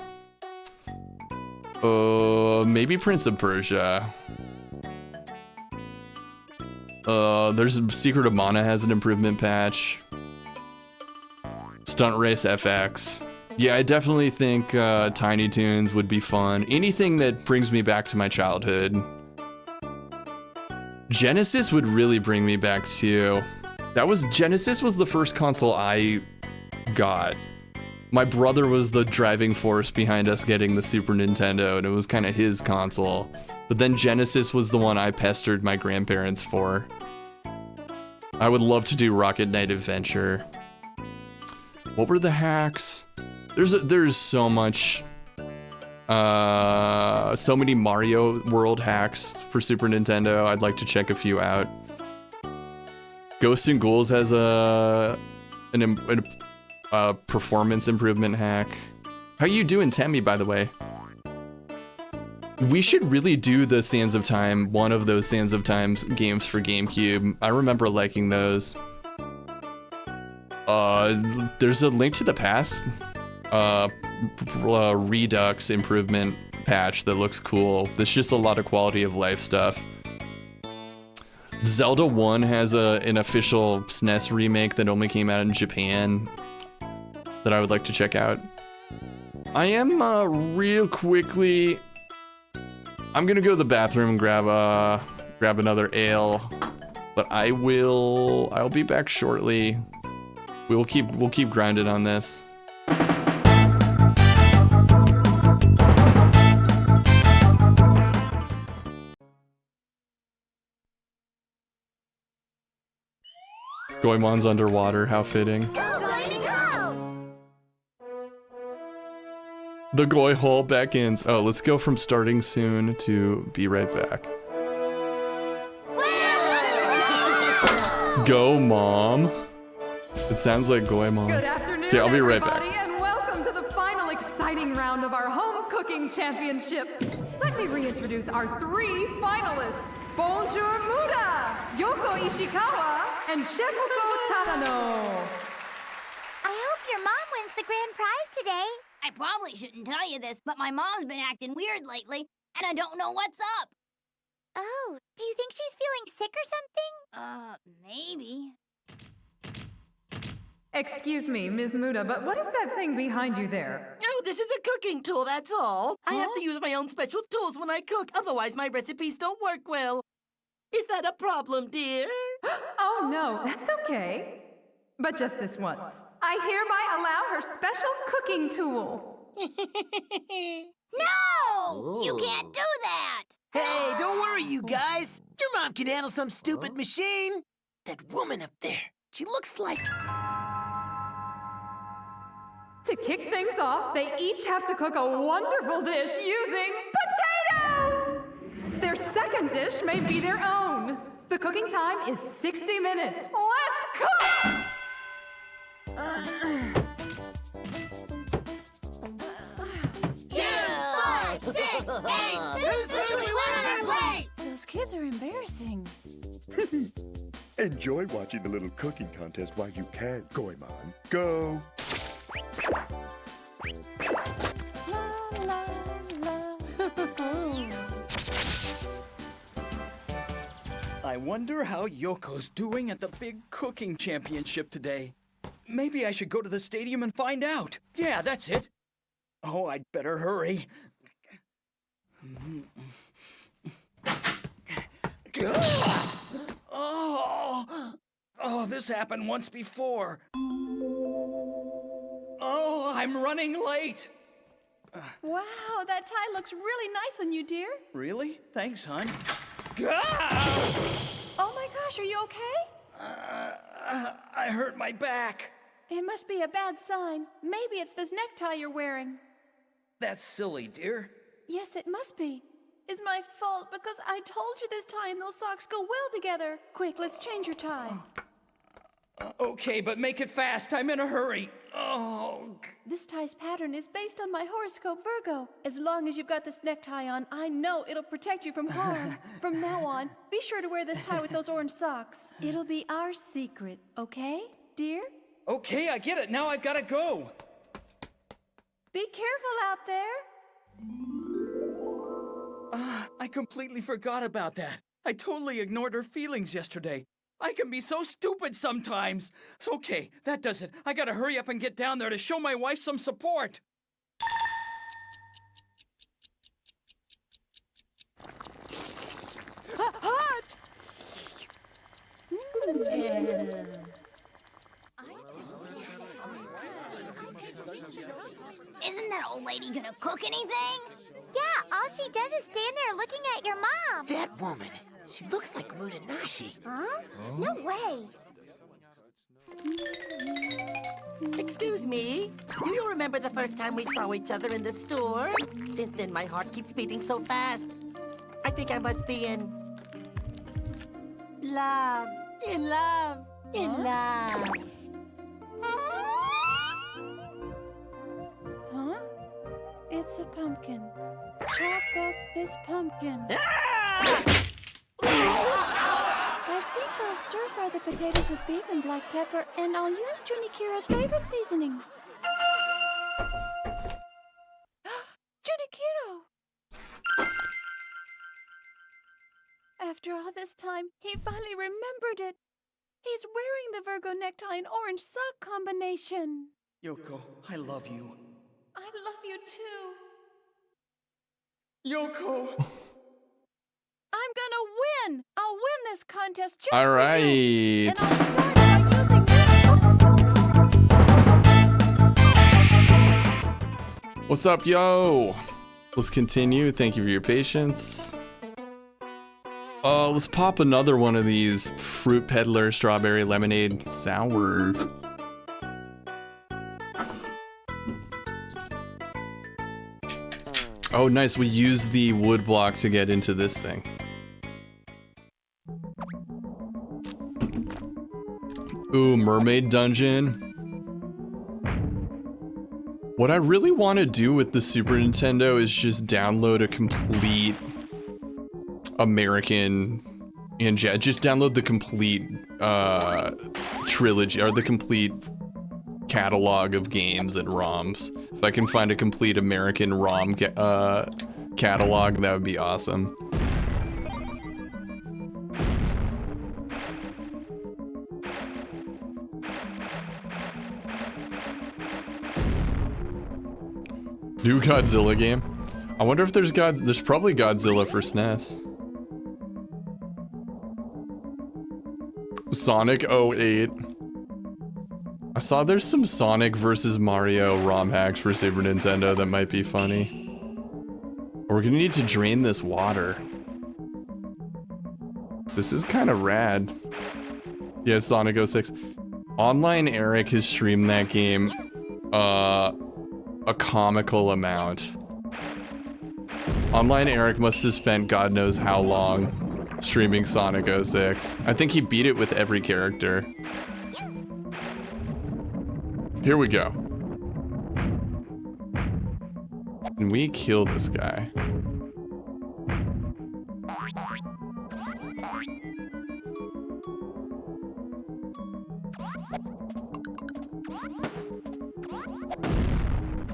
Maybe Prince of Persia. There's Secret of Mana has an improvement patch. Stunt Race FX. Yeah, I definitely think Tiny Toons would be fun. Anything that brings me back to my childhood. Genesis would really bring me back too. Genesis was the first console I got. My brother was the driving force behind us getting the Super Nintendo, and it was kind of his console. But then Genesis was the one I pestered my grandparents for. I would love to do Rocket Knight Adventure. What were the hacks? There's so much, so many Mario World hacks for Super Nintendo. I'd like to check a few out. Ghosts and Ghouls has a performance improvement hack. How you doing, Temmie, by the way? We should really do the Sands of Time, one of those Sands of Time games for GameCube. I remember liking those. There's a Link to the Past Redux improvement patch that looks cool. There's just a lot of quality of life stuff. Zelda 1 has an official SNES remake that only came out in Japan that I would like to check out. I am real quickly. I'm gonna go to the bathroom and grab another ale, but I'll be back shortly. We'll keep grinding on this. Goemon's underwater, how fitting. The Goy hole beckons. Oh, let's go from starting soon to be right back. Go, Mom. It sounds like Goemon. Good afternoon, Okay, I'll be right back. everybody, and welcome to the final exciting round of our home cooking championship. Let me reintroduce our 3 finalists. Bonjour Muda, Yoko Ishikawa, and Shefuko Tadano. I hope your mom wins the grand prize today. I probably shouldn't tell you this, but my mom's been acting weird lately, and I don't know what's up. Oh, do you think she's feeling sick or something? Maybe. Excuse me, Ms. Muda, but what is that thing behind you there? Oh, this is a cooking tool, that's all. I have to use my own special tools when I cook, otherwise my recipes don't work well. Is that a problem, dear? Oh, no, that's okay. But just this once. I hereby allow her special cooking tool. No! You can't do that! Hey, don't worry, you guys. Your mom can handle some stupid machine. That woman up there, she looks like... To kick things off, they each have to cook a wonderful dish using potatoes! Their second dish may be their own. The cooking time is 60 minutes. Let's cook! 2, 4, 6, 8. Who's really winning our plate? Those kids are embarrassing. Enjoy watching the little cooking contest while you can, Goemon. Go! La, la, la. I wonder how Yoko's doing at the big cooking championship today. Maybe I should go to the stadium and find out. Yeah, that's it. Oh, I'd better hurry. Oh, this happened once before. Oh, I'm running late. Wow, that tie looks really nice on you, dear. Really? Thanks, hon. Oh my gosh, are you okay? I hurt my back. It must be a bad sign. Maybe it's this necktie you're wearing. That's silly, dear. Yes, it must be. It's my fault because I told you this tie and those socks go well together. Quick, let's change your tie. Okay, but make it fast. I'm in a hurry. Oh. This tie's pattern is based on my horoscope Virgo. As long as you've got this necktie on, I know it'll protect you from harm. From now on, be sure to wear this tie with those orange socks. It'll be our secret, okay, dear? Okay, I get it. Now I've got to go. Be careful out there. I completely forgot about that. I totally ignored her feelings yesterday. I can be so stupid sometimes. Okay, that does it. I gotta hurry up and get down there to show my wife some support. Hot! Isn't that old lady gonna cook anything? Yeah, all she does is stand there looking at your mom. That woman, she looks like Mudanashi. Huh? No way. Excuse me, do you remember the first time we saw each other in the store? Since then, my heart keeps beating so fast. I think I must be in love, in love, in love. Huh? It's a pumpkin. Chop up this pumpkin. I think I'll stir-fry the potatoes with beef and black pepper, and I'll use Junikiro's favorite seasoning. Junikiro! After all this time, he finally remembered it. He's wearing the Virgo necktie and orange sock combination. Yoko, I love you. I love you too. Yoko! I'm gonna win! I'll win this contest just All for right. you. And I'll start by using What's up, yo? Let's continue. Thank you for your patience. Let's pop another one of these Fruit Peddler Strawberry Lemonade Sour. Oh, nice. We use the wood block to get into this thing. Ooh, Mermaid Dungeon. What I really want to do with the Super Nintendo is just download a complete American and just download the complete trilogy or the complete catalog of games and ROMs. If I can find a complete American ROM catalog, that would be awesome. New Godzilla game? I wonder if there's probably Godzilla for SNES. Sonic 08. I saw there's some Sonic versus Mario ROM hacks for Super Nintendo that might be funny. We're gonna need to drain this water. This is kind of rad. Yeah, Sonic 06. Online Eric has streamed that game a comical amount. Online Eric must have spent God knows how long streaming Sonic 06. I think he beat it with every character. Here we go. Can we kill this guy?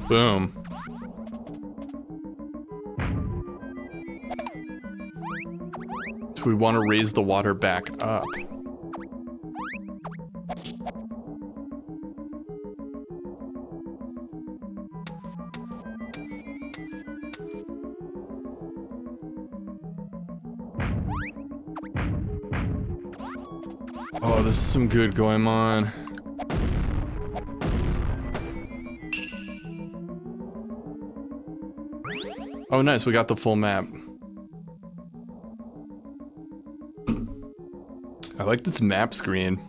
Boom. So we want to raise the water back up. Oh, this is some good Goemon. Oh, nice, we got the full map. I like this map screen.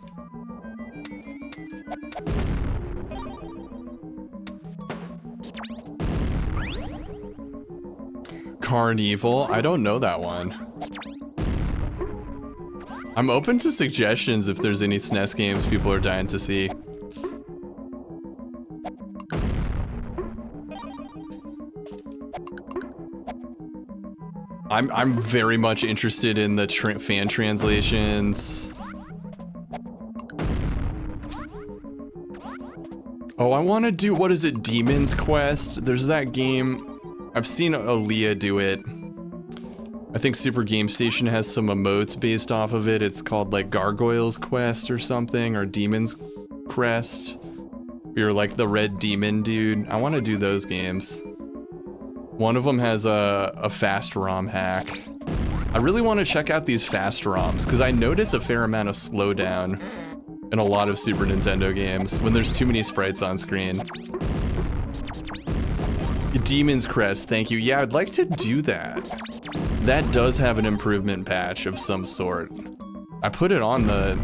Carnival? I don't know that one. I'm open to suggestions if there's any SNES games people are dying to see. I'm very much interested in the fan translations. Oh, I want to do, what is it, Demon's Quest? There's that game. I've seen Aaliyah do it. I think Super Game Station has some emotes based off of it. It's called like Gargoyle's Quest or something, or Demon's Crest. You're like the red demon dude. I want to do those games. One of them has a fast ROM hack. I really want to check out these fast ROMs because I notice a fair amount of slowdown in a lot of Super Nintendo games when there's too many sprites on screen. Demon's Crest, thank you. Yeah, I'd like to do that. That does have an improvement patch of some sort. I put it on the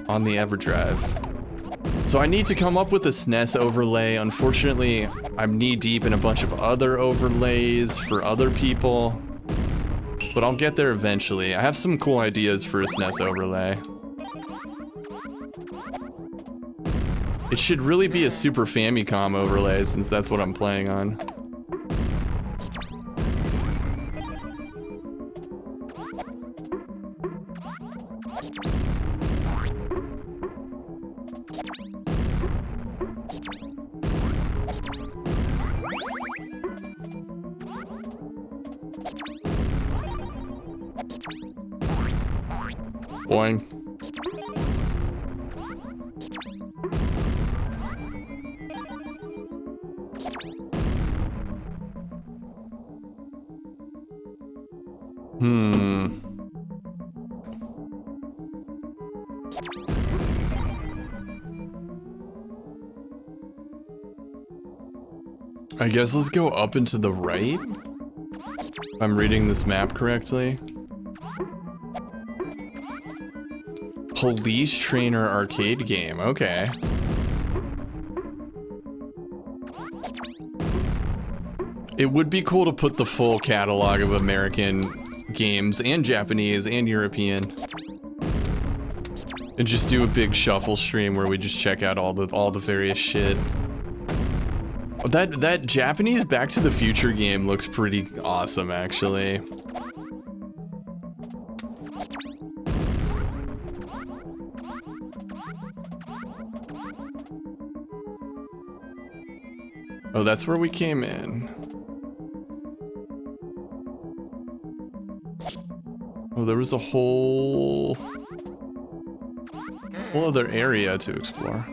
EverDrive. So I need to come up with a SNES overlay. Unfortunately, I'm knee deep in a bunch of other overlays for other people, but I'll get there eventually. I have some cool ideas for a SNES overlay. It should really be a Super Famicom overlay since that's what I'm playing on. Boing. I guess let's go up and to the right, if I'm reading this map correctly. Police Trainer arcade game, okay. It would be cool to put the full catalog of American games and Japanese and European. And just do a big shuffle stream where we just check out all the various shit. Oh, that Japanese Back to the Future game looks pretty awesome, actually. Oh, that's where we came in. Oh, there was a whole other area to explore.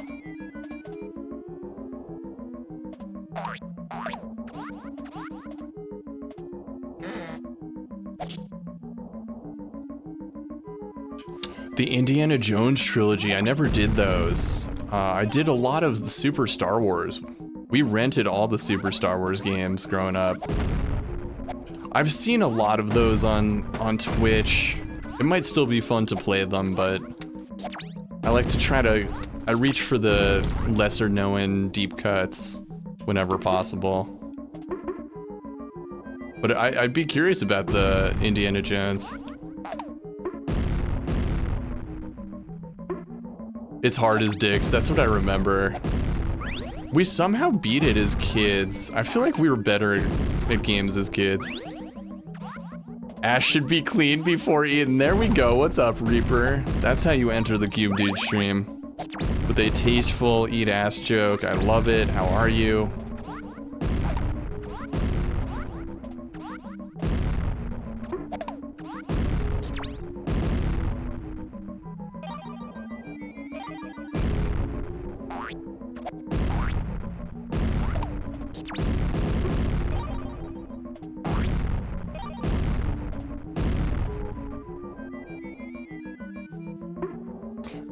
The Indiana Jones trilogy, I never did those. I did a lot of the Super Star Wars. We rented all the Super Star Wars games growing up. I've seen a lot of those on Twitch. It might still be fun to play them, but I like to I reach for the lesser known deep cuts whenever possible. But I'd be curious about the Indiana Jones. It's hard as dicks, that's what I remember. We somehow beat it as kids. I feel like we were better at games as kids. Ash should be clean before eating. There we go. What's up, Reaper? That's how you enter the CubeDude stream. With a tasteful eat ass joke. I love it. How are you?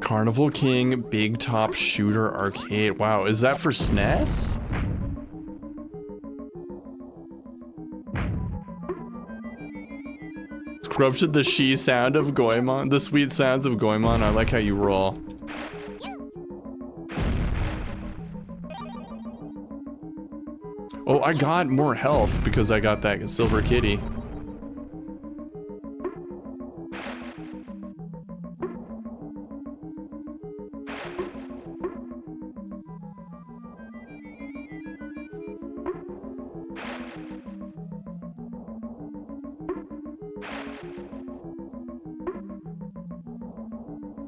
Carnival King Big Top Shooter Arcade. Wow, is that for SNES? Corrupted the she sound of Goemon. The sweet sounds of Goemon. I like how you roll. Oh, I got more health because I got that silver kitty.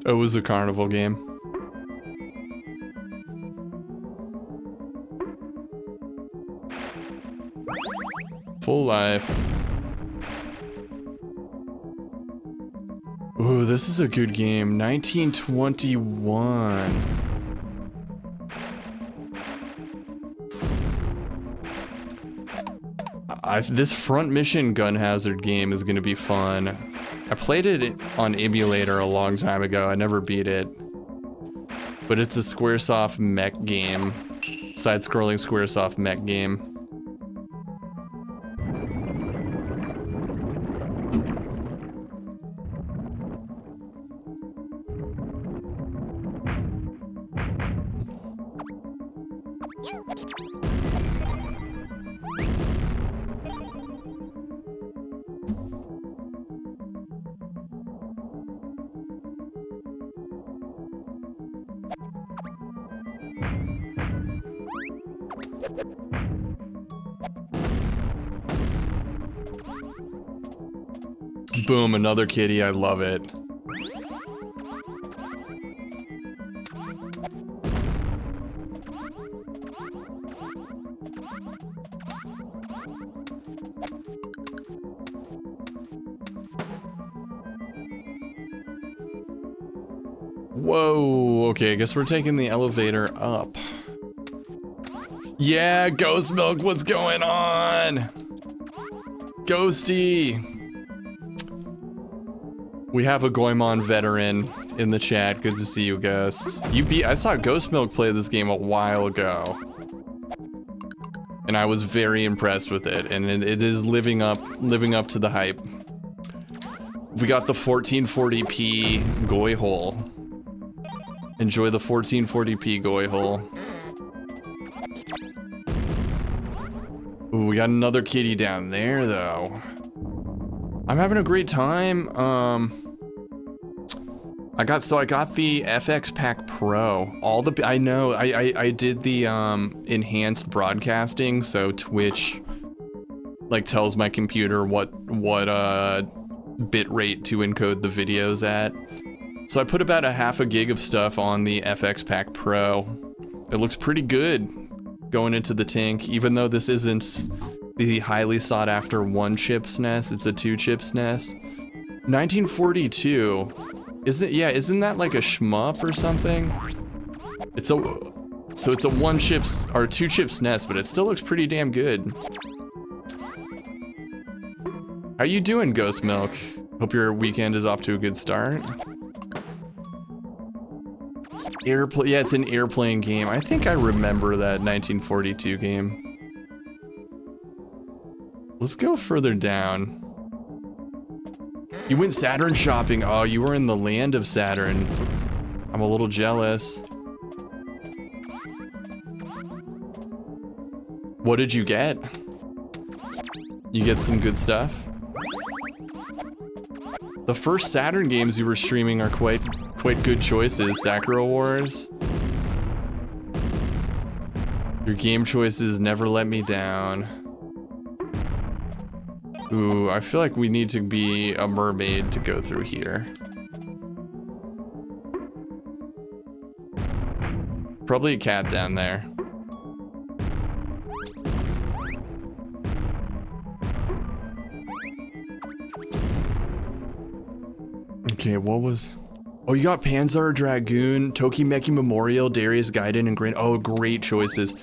It was a carnival game. Full life. Ooh, this is a good game. 1921. This front mission gun hazard game is gonna be fun. I played it on emulator a long time ago. I never beat it. But it's a Squaresoft mech game. Side-scrolling Squaresoft mech game. Boom, another kitty, I love it. Whoa, okay, I guess we're taking the elevator up. Yeah, Ghost Milk, what's going on? Ghosty. We have a Goemon veteran in the chat. Good to see you, Ghost. I saw Ghost Milk play this game a while ago. And I was very impressed with it, and it is living up to the hype. We got the 1440p Goi hole. Enjoy the 1440p Goi hole. Ooh, we got another kitty down there, though. I'm having a great time. I got the FX Pack Pro. I know I did the enhanced broadcasting, so Twitch like tells my computer what bit rate to encode the videos at. So I put about a half a gig of stuff on the FX Pack Pro. It looks pretty good going into the Tink, even though this isn't the highly sought after 1-chip SNES, it's a 2-chip SNES. 1942. Isn't that like a shmup or something? It's a 1-chip or 2-chip SNES, but it still looks pretty damn good. How you doing, Ghost Milk? Hope your weekend is off to a good start. Yeah, it's an airplane game. I think I remember that 1942 game. Let's go further down. You went Saturn shopping. Oh, you were in the land of Saturn. I'm a little jealous. What did you get? You get some good stuff? The first Saturn games you were streaming are quite good choices. Sakura Wars. Your game choices never let me down. Ooh, I feel like we need to be a mermaid to go through here. Probably a cat down there. Okay, what was... Oh, you got Panzer Dragoon, Tokimeki Memorial, Darius Gaiden, and Grand... Oh, great choices.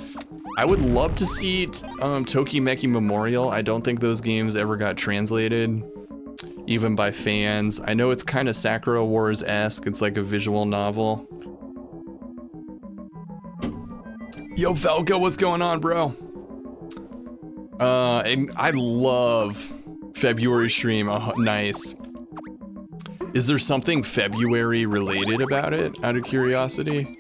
I would love to see Tokimeki Memorial. I don't think those games ever got translated, even by fans. I know it's kind of Sakura Wars-esque. It's like a visual novel. Yo, Velka, what's going on, bro? And I love February stream. Oh, nice. Is there something February related about it, out of curiosity?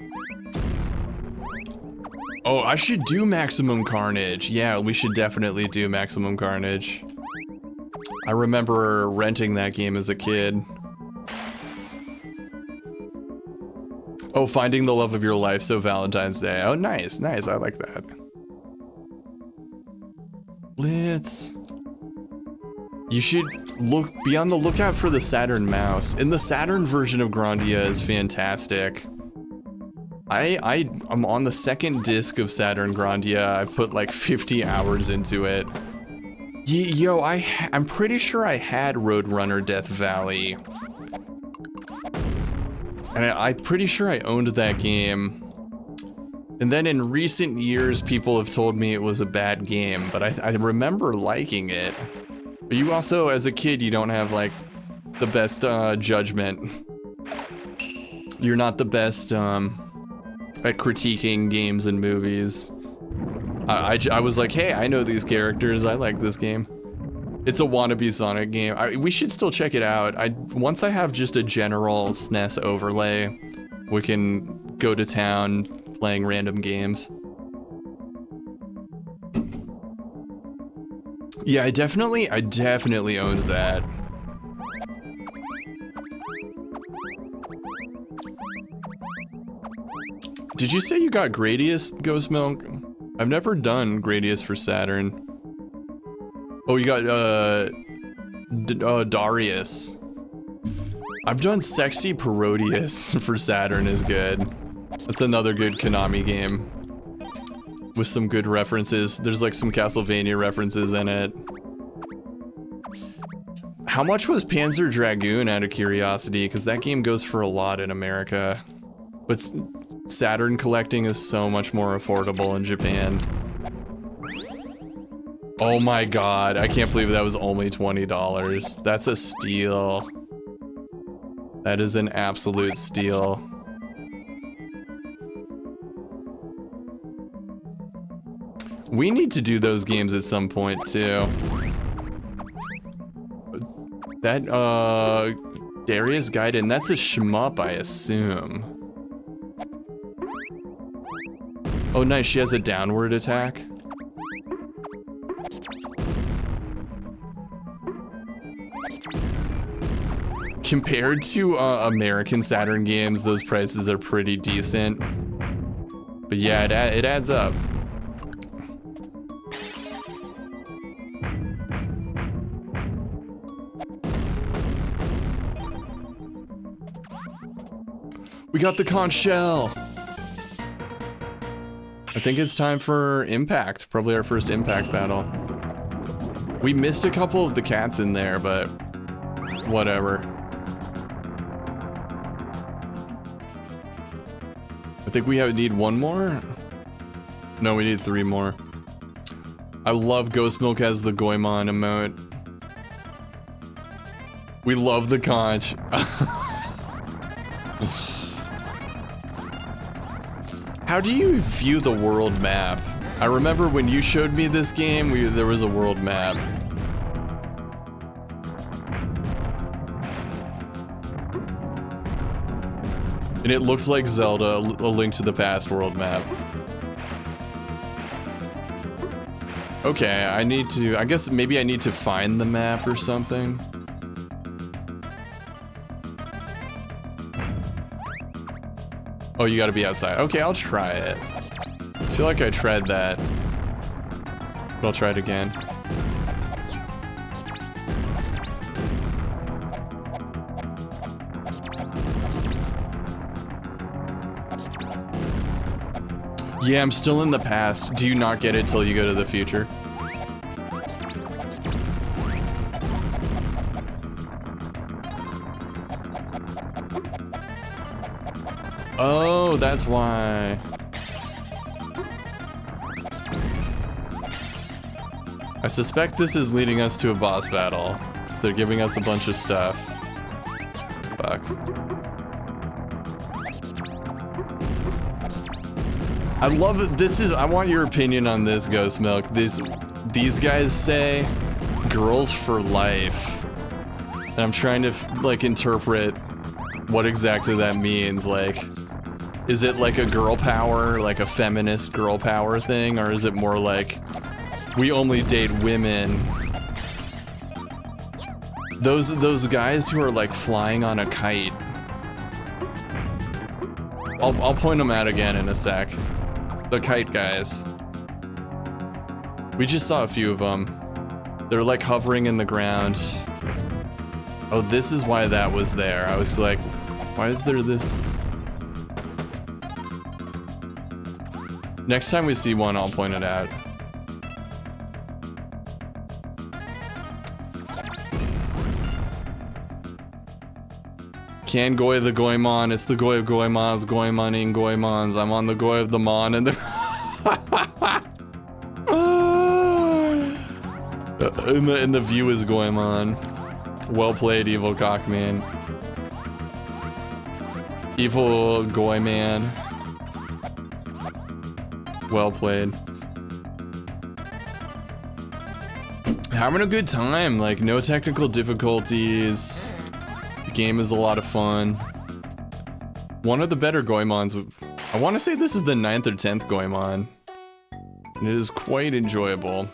Oh, I should do Maximum Carnage. Yeah, we should definitely do Maximum Carnage. I remember renting that game as a kid. Oh, Finding the Love of Your Life, so Valentine's Day. Oh, nice, nice, I like that. You should be on the lookout for the Saturn mouse. And the Saturn version of Grandia is fantastic. I'm on the second disc of Saturn Grandia. I've put like 50 hours into it. Yo, I'm pretty sure I had Roadrunner Death Valley. And I'm pretty sure I owned that game. And then in recent years, people have told me it was a bad game, but I remember liking it. But you also, as a kid, you don't have like the best judgment. You're not the best at critiquing games and movies. I was like, hey, I know these characters. I like this game. It's a wannabe Sonic game. We should still check it out. Once I have just a general SNES overlay, we can go to town playing random games. Yeah, I definitely owned that. Did you say you got Gradius, Ghost Milk? I've never done Gradius for Saturn. Oh, you got Darius. I've done Sexy Parodius for Saturn is good. That's another good Konami game. With some good references. There's like some Castlevania references in it. How much was Panzer Dragoon, out of curiosity? Because that game goes for a lot in America. But Saturn collecting is so much more affordable in Japan. Oh my god, I can't believe that was only $20. That's a steal. That is an absolute steal. We need to do those games at some point too. That, Darius Gaiden, that's a shmup, I assume. Oh nice, she has a downward attack. Compared to American Saturn games, those prices are pretty decent. But yeah, it adds up. We got the conch shell. I think it's time for Impact. Probably our first Impact battle. We missed a couple of the cats in there, but whatever. I think we need one more. No, we need 3 more. I love Ghost Milk as the Goemon emote. We love the conch. How do you view the world map? I remember when you showed me this game, there was a world map. And it looks like Zelda, A Link to the Past world map. Okay, I guess maybe I need to find the map or something. Oh, you gotta be outside. Okay, I'll try it. I feel like I tried that. But I'll try it again. Yeah, I'm still in the past. Do you not get it till you go to the future? Oh, that's why. I suspect this is leading us to a boss battle, because they're giving us a bunch of stuff. Fuck. I love it. I want your opinion on this, Ghost Milk. These guys say girls for life. And I'm trying to, like, interpret what exactly that means. Like, is it like a girl power, like a feminist girl power thing? Or is it more like, we only date women? Those guys who are like flying on a kite. I'll point them out again in a sec. The kite guys. We just saw a few of them. They're like hovering in the ground. Oh, this is why that was there. I was like, why is there this? Next time we see one, I'll point it out. Can Goy the Goemon? It's the Goy of Goemons, Goemoning Goemons. I'm on the Goy of the Mon and the and the view is Goemon. Well played, evil cockman. Evil Goyman. Well played. Having a good time, like no technical difficulties. The game is a lot of fun. One of the better Goemons. I want to say this is the 9th or 10th Goemon. And it is quite enjoyable.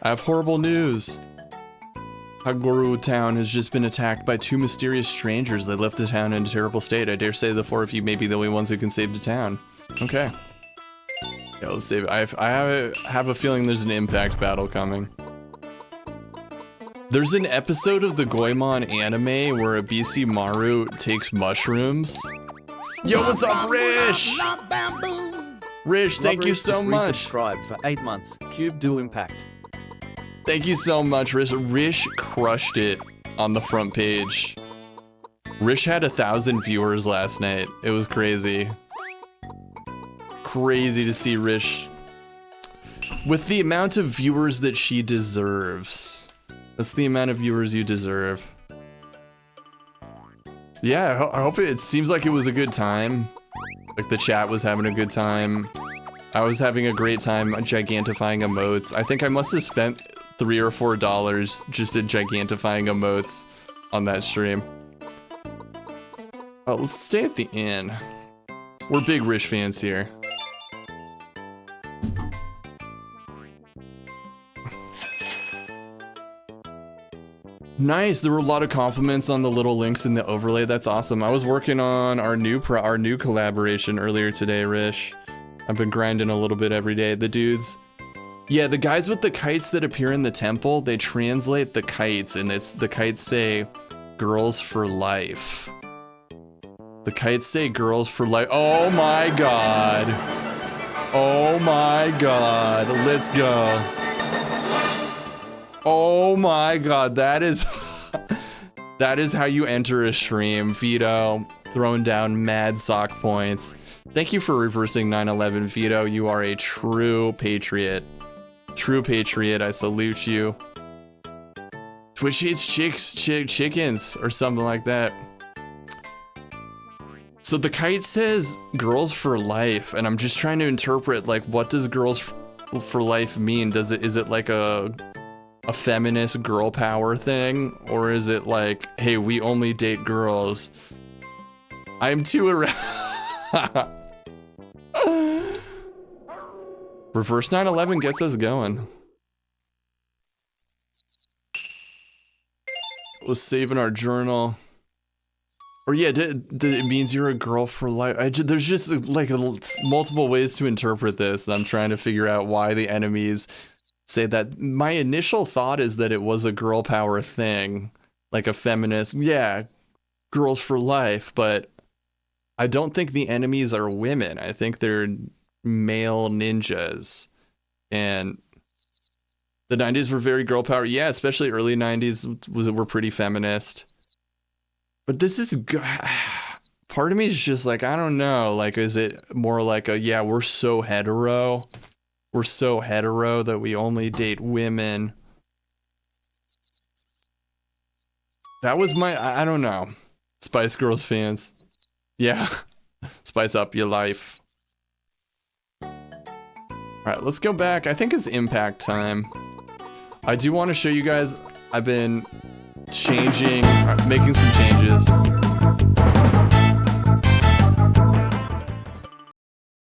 I have horrible news. Haguru town has just been attacked by 2 mysterious strangers that left the town in a terrible state. I dare say the 4 of you may be the only ones who can save the town. Okay. Yeah, let's save it. I have a feeling there's an impact battle coming. There's an episode of the Goemon anime where a BC Maru takes mushrooms. Yo, what's up, Rish? Rish, thank you so much. Subscribe for 8 months. CubeDude Impact. Thank you so much, Rish. Rish crushed it on the front page. Rish had 1,000 viewers last night. It was crazy. Crazy to see Rish with the amount of viewers that she deserves. That's the amount of viewers you deserve. Yeah, I hope it seems like it was a good time. Like the chat was having a good time. I was having a great time gigantifying emotes. I think I must have spent $3 or $4 just in gigantifying emotes on that stream. Oh, let's stay at the inn. We're big Rish fans here. Nice. There were a lot of compliments on the little links in the overlay. That's awesome. I was working on our new collaboration earlier today, Rish. I've been grinding a little bit every day. The dudes, yeah, the guys with the kites that appear in the temple, they translate the kites, and it's the kites say "girls for life." The kites say "girls for life." Oh my god. Oh my god. Let's go. Oh my god, that is that is how you enter a stream. Vito throwing down mad sock points. Thank you for reversing 9/11, Vito. You are a true patriot. True patriot, I salute you. Twitch eats chickens or something like that. So the kite says girls for life, and I'm just trying to interpret, like, what does girls for life mean? Is it like a feminist girl power thing, or is it like, hey, we only date girls? I'm too around. Reverse 9/11 gets us going. Let's save in our journal. Or yeah, it means you're a girl for life. There's just like multiple ways to interpret this. I'm trying to figure out why the enemies say that. My initial thought is that it was a girl power thing, like a feminist, yeah, girls for life, but I don't think the enemies are women. I think they're male ninjas. And the 90s were very girl power. Yeah, especially early 90s were pretty feminist. But this is, part of me is just like, I don't know, like, is it more like a, yeah, we're so hetero. We're so hetero that we only date women. That was my, I don't know. Spice Girls fans. Yeah. Spice up your life. Alright, let's go back. I think it's impact time. I do want to show you guys, I've been changing, making some changes.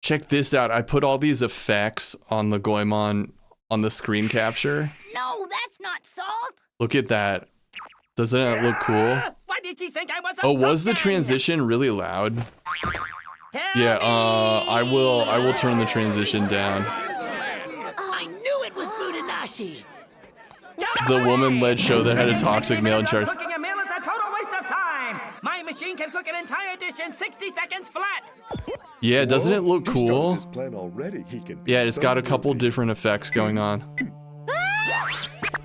Check this out. I put all these effects on the Goemon on the screen capture. No, that's not salt. Look at that. Doesn't it look cool? Why did she think I was a Oh, was the pumpkin? transition really loud? Yeah, I will turn the transition down. I knew it was Budanashi. The woman-led show that had a toxic male in charge. Cooking a meal is a total waste of time. My machine can cook an entire dish in 60 seconds flat. Yeah, doesn't it look cool? His plan already. He can be Yeah, it's so got a couple different effects going on.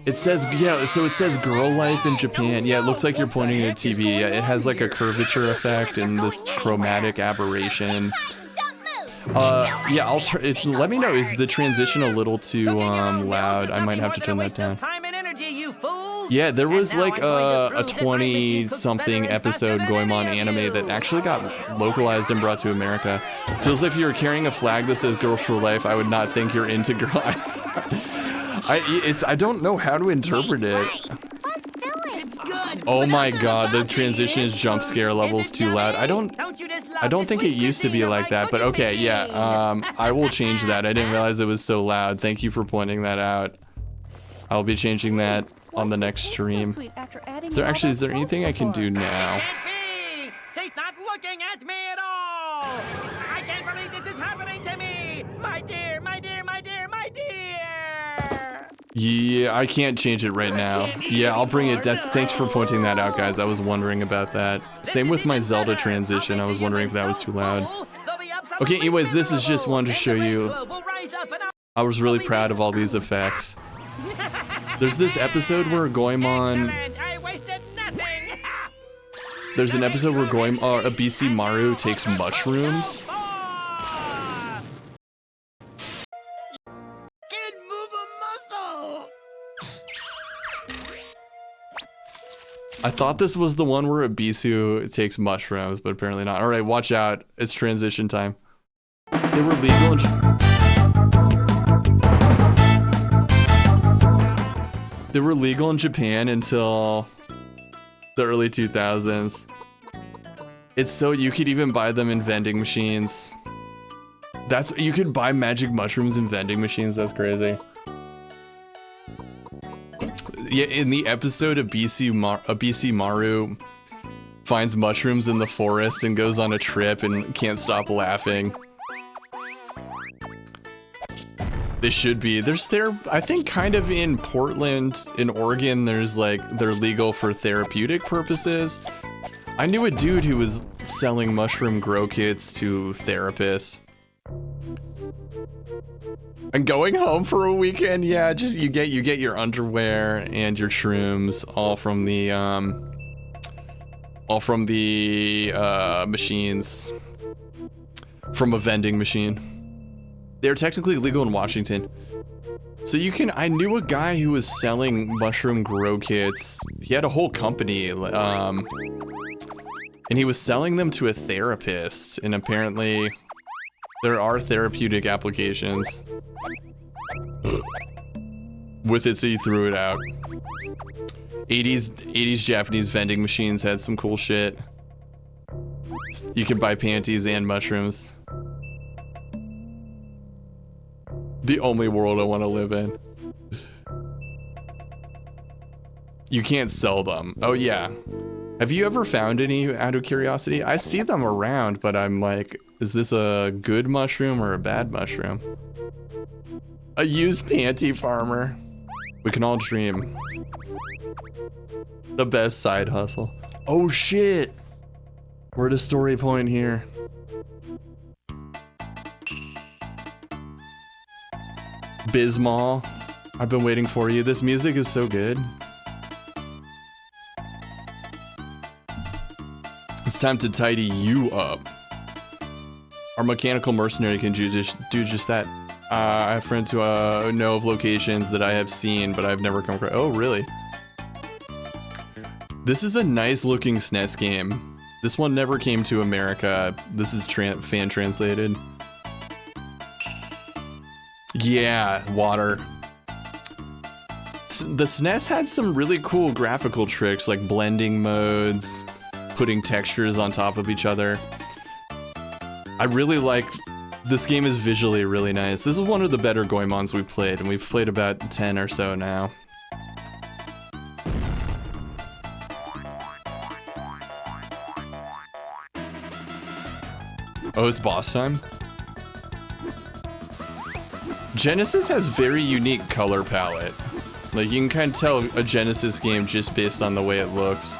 It says, yeah, so it says girl life in Japan. Yeah, it looks like you're pointing at a TV. Yeah, it has like a curvature effect and this chromatic aberration. Yeah, I'll turn it. Let me know, is the transition a little too loud? I might have to turn that down. Yeah, there was like a 20-something episode Goemon anime that actually got localized and brought to America. Feels like if you were carrying a flag that says "Girls for Life," I would not think you're into girl. I don't know how to interpret it. Oh my god, the transition is jump scare levels too loud. I don't think it used to be like that, but okay, yeah, I will change that. I didn't realize it was so loud. Thank you for pointing that out. I'll be changing that on the next stream. Is there anything I can do now? She's not looking at me at all. I can't believe this is happening to me. My dear, my dear, my dear, my dear. Yeah, I can't change it right now. Yeah, I'll bring it. Thanks for pointing that out, guys. I was wondering about that. Same with my Zelda transition. I was wondering if that was too loud. Okay, anyways, this is just one to show you. I was really proud of all these effects. There's this episode where Goemon... There's an episode where a BC Maru takes mushrooms. I thought this was the one where a Bisu takes mushrooms, but apparently not. All right, watch out. It's transition time. They were legal in They were legal in Japan until the early 2000s. It's so you could even buy them in vending machines. You could buy magic mushrooms in vending machines. That's crazy. Yeah, in the episode of BC Maru finds mushrooms in the forest and goes on a trip and can't stop laughing. They should be. I think kind of in Portland, in Oregon, there's like, they're legal for therapeutic purposes. I knew a dude who was selling mushroom grow kits to therapists. And going home for a weekend, yeah, just you get your underwear and your shrooms all from the machines, from a vending machine. They're technically legal in Washington. So you can, I knew a guy who was selling mushroom grow kits. He had a whole company, and he was selling them to a therapist, and apparently there are therapeutic applications with it, so you threw it out. 80s Japanese vending machines had some cool shit. You can buy panties and mushrooms. The only world I want to live in. You can't sell them. Oh yeah. Have you ever found any out of curiosity? I see them around, but I'm like, is this a good mushroom or a bad mushroom? A used panty farmer. We can all dream. The best side hustle. Oh shit. We're at a story point here. Bismol, I've been waiting for you. This music is so good. It's time to tidy you up. Our mechanical mercenary can do just that. I have friends who know of locations that I have seen, but I've never come across. Oh, really? This is a nice looking SNES game. This one never came to America. This is fan translated. Yeah, water. The SNES had some really cool graphical tricks like blending modes, putting textures on top of each other. I really like, this game is visually really nice. This is one of the better Goemons we've played, and we've played about 10 or so now. Oh, it's boss time? Genesis has very unique color palette. Like, you can kind of tell a Genesis game just based on the way it looks.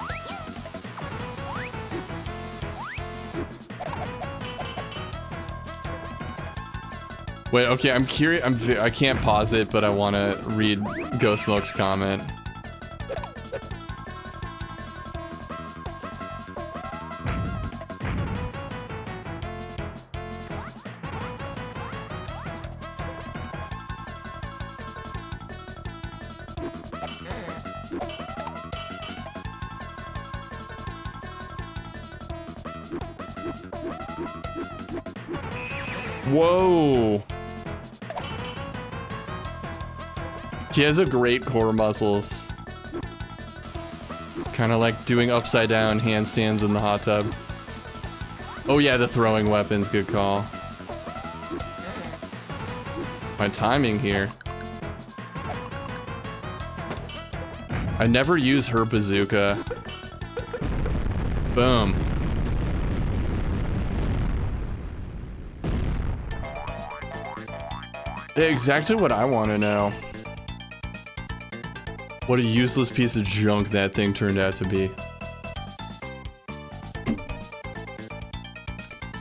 Wait, okay, I'm curious. I can't pause it, but I want to read Ghost Milk's comment. Whoa. He has a great core muscles. Kind of like doing upside down handstands in the hot tub. Oh yeah, the throwing weapons, good call. My timing here. I never use her bazooka. Boom. Exactly what I want to know. What a useless piece of junk that thing turned out to be.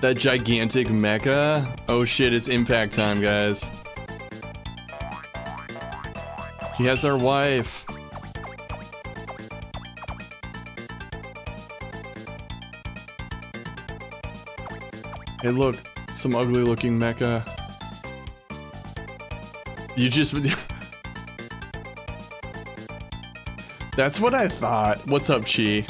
That gigantic mecha? Oh shit, it's impact time, guys. He has our wife. Hey look, some ugly looking mecha. You just... That's what I thought. What's up, Chi?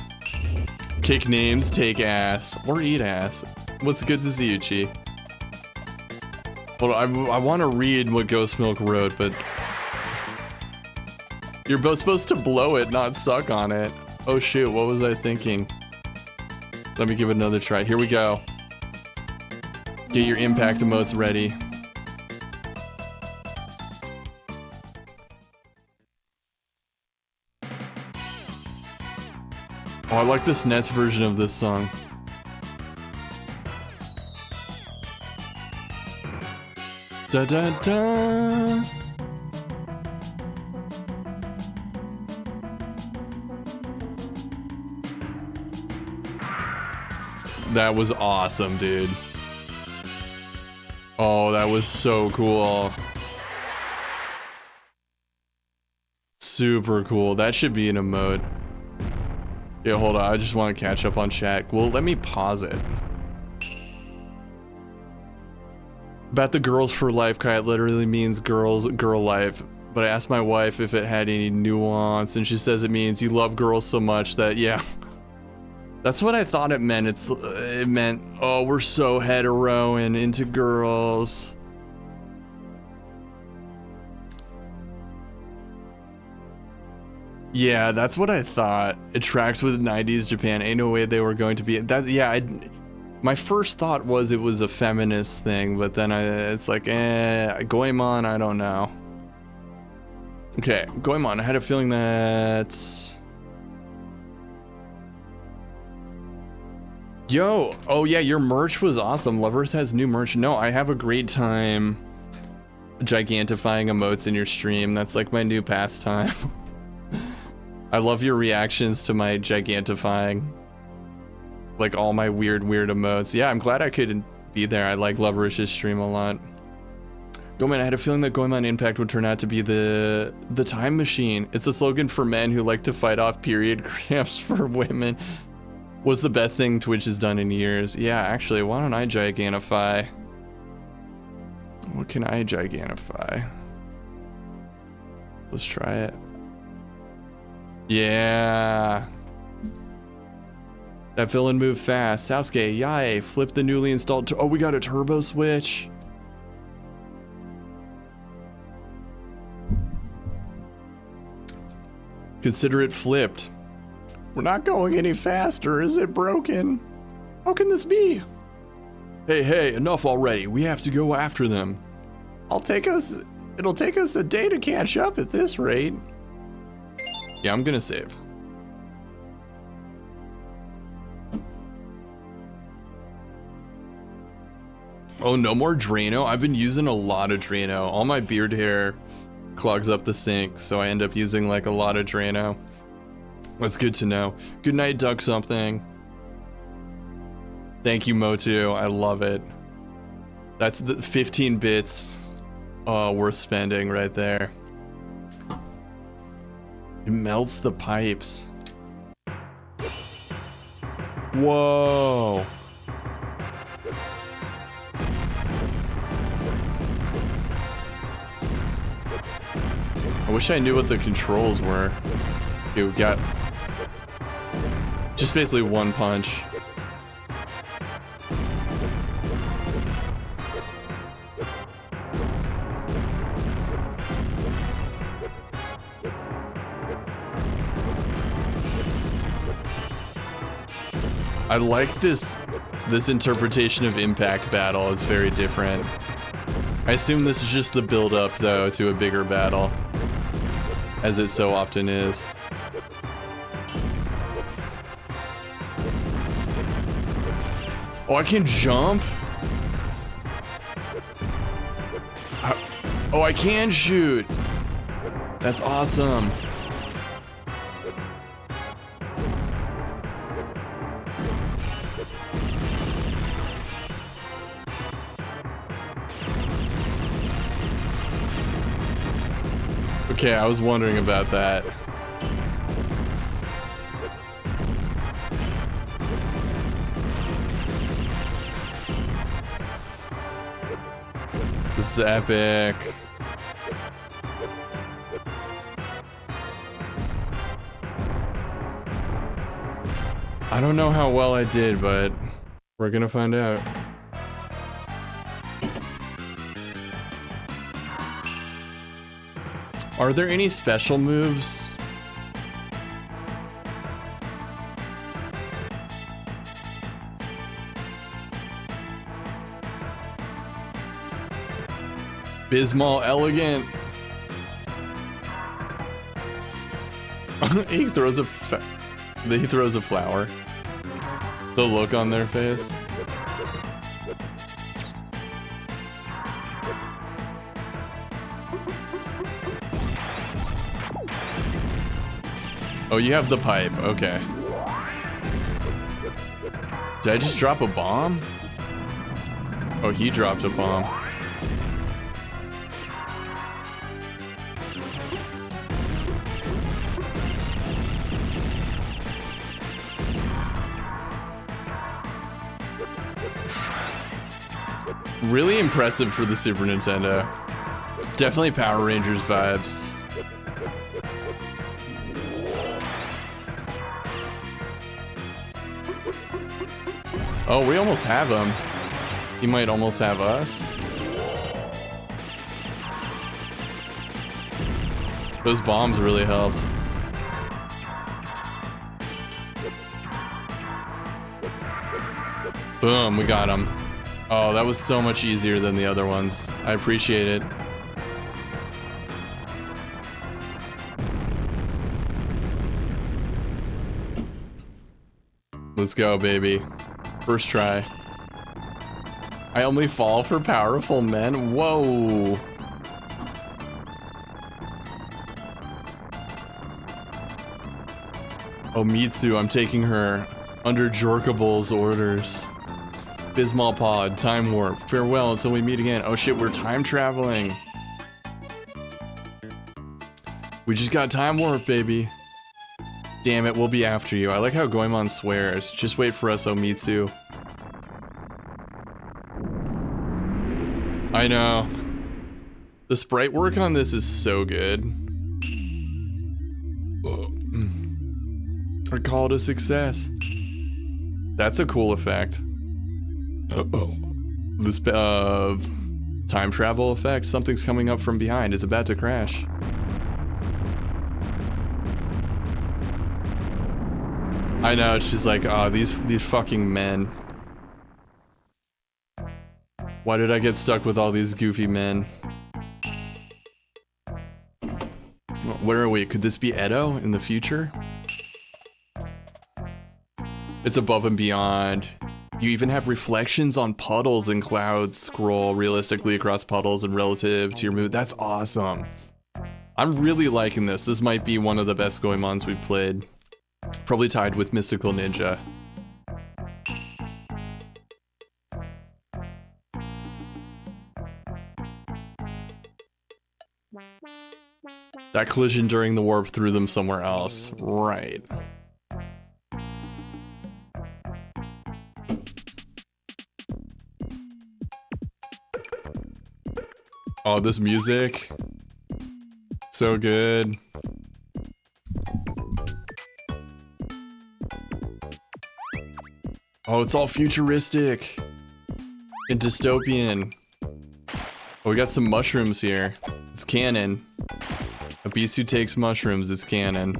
Kick names, take ass, or eat ass. What's good to see you, Chi? Well, I want to read what Ghost Milk wrote, but... You're both supposed to blow it, not suck on it. Oh shoot, what was I thinking? Let me give it another try. Here we go. Get your impact emotes ready. Oh, I like the SNES version of this song. Da da da. That was awesome, dude. Oh, that was so cool. Super cool. That should be an emote. Yeah, hold on. I just want to catch up on chat. Well, let me pause it. About the girls for life kite literally means girls, girl life. But I asked my wife if it had any nuance, and she says it means you love girls so much that, yeah. That's what I thought it meant. It meant, oh, we're so hetero and into girls. Yeah, that's what I thought. It tracks with 90s Japan. Ain't no way they were going to be that. Yeah, my first thought was it was a feminist thing, but then it's like, Goemon, I don't know. Okay, Goemon, I had a feeling that... Yo, oh yeah, your merch was awesome. Lovers has new merch. No, I have a great time gigantifying emotes in your stream. That's like my new pastime. I love your reactions to my gigantifying. Like all my weird emotes. Yeah, I'm glad I could be there. I like Loverish's stream a lot. Goemon, I had a feeling that Goemon Impact would turn out to be the time machine. It's a slogan for men who like to fight off period cramps for women. Was the best thing Twitch has done in years. Yeah, actually, why don't I gigantify? What can I gigantify? Let's try it. Yeah. That villain moved fast. Sasuke, yay, flip the newly installed. Oh, we got a turbo switch. Consider it flipped. We're not going any faster. Is it broken? How can this be? Hey, enough already. We have to go after them. It'll take us a day to catch up at this rate. Yeah, I'm gonna save. Oh, no more Drano? I've been using a lot of Drano. All my beard hair clogs up the sink, so I end up using like a lot of Drano. That's good to know. Good night, Duck Something. Thank you, Motu. I love it. That's the 15 bits worth spending right there. It melts the pipes. Whoa. I wish I knew what the controls were. Okay, we got just basically one punch. I like this interpretation of Impact Battle. It's very different. I assume this is just the build-up, though, to a bigger battle, as it so often is. Oh, I can jump? Oh, I can shoot. That's awesome. Okay, I was wondering about that. This is epic. I don't know how well I did, but we're gonna find out. Are there any special moves? Bismal Elegant. He throws a Then he throws a flower. The look on their face. Oh, you have the pipe. Okay. Did I just drop a bomb? Oh, he dropped a bomb. Really impressive for the Super Nintendo. Definitely Power Rangers vibes. Oh, we almost have him. He might almost have us. Those bombs really helped. Boom, we got him. Oh, that was so much easier than the other ones. I appreciate it. Let's go, baby. First try. I only fall for powerful men? Whoa. Oh, Mitsu, I'm taking her under Jorkable's orders. Bismol Pod, time warp. Farewell until we meet again. Oh shit, we're time traveling. We just got time warp, baby. Damn it, we'll be after you. I like how Goemon swears. Just wait for us, Omitsu. I know. The sprite work on this is so good. I call it a success. That's a cool effect. This time travel effect. Something's coming up from behind. It's about to crash. I know, it's just like, oh, these fucking men. Why did I get stuck with all these goofy men? Where are we? Could this be Edo in the future? It's above and beyond. You even have reflections on puddles and clouds scroll realistically across puddles and relative to your mood. That's awesome. I'm really liking this. This might be one of the best Goemons we've played. Probably tied with Mystical Ninja. That collision during the warp threw them somewhere else. Right. Oh, this music. So good. Oh, it's all futuristic and dystopian. Oh, we got some mushrooms here. It's canon. A beast who takes mushrooms is canon.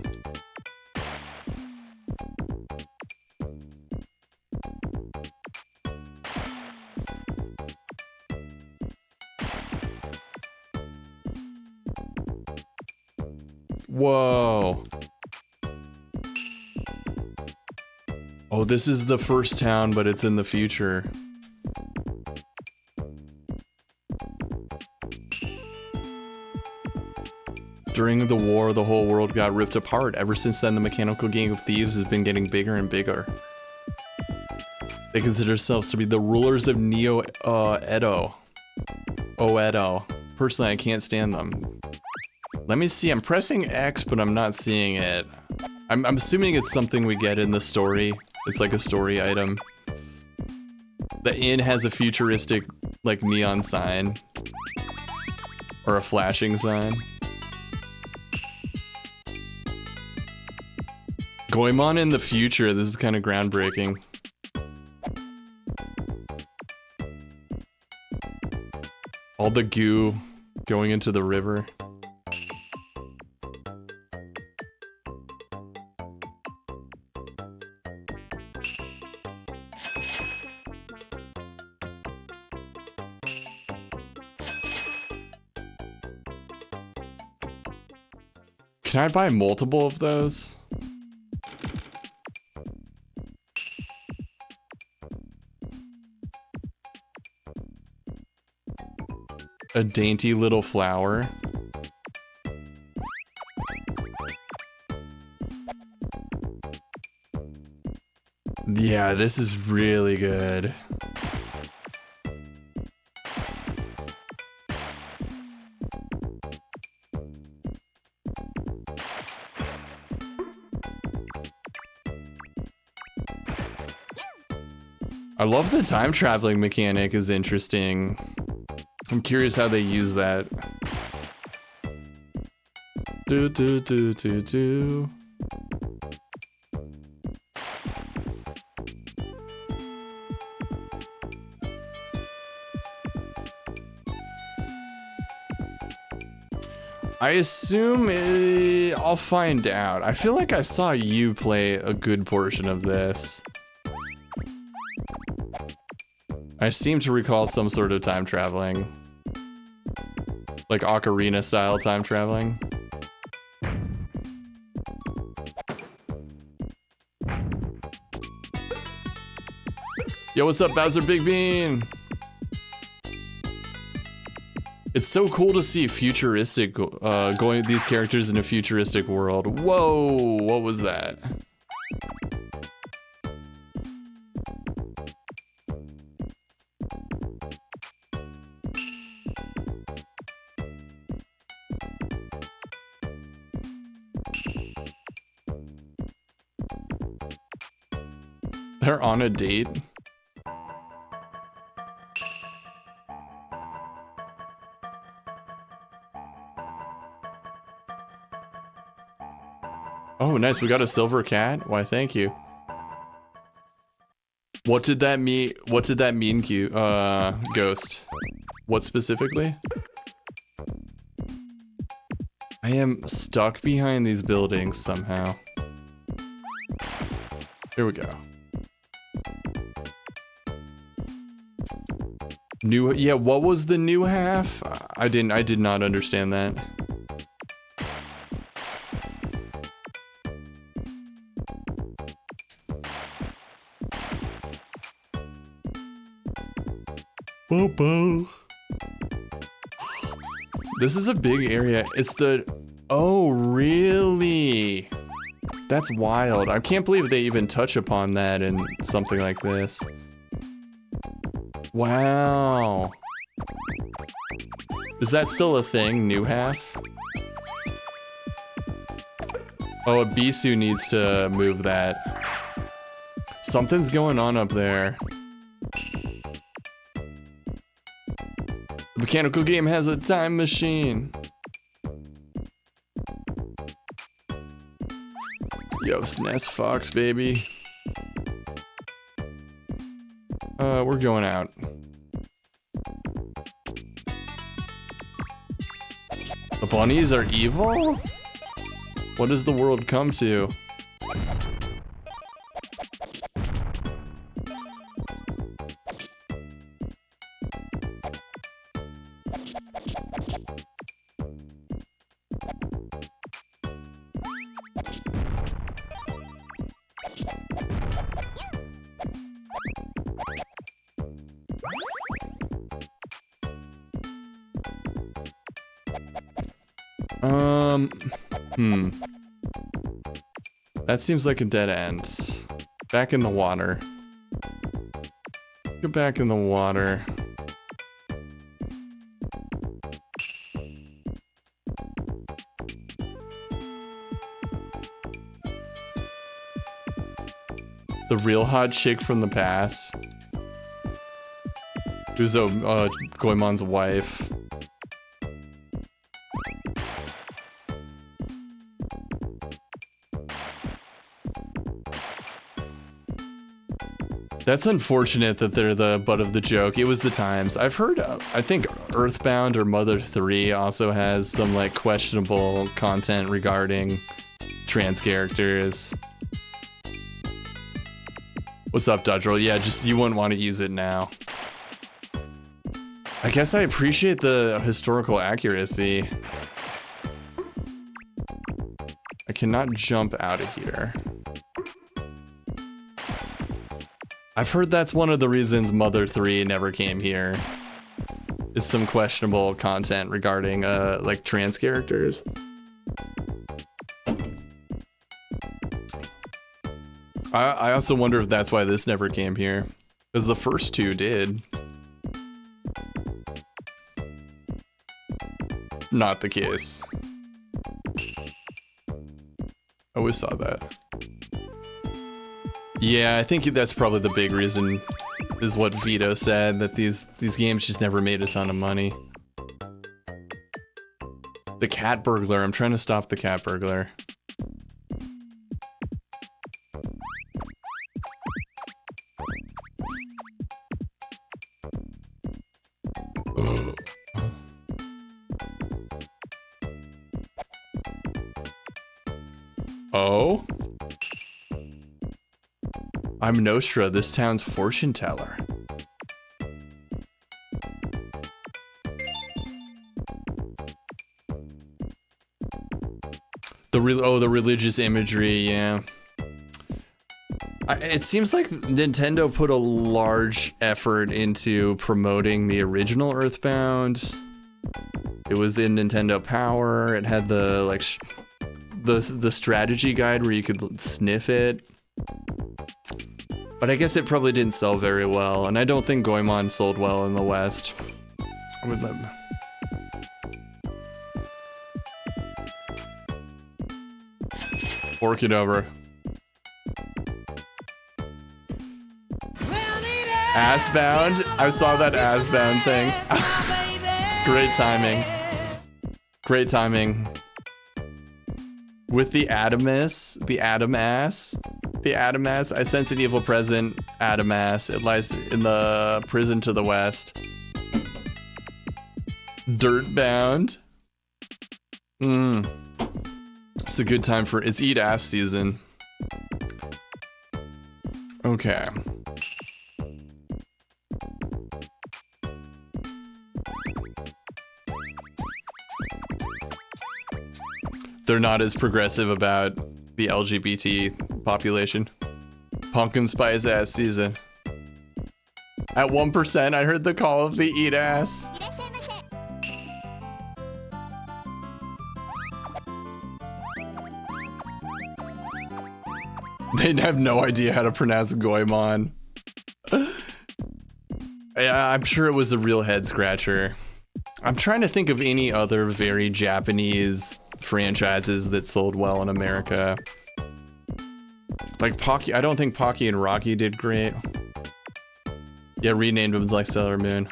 Whoa. Oh, this is the first town, but it's in the future. During the war, the whole world got ripped apart. Ever since then, the mechanical gang of thieves has been getting bigger and bigger. They consider themselves to be the rulers of Neo-Edo. Oedo. Personally, I can't stand them. Let me see, I'm pressing X, but I'm not seeing it. I'm assuming it's something we get in the story. It's like a story item. The inn has a futuristic, like, neon sign. Or a flashing sign. Goemon in the future, this is kind of groundbreaking. All the goo going into the river. Can I buy multiple of those? A dainty little flower. Yeah, this is really good. I love the time traveling mechanic is interesting. I'm curious how they use that. Do do do do do. I assume I'll find out. I feel like I saw you play a good portion of this. I seem to recall some sort of time traveling. Like Ocarina style time traveling. Yo, what's up, Bowser Big Bean? It's so cool to see futuristic, going these characters in a futuristic world. Whoa, what was that? They're on a date? Oh, nice. We got a silver cat. Why, thank you. What did that mean? What did that mean, Ghost? What specifically? I am stuck behind these buildings somehow. Here we go. Yeah, what was the new half? I did not understand that. Bobo. This is a big area. It's the... Oh, really? That's wild. I can't believe they even touch upon that in something like this. Wow. Is that still a thing, new half? Oh, a Bisu needs to move that. Something's going on up there. The mechanical game has a time machine. Yo, SNES Fox, baby. We're going out. The bunnies are evil? What does the world come to? That seems like a dead end. Back in the water. Go back in the water. The real hot chick from the past. Who's Goemon's wife. That's unfortunate that they're the butt of the joke. It was the times. I've heard, I think Earthbound or Mother 3 also has some like questionable content regarding trans characters. What's up, Dodgerl? Yeah, just you wouldn't want to use it now. I guess I appreciate the historical accuracy. I cannot jump out of here. I've heard that's one of the reasons Mother 3 never came here. is some questionable content regarding like trans characters. I also wonder if that's why this never came here, because the first two did. Not the case. I always saw that. Yeah, I think that's probably the big reason, is what Vito said, that these games just never made a ton of money. The cat burglar. I'm trying to stop the cat burglar. Oh? I'm Nostra, this town's fortune teller. The religious imagery, yeah. It seems like Nintendo put a large effort into promoting the original Earthbound. It was in Nintendo Power. It had the like the strategy guide where you could sniff it. But I guess it probably didn't sell very well, and I don't think Goemon sold well in the West. I would love. Fork it over. Assbound? I saw that Assbound thing. Great timing. Great timing. With the Adamus, the Adamass, I sense an evil present, Adamass. It lies in the prison to the west. Dirtbound. It's a good time for, it's eat ass season. Okay. They're not as progressive about the LGBT population. Pumpkin spice ass season. At 1%, I heard the call of the eat ass. They have no idea how to pronounce Goemon. Yeah, I'm sure it was a real head scratcher. I'm trying to think of any other very Japanese franchises that sold well in America. Like Pocky, I don't think Pocky and Rocky did great. Yeah, renamed them like Sailor Moon.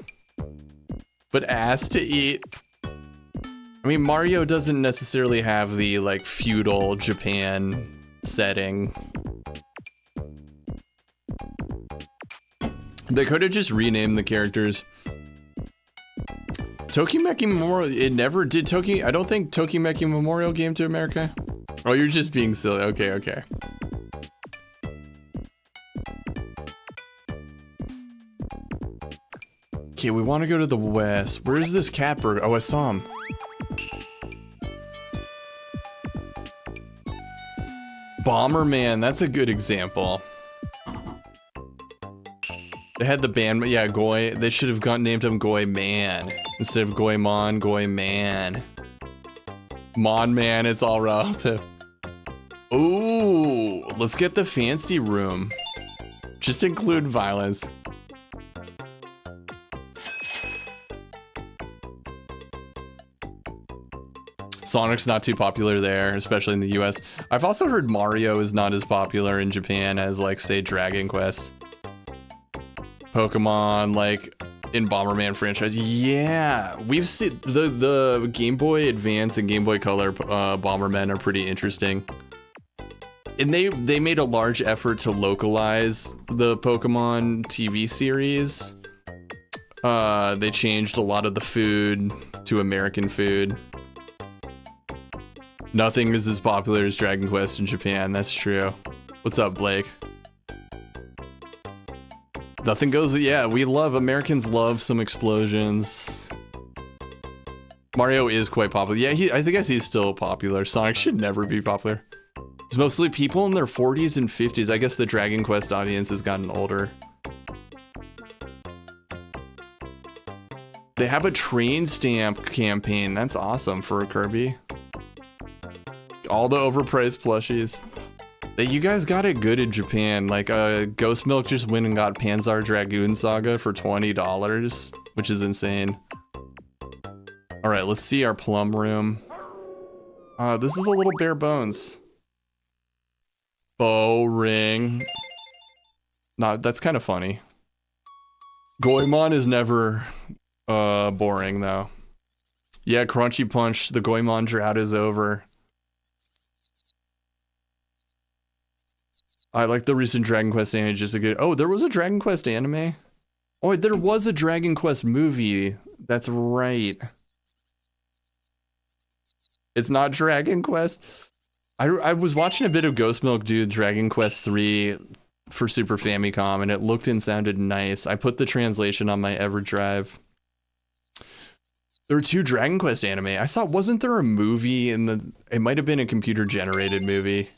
But ass to eat. I mean, Mario doesn't necessarily have the like feudal Japan setting. They could have just renamed the characters. Tokimeki Memorial, it never did I don't think Tokimeki Memorial came to America. Oh, you're just being silly. Okay, okay. Okay, we want to go to the west. Where's this cat bird? Oh, I saw him. Bomberman, that's a good example. They had the band, yeah, Goy. They should have named him Goemon instead of Goemon, Goeman. Mon Man, it's all relative. Ooh, let's get the fancy room. Just include violence. Sonic's not too popular there, especially in the US. I've also heard Mario is not as popular in Japan as, like, say, Dragon Quest. Pokemon, like, in Bomberman franchise. Yeah, we've seen the Game Boy Advance and Game Boy Color Bombermen are pretty interesting. And they made a large effort to localize the Pokemon TV series. They changed a lot of the food to American food. Nothing is as popular as Dragon Quest in Japan, that's true. What's up, Blake? Nothing goes, yeah, Americans love some explosions. Mario is quite popular. Yeah, I guess he's still popular. Sonic should never be popular. It's mostly people in their 40s and 50s. I guess the Dragon Quest audience has gotten older. They have a train stamp campaign. That's awesome for a Kirby. All the overpriced plushies. You guys got it good in Japan. Like, Ghost Milk just went and got Panzer Dragoon Saga for $20, which is insane. All right, let's see our plum room. This is a little bare bones. Bow ring. Nah, that's kind of funny. Goemon is never boring though. Yeah, Crunchy Punch, the Goemon drought is over. I like the recent Dragon Quest anime, just a good. Oh, there was a Dragon Quest anime? Oh, there was a Dragon Quest movie. That's right. It's not Dragon Quest. I was watching a bit of Ghost Milk do Dragon Quest 3 for Super Famicom, and it looked and sounded nice. I put the translation on my EverDrive. There were 2 Dragon Quest anime. I saw, wasn't there a movie in the, it might have been a computer generated movie.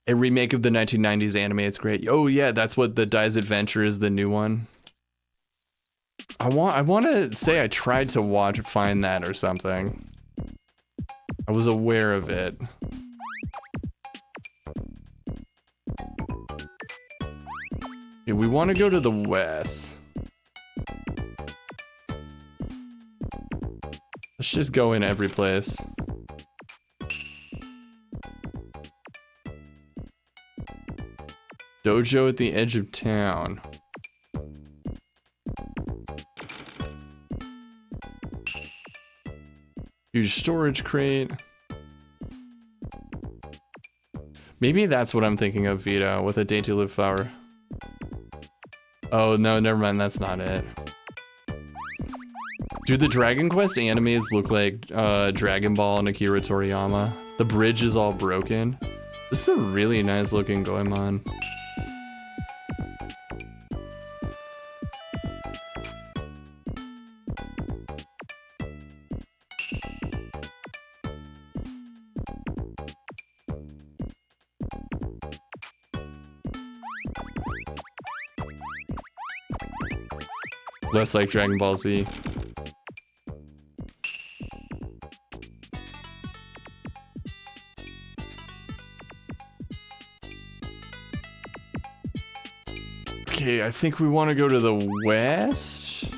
A remake of the 1990s anime, it's great. Oh yeah, that's what the Dai's Adventure is, the new one. I want to say I tried to find that or something. I was aware of it. Okay, we want to go to the west. Let's just go in every place. Dojo at the edge of town. Huge storage crate. Maybe that's what I'm thinking of, Vito, with a dainty live flower. Oh, no, never mind, that's not it. Do the Dragon Quest animes look like Dragon Ball and Akira Toriyama? The bridge is all broken. This is a really nice looking Goemon. Less like Dragon Ball Z. Okay, I think we want to go to the west.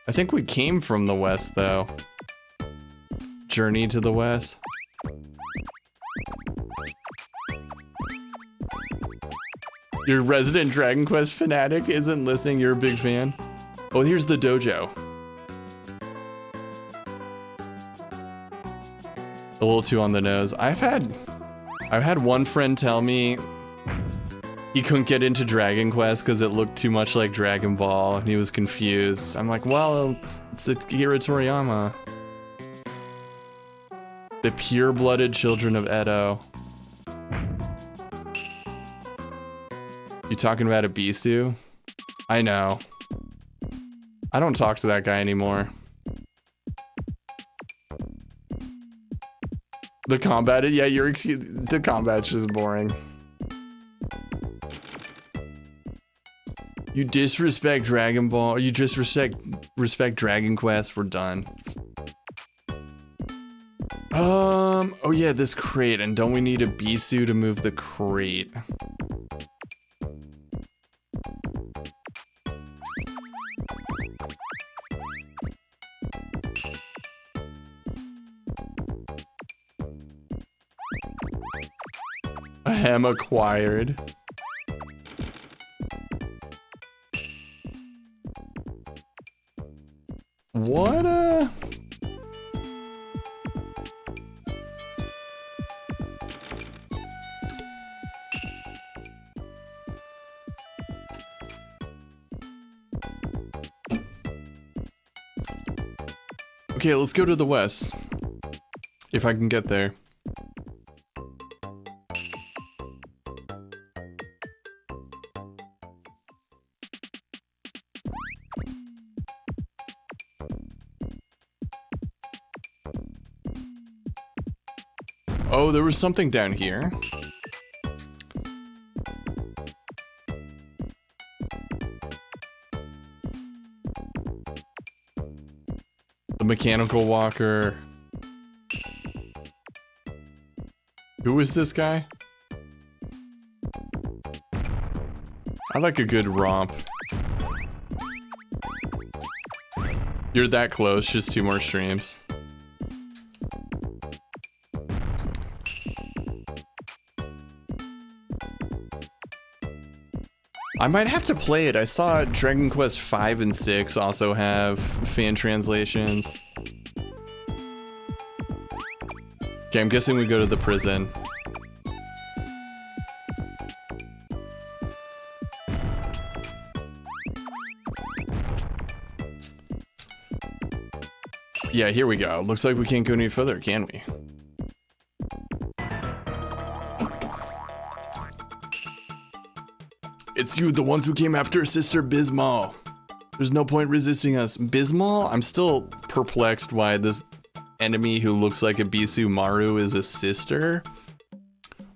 I think we came from the west, though. Journey to the west. Your resident Dragon Quest fanatic isn't listening, you're a big fan. Oh, here's the dojo. A little too on the nose. I've had one friend tell me he couldn't get into Dragon Quest because it looked too much like Dragon Ball and he was confused. I'm like, well, it's Akira Toriyama. The pure-blooded children of Edo. You talking about Abisu? I know. I don't talk to that guy anymore. The combat, yeah, the combat's just boring. You disrespect Dragon Ball, you disrespect Dragon Quest, we're done. Oh yeah, this crate, and don't we need a Bisu to move the crate? Ahem acquired. What Okay, let's go to the west. If I can get there. Oh, there was something down here. The mechanical walker. Who is this guy? I like a good romp. You're that close, just 2 more streams. I might have to play it. I saw Dragon Quest 5 and 6 also have fan translations. Okay, I'm guessing we go to the prison. Yeah, here we go. Looks like we can't go any further, can we? It's you, the ones who came after Sister Bismol. There's no point resisting us. Bismol? I'm still perplexed why this enemy who looks like a Bisu Maru is a sister.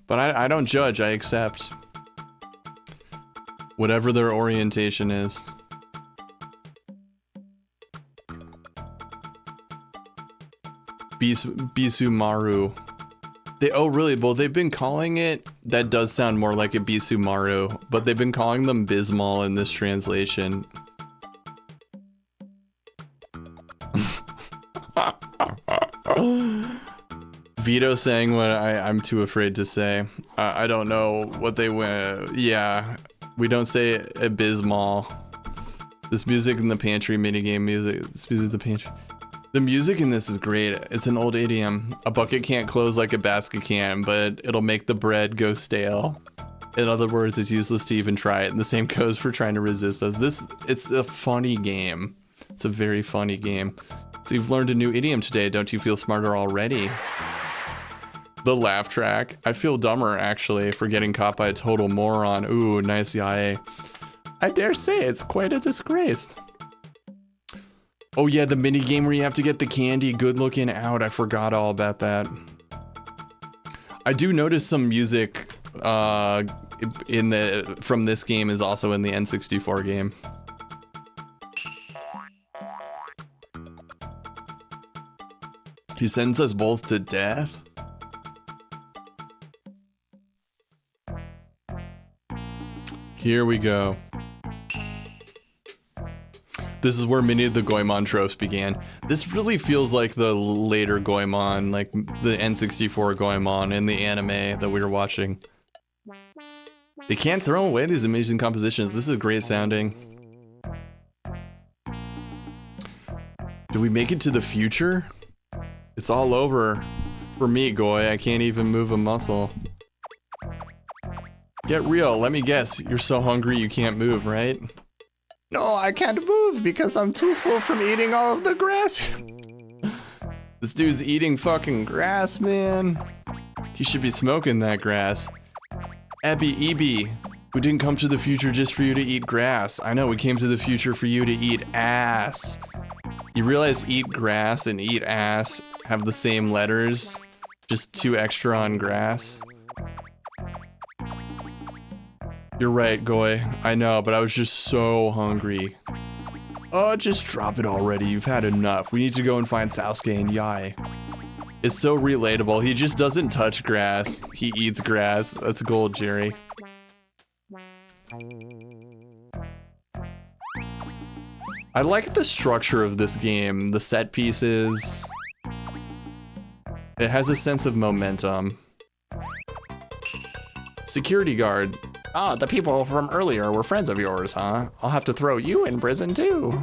But I don't judge, I accept. Whatever their orientation is. Bisu Maru. Oh really? Well, they've been calling it, that does sound more like a Bisu Maru, but they've been calling them Bismol in this translation. Vito saying what I'm too afraid to say. I don't know what they went. Yeah, we don't say abysmal. This music in the pantry, minigame music. This music in the pantry. The music in this is great. It's an old idiom. A bucket can't close like a basket can, but it'll make the bread go stale. In other words, it's useless to even try it. And the same goes for trying to resist us. It's a funny game. It's a very funny game. So you've learned a new idiom today. Don't you feel smarter already? The laugh track. I feel dumber, actually, for getting caught by a total moron. Ooh, nice yae. I dare say it's quite a disgrace. Oh yeah, the mini game where you have to get the candy good looking out. I forgot all about that. I do notice some music from this game is also in the N64 game. He sends us both to death? Here we go. This is where many of the Goemon tropes began. This really feels like the later Goemon, like the N64 Goemon in the anime that we were watching. They can't throw away these amazing compositions. This is great sounding. Do we make it to the future? It's all over for me, Goy. I can't even move a muscle. Get real, let me guess. You're so hungry you can't move, right? No, I can't move because I'm too full from eating all of the grass. This dude's eating fucking grass, man. He should be smoking that grass. Ebby, we didn't come to the future just for you to eat grass. I know, we came to the future for you to eat ass. You realize eat grass and eat ass have the same letters, just 2 extra on grass? You're right, Goy. I know, but I was just so hungry. Oh, just drop it already. You've had enough. We need to go and find Sasuke and Yae. It's so relatable. He just doesn't touch grass. He eats grass. That's gold, Jerry. I like the structure of this game. The set pieces. It has a sense of momentum. Security guard. Ah, the people from earlier were friends of yours, huh? I'll have to throw you in prison too.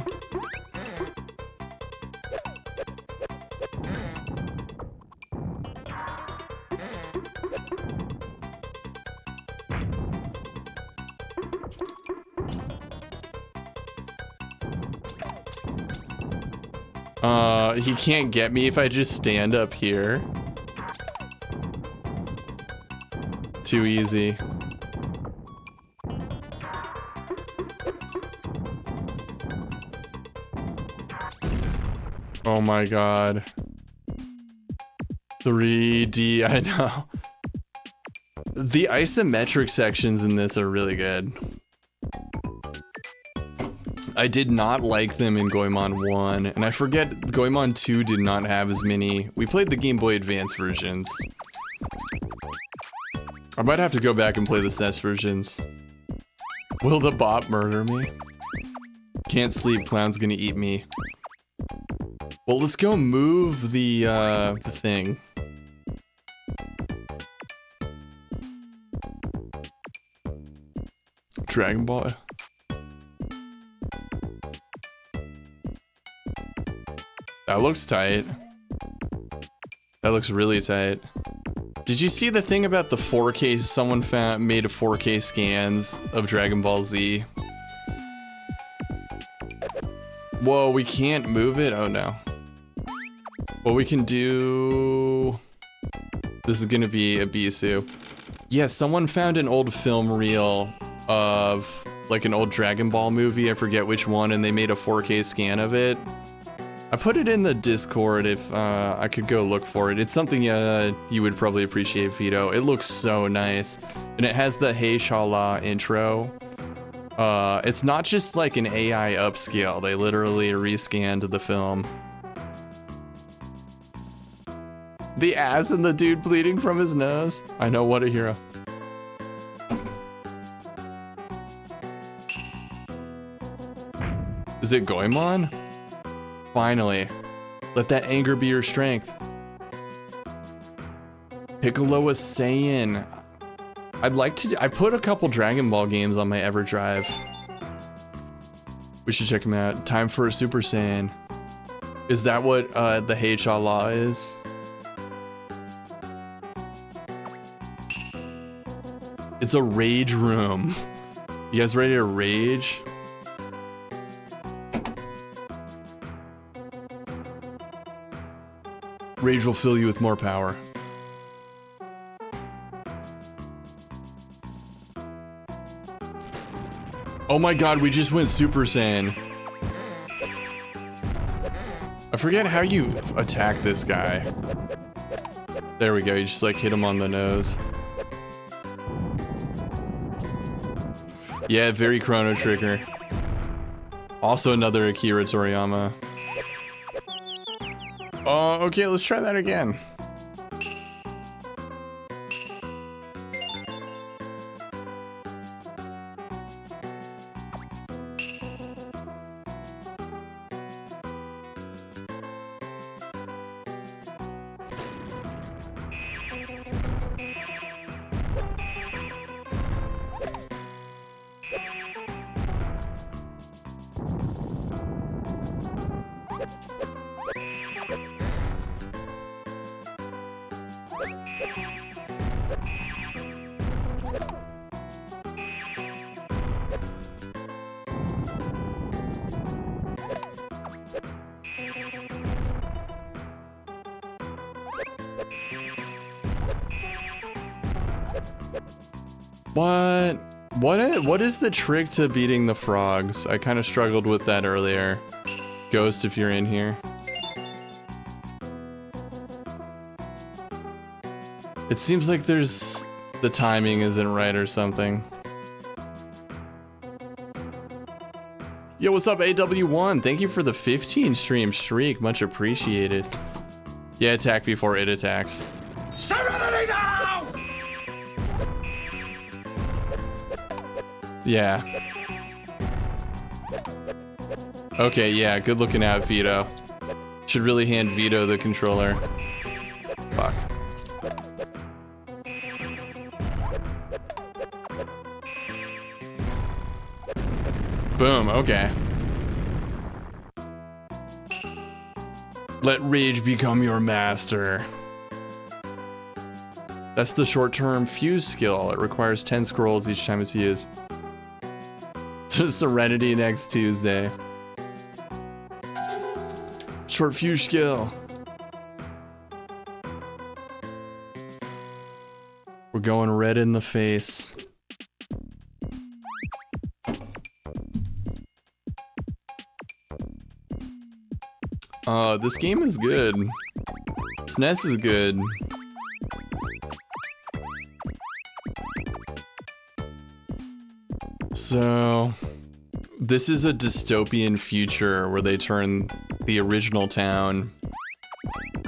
He can't get me if I just stand up here. Too easy. Oh my god. 3D, I know. The isometric sections in this are really good. I did not like them in Goemon 1, and I forget Goemon 2 did not have as many. We played the Game Boy Advance versions. I might have to go back and play the SNES versions. Will the bot murder me? Can't sleep, clown's gonna eat me. Well, let's go move the thing. Dragon Ball. That looks tight. That looks really tight. Did you see the thing about the 4K? Someone made a 4K scans of Dragon Ball Z. Whoa, we can't move it? Oh no. What we can do... This is gonna be a Bisu. Yeah, someone found an old film reel of like an old Dragon Ball movie, I forget which one, and they made a 4K scan of it. I put it in the Discord if I could go look for it. It's something you would probably appreciate, Vito. It looks so nice. And it has the Hey Shala intro. It's not just like an AI upscale. They literally rescanned the film. The ass and the dude bleeding from his nose. I know, what a hero. Is it Goemon? Finally. Let that anger be your strength. Piccolo is Saiyan. I'd like to... I put a couple Dragon Ball games on my EverDrive. We should check them out. Time for a Super Saiyan. Is that what the Hey Shala is? It's a rage room. You guys ready to rage? Rage will fill you with more power. Oh my god, we just went Super Saiyan. I forget how you attack this guy. There we go, you just like hit him on the nose. Yeah, very Chrono Trigger. Also another Akira Toriyama. Oh, okay, let's try that again. What is the trick to beating the frogs? I kind of struggled with that earlier. Ghost, if you're in here. It seems like the timing isn't right or something. Yo, what's up, AW1? Thank you for the 15 stream streak. Much appreciated. Yeah, attack before it attacks. Serenity now! Yeah. Okay, yeah, good looking out, Vito. Should really hand Vito the controller. Fuck. Boom, okay. Let rage become your master. That's the short-term fuse skill. It requires 10 scrolls each time it's used. To Serenity next Tuesday. Short fuse skill. We're going red in the face. This game is good. SNES is good. So, This is a dystopian future where they turn the original town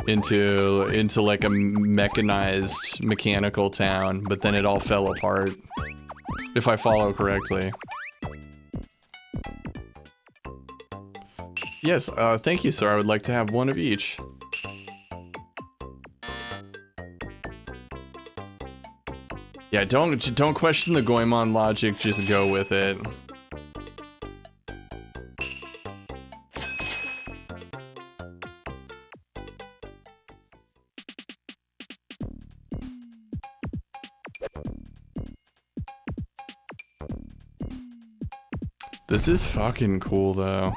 into like a mechanized mechanical town, but then it all fell apart, if I follow correctly. Yes, thank you, sir. I would like to have one of each. Yeah, don't question the Goemon logic, just go with it. This is fucking cool, though.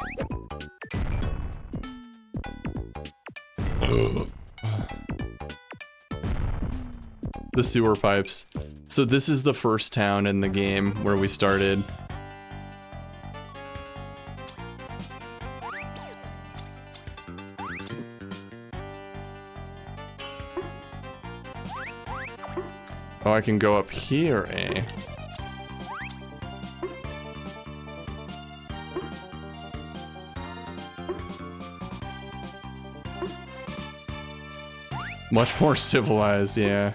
The sewer pipes. So this is the first town in the game where we started. Oh, I can go up here, eh? Much more civilized, yeah.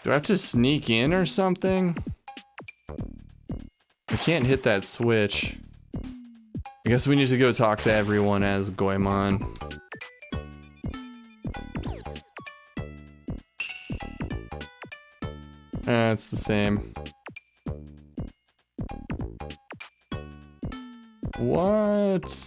Do I have to sneak in or something? I can't hit that switch. I guess we need to go talk to everyone as Goemon. It's the same. What?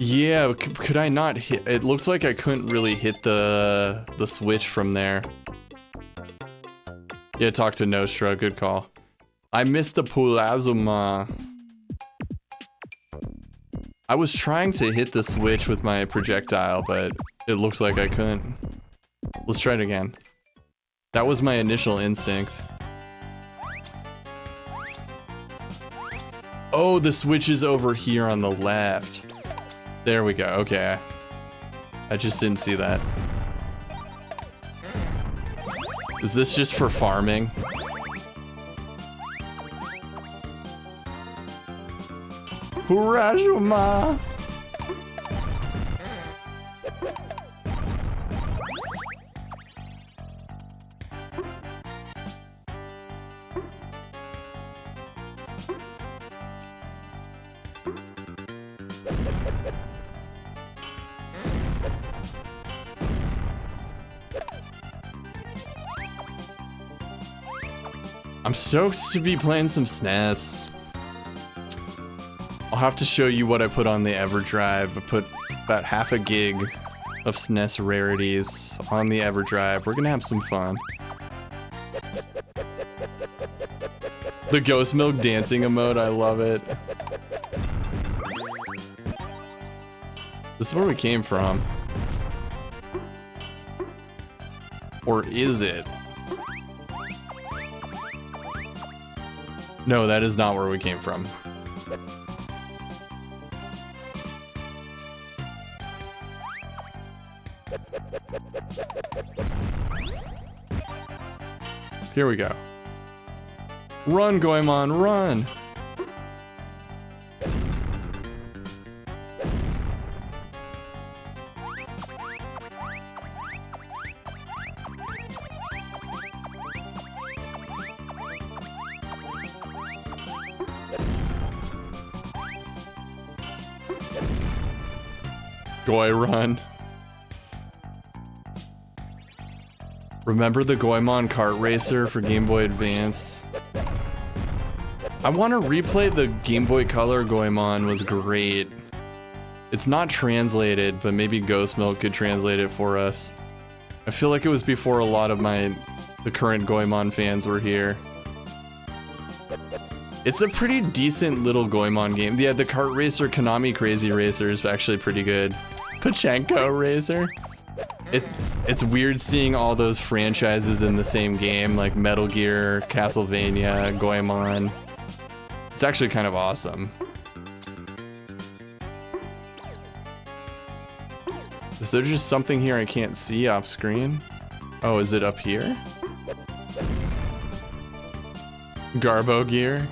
Yeah, could I not hit? It looks like I couldn't really hit the switch from there. Yeah, talk to Nostra, good call. I missed the Pulazuma. I was trying to hit the switch with my projectile, but it looks like I couldn't. Let's try it again. That was my initial instinct. Oh, the switch is over here on the left. There we go, okay. I just didn't see that. Is this just for farming? Purajuma! I'm stoked to be playing some SNES. I'll have to show you what I put on the EverDrive. I put about half a gig of SNES rarities on the EverDrive. We're gonna have some fun. The Ghost Milk dancing emote, I love it. This is where we came from. Or is it? No, that is not where we came from. Here we go. Run, Goemon, run! Goi run. Remember the Goemon kart racer for Game Boy Advance? I want to replay the Game Boy Color Goemon, was great. It's not translated, but maybe Ghost Milk could translate it for us. I feel like it was before a lot of the current Goemon fans were here. It's a pretty decent little Goemon game. Yeah, the kart racer Konami Crazy Racer is actually pretty good. Pachenko Racer. It's weird seeing all those franchises in the same game, like Metal Gear, Castlevania, Goemon. It's actually kind of awesome. Is there just something here I can't see off screen? Oh, is it up here? Garbo gear.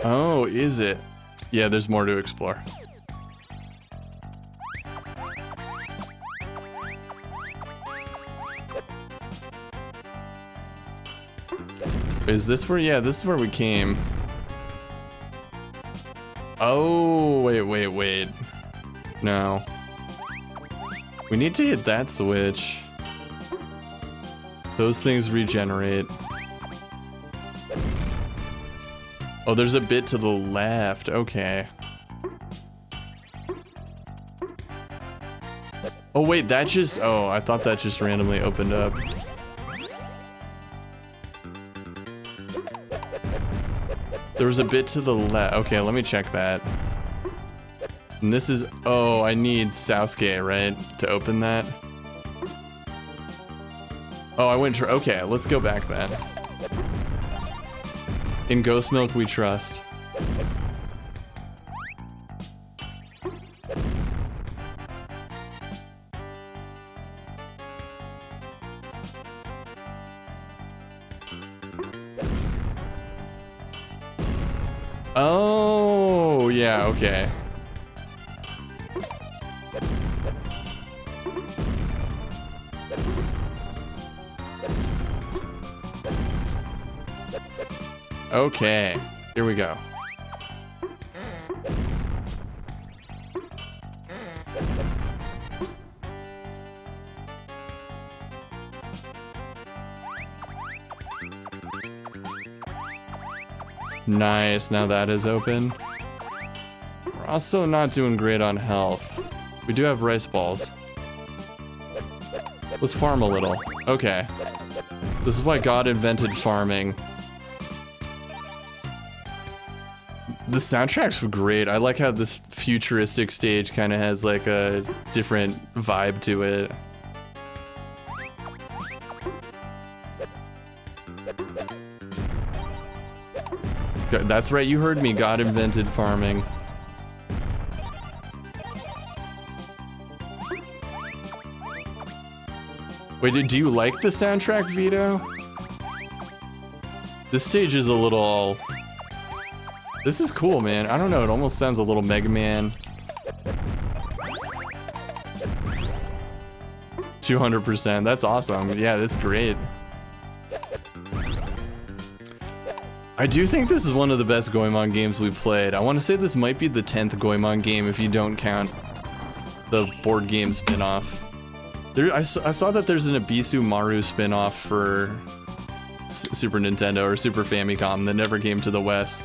Oh, is it? Yeah, there's more to explore. Is this where? Yeah, this is where we came. Oh, wait. No. We need to hit that switch. Those things regenerate. Oh, there's a bit to the left. Okay. Oh, wait, that just... Oh, I thought that just randomly opened up. There was a bit to the left. Okay, let me check that. And this is... Oh, I need Sasuke, right? To open that? Oh, I went... Okay, let's go back then. In Ghost Milk, we trust. Oh, yeah, okay. Okay, here we go. Nice, now that is open. We're also not doing great on health. We do have rice balls. Let's farm a little. Okay. This is why God invented farming. The soundtrack's great. I like how this futuristic stage kind of has like a different vibe to it. That's right, you heard me. God invented farming. Wait, do you like the soundtrack, Vito? This stage is a little... This is cool, man. I don't know, it almost sounds a little Mega Man. 200%, that's awesome. Yeah, that's great. I do think this is one of the best Goemon games we played. I want to say this might be the 10th Goemon game if you don't count the board game spin-off. I saw that there's an Abisu Maru spin-off for Super Nintendo or Super Famicom that never came to the West.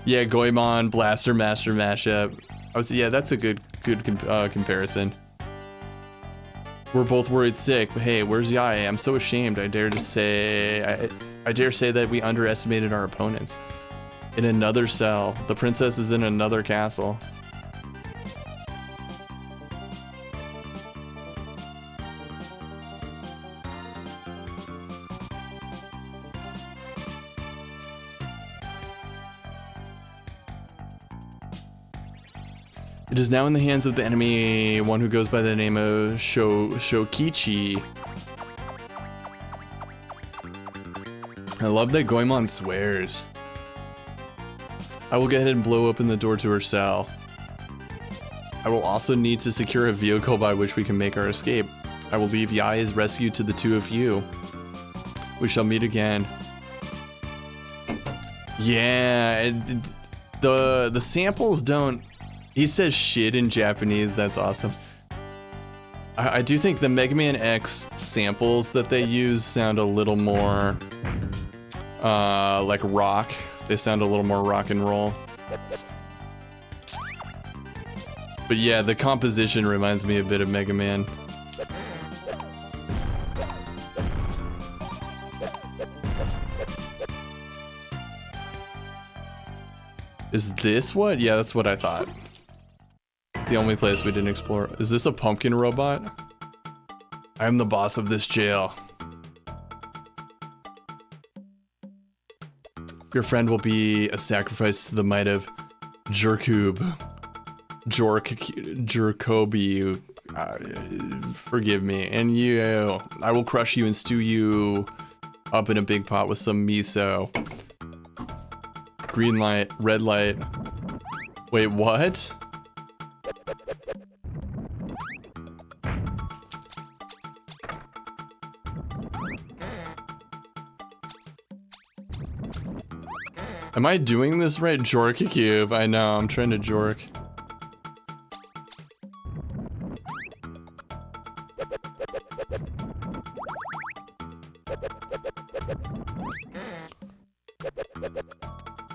Yeah, Goemon, Blaster Master mashup. Yeah, that's a good comparison. We're both worried sick, but hey, where's Yae? I'm so ashamed. I dare say that we underestimated our opponents. In another cell. The princess is in another castle. It is now in the hands of the enemy, one who goes by the name of Shokichi. I love that Goemon swears. I will go ahead and blow open the door to her cell. I will also need to secure a vehicle by which we can make our escape. I will leave Yae's rescue to the two of you. We shall meet again. Yeah, the samples don't... He says shit in Japanese, that's awesome. I do think the Mega Man X samples that they use sound a little more like rock. They sound a little more rock and roll. But yeah, the composition reminds me a bit of Mega Man. Is this what? Yeah, that's what I thought. The only place we didn't explore. Is this a pumpkin robot? I am the boss of this jail. Your friend will be a sacrifice to the might of Jerkoob. Jerkobi. Forgive me. And you. I will crush you and stew you up in a big pot with some miso. Green light, red light. Wait, what? Am I doing this right? Jork cube. I know, I'm trying to jork.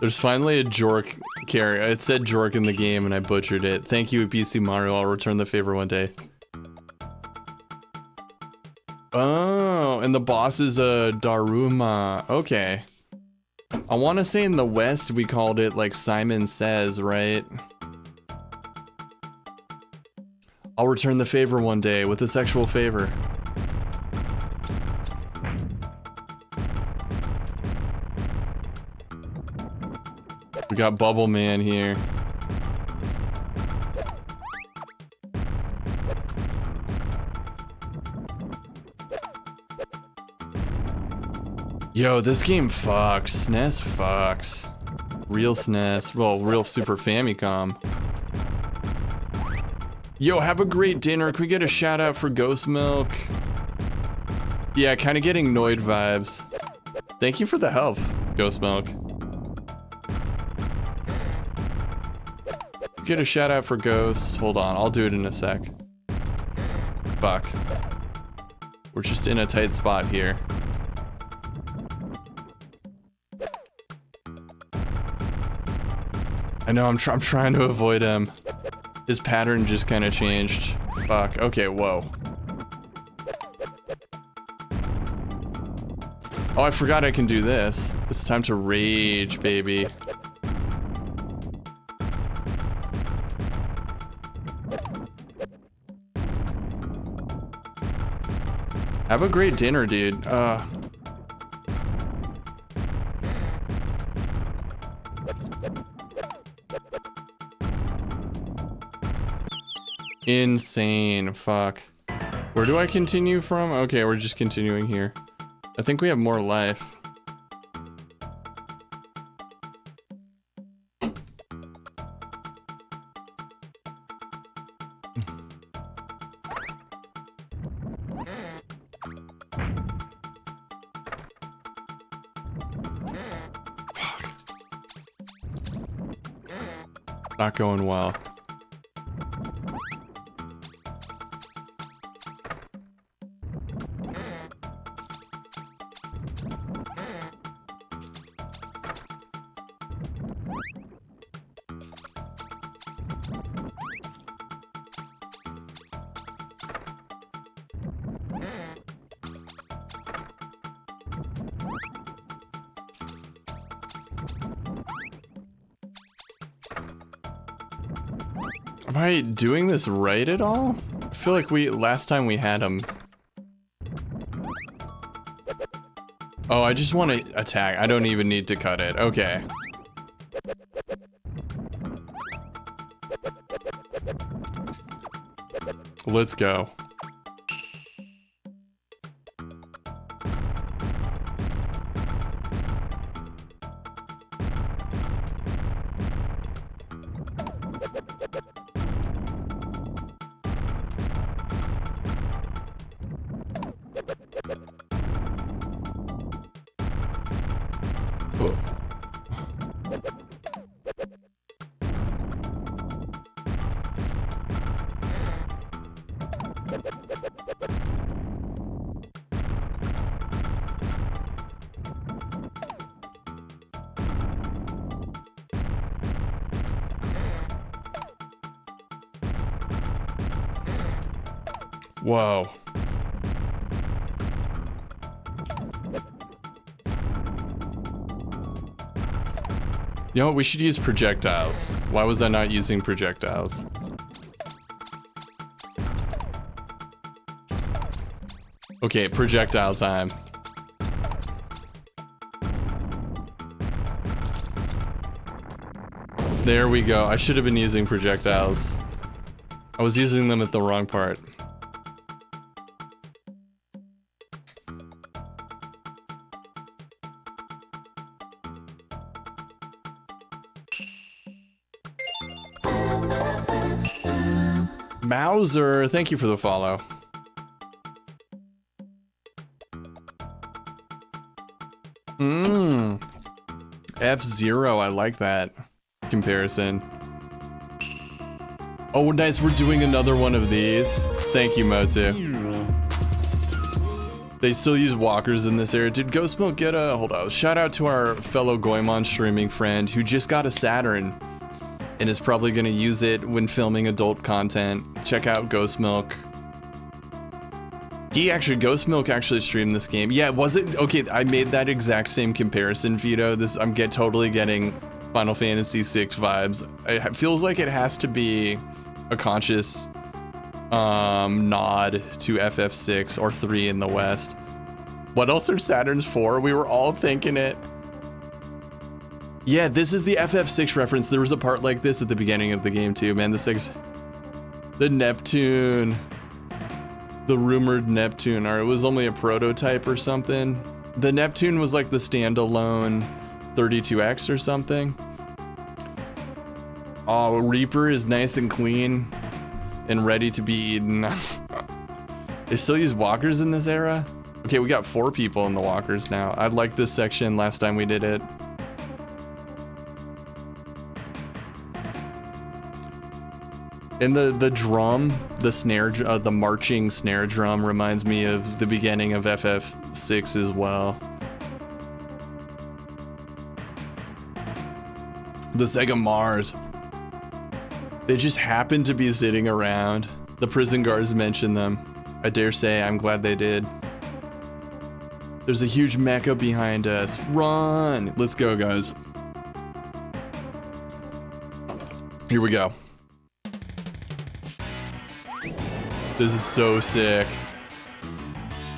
There's finally a jork carry. It said jork in the game and I butchered it. Thank you, BC Mario. I'll return the favor one day. Oh, and the boss is a Daruma. Okay. I want to say in the West we called it like Simon Says, right? I'll return the favor one day with a sexual favor. We got Bubble Man here. Yo, this game fucks. SNES fucks. Real SNES. Well, real Super Famicom. Yo, have a great dinner. Can we get a shout out for Ghost Milk? Yeah, kind of getting Noid vibes. Thank you for the help, Ghost Milk. Get a shout out for Ghost. Hold on, I'll do it in a sec. Fuck. We're just in a tight spot here. I know, I'm trying to avoid him. His pattern just kind of changed. Fuck, okay, whoa. Oh, I forgot I can do this. It's time to rage, baby. Have a great dinner, dude. Insane, fuck. Where do I continue from? Okay, we're just continuing here. I think we have more life. Not going well. Am I doing this right at all? I feel like last time we had him. Oh, I just want to attack. I don't even need to cut it. Okay. Let's go. Whoa. You know what? We should use projectiles. Why was I not using projectiles? Okay, projectile time. There we go. I should have been using projectiles. I was using them at the wrong part. Mauser, thank you for the follow. F-Zero, I like that comparison. Oh, nice, we're doing another one of these. Thank you, Motu. They still use walkers in this area. Did Ghost Milk get a... Hold on. Shout out to our fellow Goemon streaming friend who just got a Saturn and is probably going to use it when filming adult content. Check out Ghost Milk. Ghost Milk actually streamed this game. Yeah, was it? Okay, I made that exact same comparison, Vito. I'm totally getting Final Fantasy VI vibes. It feels like it has to be a conscious nod to FF6 or 3 in the West. What else are Saturns for? We were all thinking it. Yeah, this is the FF6 reference. There was a part like this at the beginning of the game too, man. The Neptune. The rumored Neptune, or it was only a prototype or something. The Neptune was like the standalone 32X or something. Oh, Reaper is nice and clean and ready to be eaten. They still use walkers in this era? Okay, we got 4 people in the walkers now. I liked this section last time we did it. And the drum, the snare, the marching snare drum reminds me of the beginning of FF6 as well. The Sega Mars. They just happened to be sitting around. The prison guards mentioned them. I dare say I'm glad they did. There's a huge mecha behind us. Run! Let's go, guys. Here we go. This is so sick.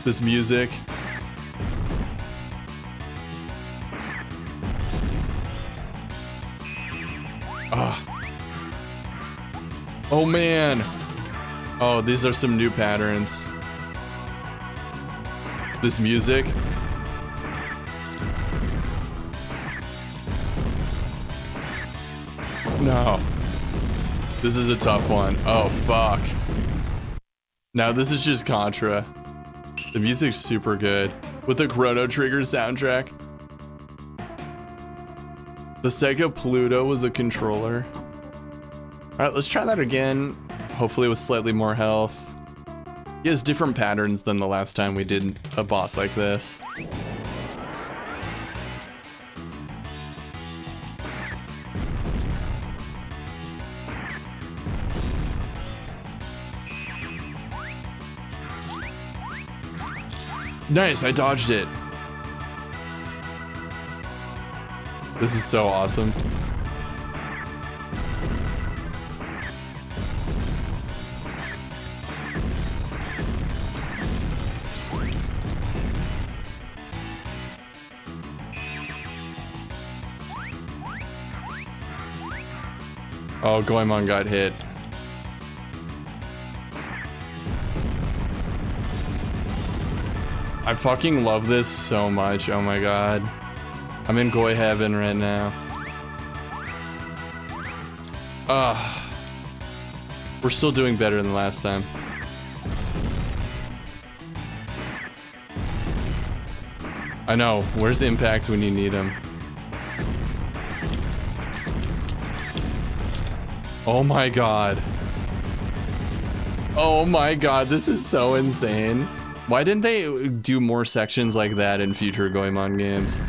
This music. Ah. Oh man. Oh, these are some new patterns. This music. No. This is a tough one. Oh, fuck. Now this is just Contra. The music's super good. With the Chrono Trigger soundtrack. The Sega Pluto was a controller. Alright, let's try that again. Hopefully with slightly more health. He has different patterns than the last time we did a boss like this. Nice, I dodged it. This is so awesome. Oh, Goemon got hit. I fucking love this so much. Oh my god. I'm in Goi heaven right now. We're still doing better than last time. I know. Where's Impact when you need him? Oh my god. Oh my god, this is so insane. Why didn't they do more sections like that in future Goemon games?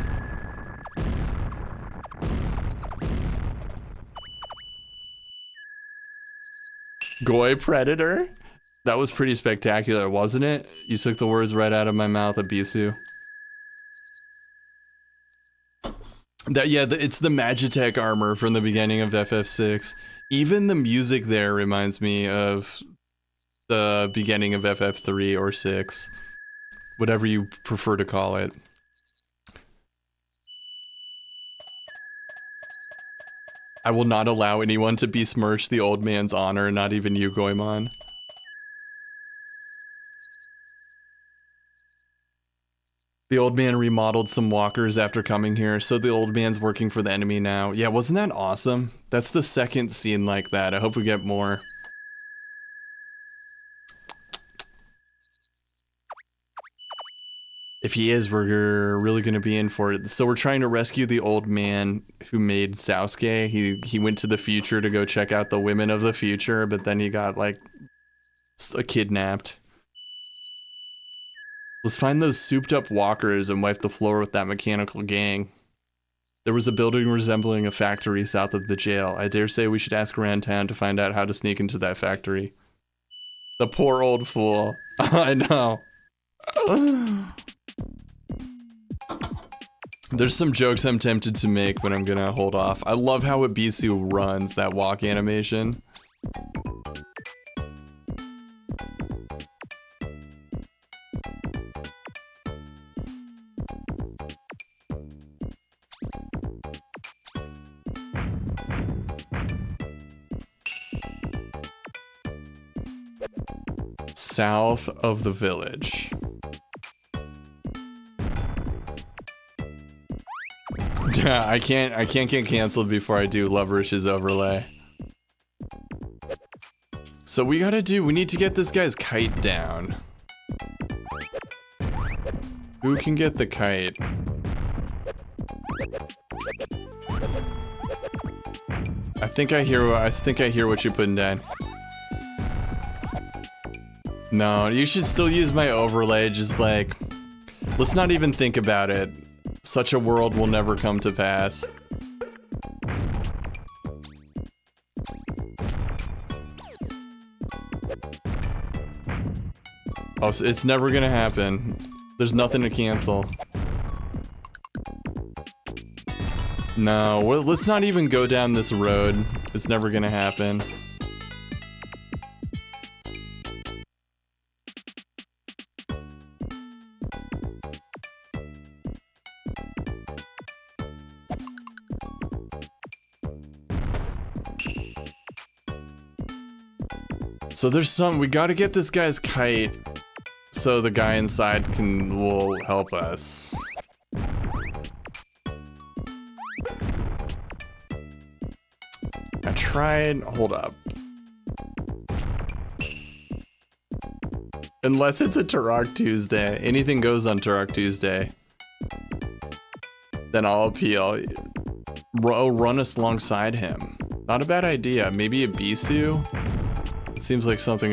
Goi Predator? That was pretty spectacular, wasn't it? You took the words right out of my mouth, Abisu. It's the Magitech armor from the beginning of FF6. Even the music there reminds me of the beginning of FF3 or 6. Whatever you prefer to call it. I will not allow anyone to besmirch the old man's honor, not even you, Goemon. The old man remodeled some walkers after coming here, so the old man's working for the enemy now. Yeah, wasn't that awesome? That's the second scene like that. I hope we get more. If he is, we're really gonna be in for it. So we're trying to rescue the old man who made Sasuke. He went to the future to go check out the women of the future, but then he got like kidnapped. Let's find those souped up walkers and wipe the floor with that mechanical gang. There was a building resembling a factory south of the jail. I dare say we should ask around town to find out how to sneak into that factory. The poor old fool. I know. There's some jokes I'm tempted to make, but I'm gonna hold off. I love how Ibisu runs that walk animation. South of the village. Yeah, I can't get canceled before I do Loverish's overlay. So we need to get this guy's kite down. Who can get the kite? I think I hear what you're putting down. No, you should still use my overlay, just like, let's not even think about it. Such a world will never come to pass. Oh, so it's never gonna happen. There's nothing to cancel. No, let's not even go down this road. It's never gonna happen. So we gotta get this guy's kite so the guy inside will help us. I tried, hold up. Unless it's a Turok Tuesday, anything goes on Turok Tuesday. Then I'll appeal. Run us alongside him. Not a bad idea, maybe a Bisu? It seems like something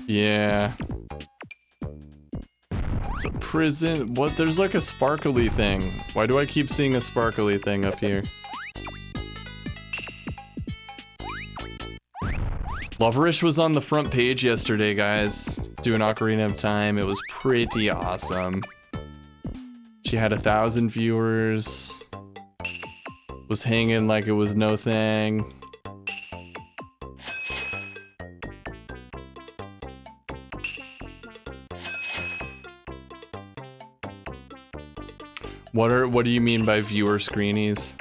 Yeah. It's a prison. What? There's like a sparkly thing. Why do I keep seeing a sparkly thing up here? Loverish was on the front page yesterday, guys. Doing Ocarina of Time. It was pretty awesome. She had 1,000 viewers. Was hanging like it was no thing. What do you mean by viewer screenies?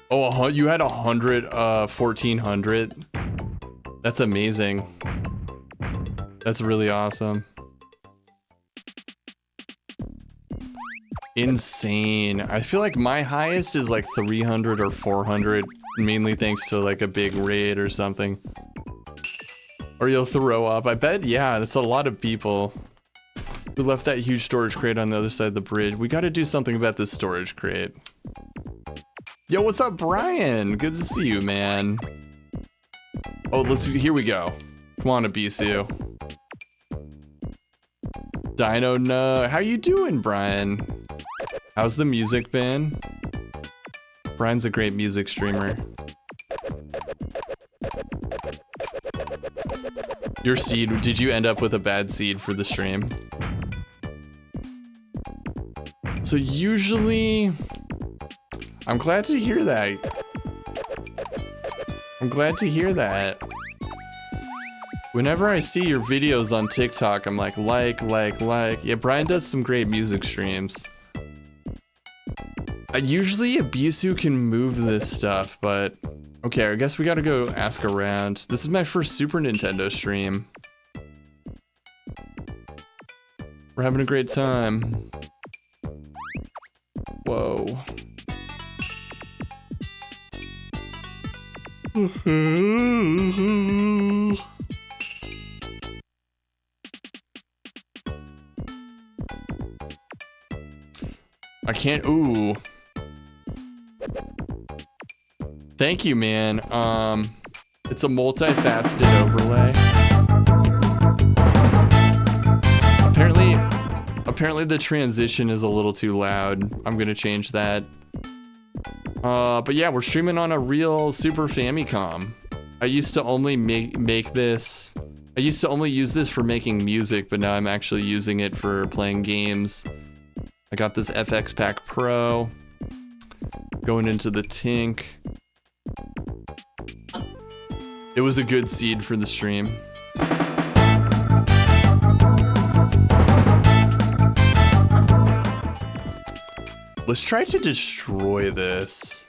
Oh, you had 1,400. That's amazing. That's really awesome. Insane. I feel like my highest is like 300 or 400, mainly thanks to like a big raid or something. Or you'll throw up. I bet, yeah, that's a lot of people who left that huge storage crate on the other side of the bridge. We gotta do something about this storage crate. Yo, what's up, Brian? Good to see you, man. Oh, here we go. Come on, Ibisu. Dino, no. How you doing, Brian? How's the music been? Brian's a great music streamer. Your seed, did you end up with a bad seed for the stream? So usually, I'm glad to hear that. I'm glad to hear that. Whenever I see your videos on TikTok, I'm like. Yeah, Brian does some great music streams. Usually Abisu can move this stuff, but okay, I guess we gotta go ask around. This is my first Super Nintendo stream. We're having a great time. Whoa. I can't, ooh. Thank you, man. It's a multifaceted overlay. Apparently the transition is a little too loud. I'm gonna change that. But yeah, we're streaming on a real Super Famicom. I used to only make this. I used to only use this for making music, but now I'm actually using it for playing games. I got this FX Pack Pro. Going into the Tink. It was a good seed for the stream. Let's try to destroy this.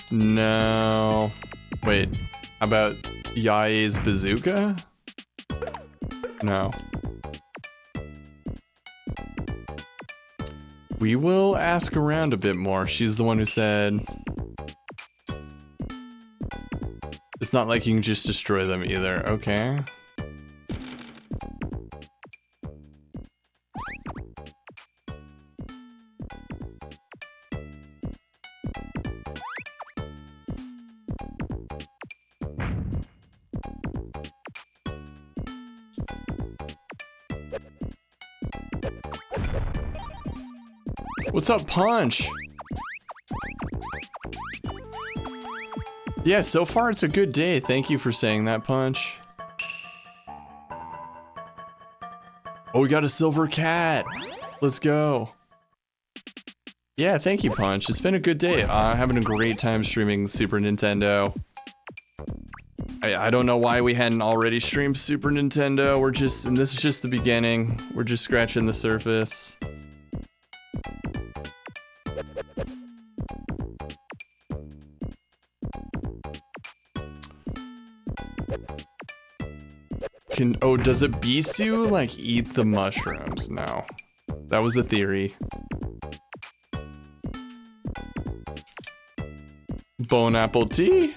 No. Wait, how about Yae's bazooka? No. We will ask around a bit more. She's the one who said it's not like you can just destroy them either. Okay. What's up, Punch? Yeah, so far it's a good day. Thank you for saying that, Punch. Oh, we got a silver cat. Let's go. Yeah, thank you, Punch. It's been a good day. Having a great time streaming Super Nintendo. I don't know why we hadn't already streamed Super Nintendo. And this is just the beginning. We're just scratching the surface. Does a Bisu like eat the mushrooms? No. That was a theory. Bone apple tea?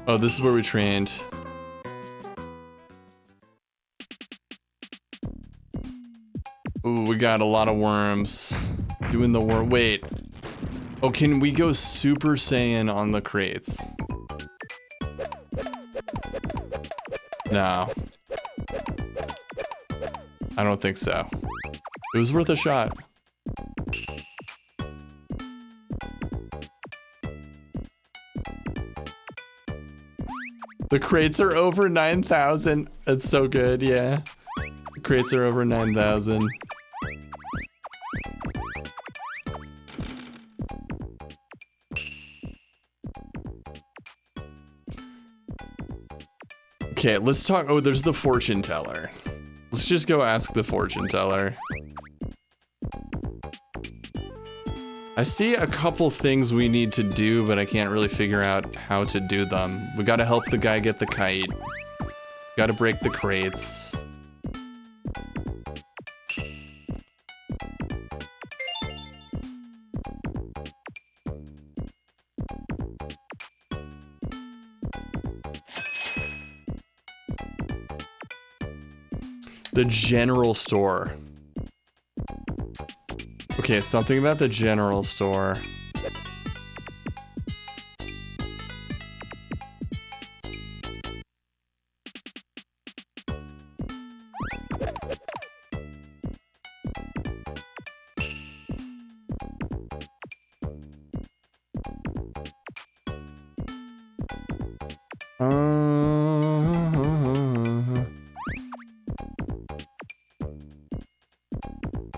Oh, this is where we trained. Ooh, we got a lot of worms. Doing the worm. Wait. Oh, can we go Super Saiyan on the crates? No. I don't think so. It was worth a shot. The crates are over 9,000. That's so good, yeah. The crates are over 9,000. Okay, let's talk. Oh, there's the fortune teller. Let's just go ask the fortune teller. I see a couple things we need to do, but I can't really figure out how to do them. We gotta help the guy get the kite. Gotta break the crates. The general store. Okay, something about the general store.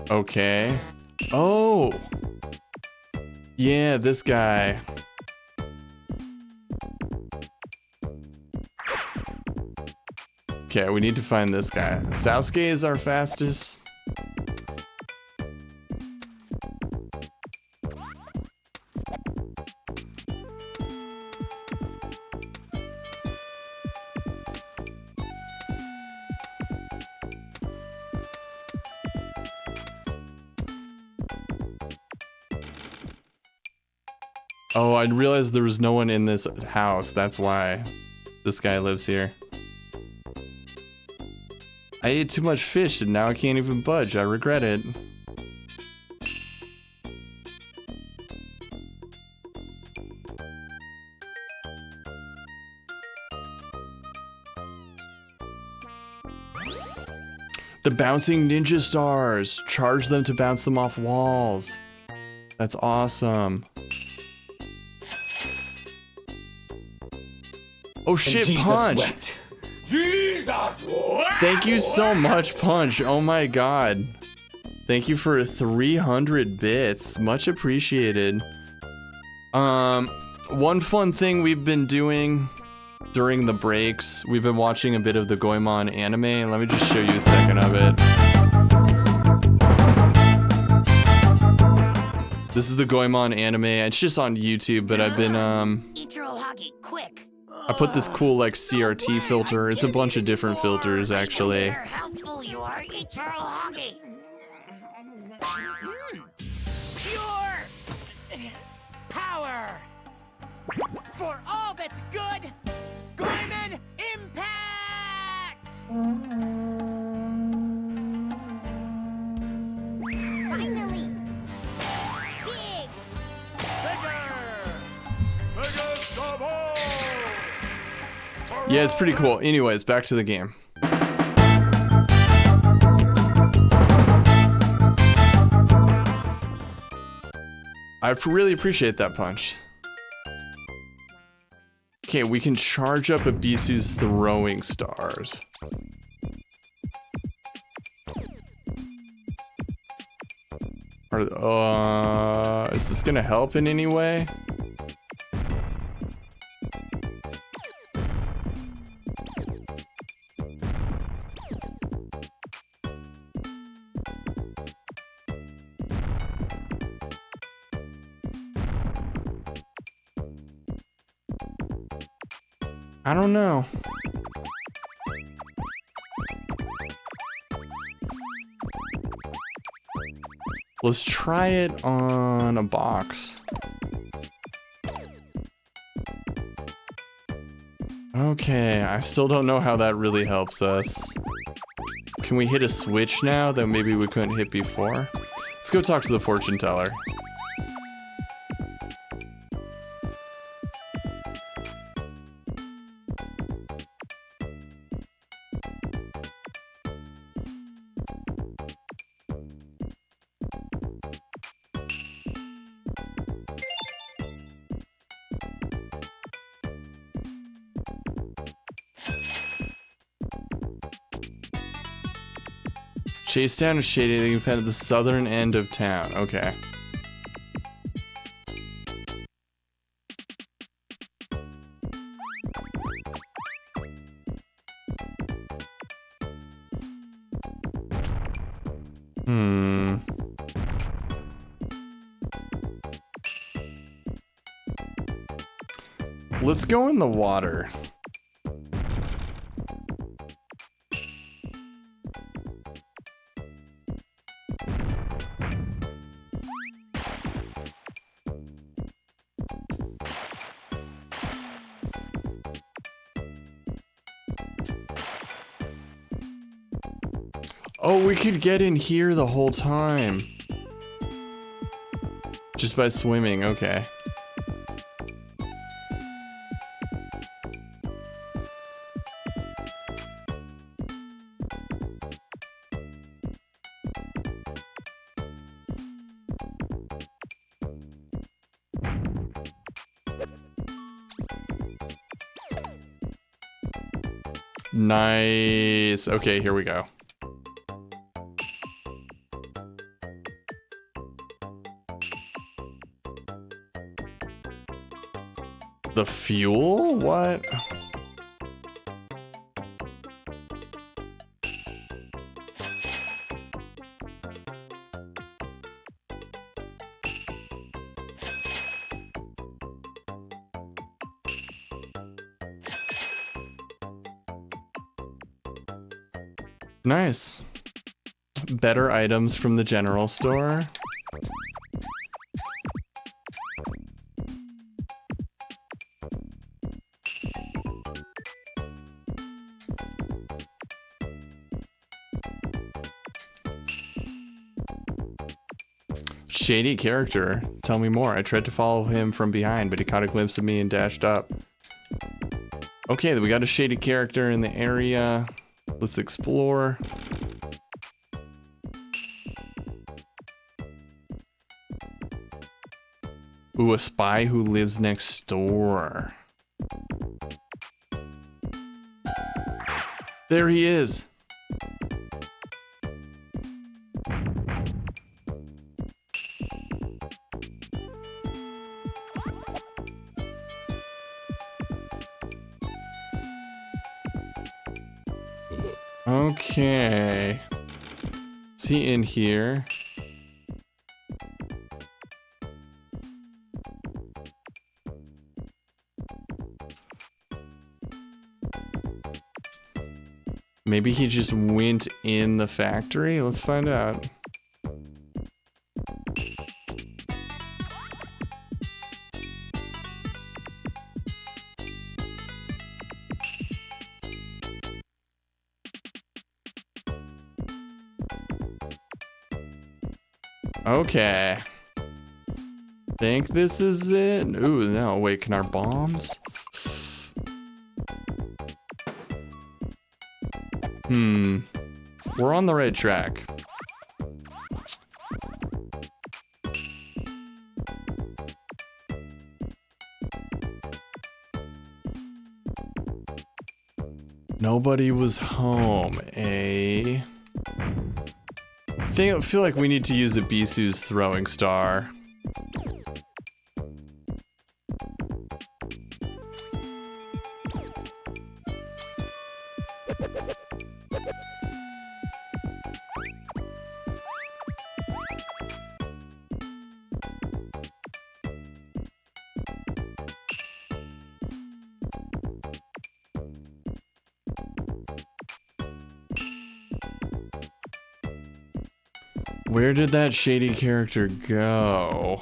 Okay. Oh! Yeah, this guy. Okay, we need to find this guy. Sasuke is our fastest. Oh, I realized there was no one in this house. That's why this guy lives here. I ate too much fish and now I can't even budge. I regret it. The bouncing ninja stars. Charge them to bounce them off walls. That's awesome. Oh shit, Punch! Thank you so much, Punch. Oh my god. Thank you for 300 bits. Much appreciated. One fun thing we've been doing during the breaks, we've been watching a bit of the Goemon anime. Let me just show you a second of it. This is the Goemon anime. It's just on YouTube, but I've been, I put this cool, like, CRT filter. It's a bunch of different filters, actually. Pure power for all that's good. Goemon Impact! Finally! Big! Yeah, it's pretty cool. Anyways, back to the game. I really appreciate that, Punch. Okay, we can charge up Abisu's throwing stars. Is this gonna help in any way? I don't know. Let's try it on a box. Okay, I still don't know how that really helps us. Can we hit a switch now that maybe we couldn't hit before? Let's go talk to the fortune teller. Chase down a shady that you can find at the southern end of town. Okay. Let's go in the water. Oh, we could get in here the whole time. Just by swimming, okay. Nice. Okay, here we go. The fuel? What? Nice. Better items from the general store. Shady character. Tell me more. I tried to follow him from behind, but he caught a glimpse of me and dashed up. Okay, we got a shady character in the area. Let's explore. Ooh, a spy who lives next door. There he is. Okay. Is he in here? Maybe he just went in the factory? Let's find out. Okay. Think this is it? Ooh, no, wait, can our bombs? We're on the right track. Nobody was home, eh? I feel like we need to use a Bisu's throwing star. Where did that shady character go?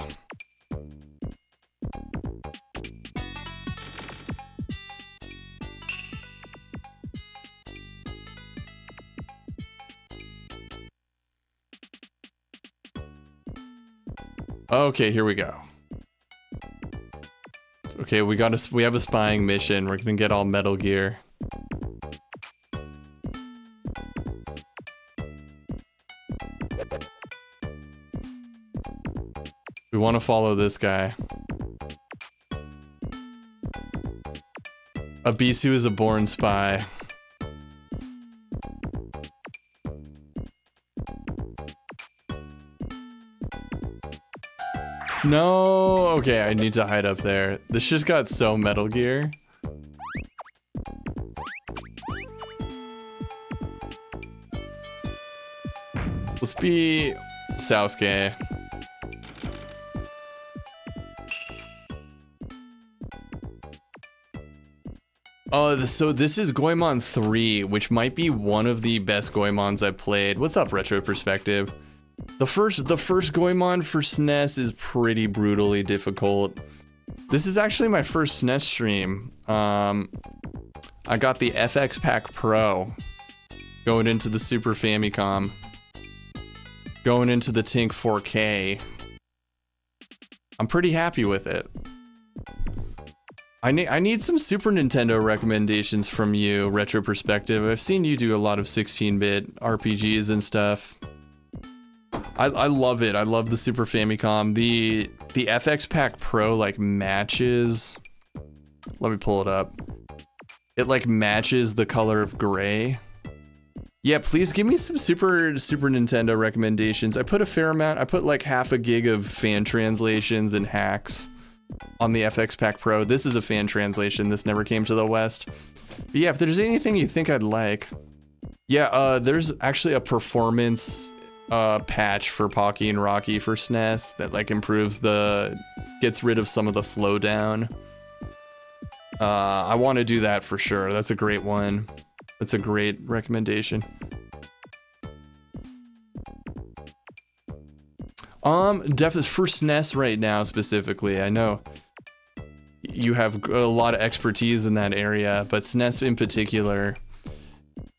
Okay, here we go. Okay, we have a spying mission. We're gonna get all Metal Gear. We want to follow this guy. Abisu is a born spy. No, okay, I need to hide up there. This just got so Metal Gear. Let's be Sasuke. Oh, so this is Goemon 3, which might be one of the best Goemons I've played. What's up, Retro Perspective? The first Goemon for SNES is pretty brutally difficult. This is actually my first SNES stream. I got the FX Pack Pro going into the Super Famicom, going into the Tink 4K. I'm pretty happy with it. I need some Super Nintendo recommendations from you, Retro Perspective. I've seen you do a lot of 16-bit RPGs and stuff. I love it. I love the Super Famicom. The FX Pack Pro like matches. Let me pull it up. It like matches the color of gray. Yeah, please give me some Super Nintendo recommendations. I put a fair amount. I put like half a gig of fan translations and hacks on the FX Pack Pro. This is a fan translation. This never came to the West. But yeah, if there's anything you think I'd like. Yeah, there's actually a performance patch for Pocky and Rocky for SNES that like improves gets rid of some of the slowdown. I want to do that for sure. That's a great one. That's a great recommendation. Definitely for SNES right now specifically. I know you have a lot of expertise in that area, but SNES in particular.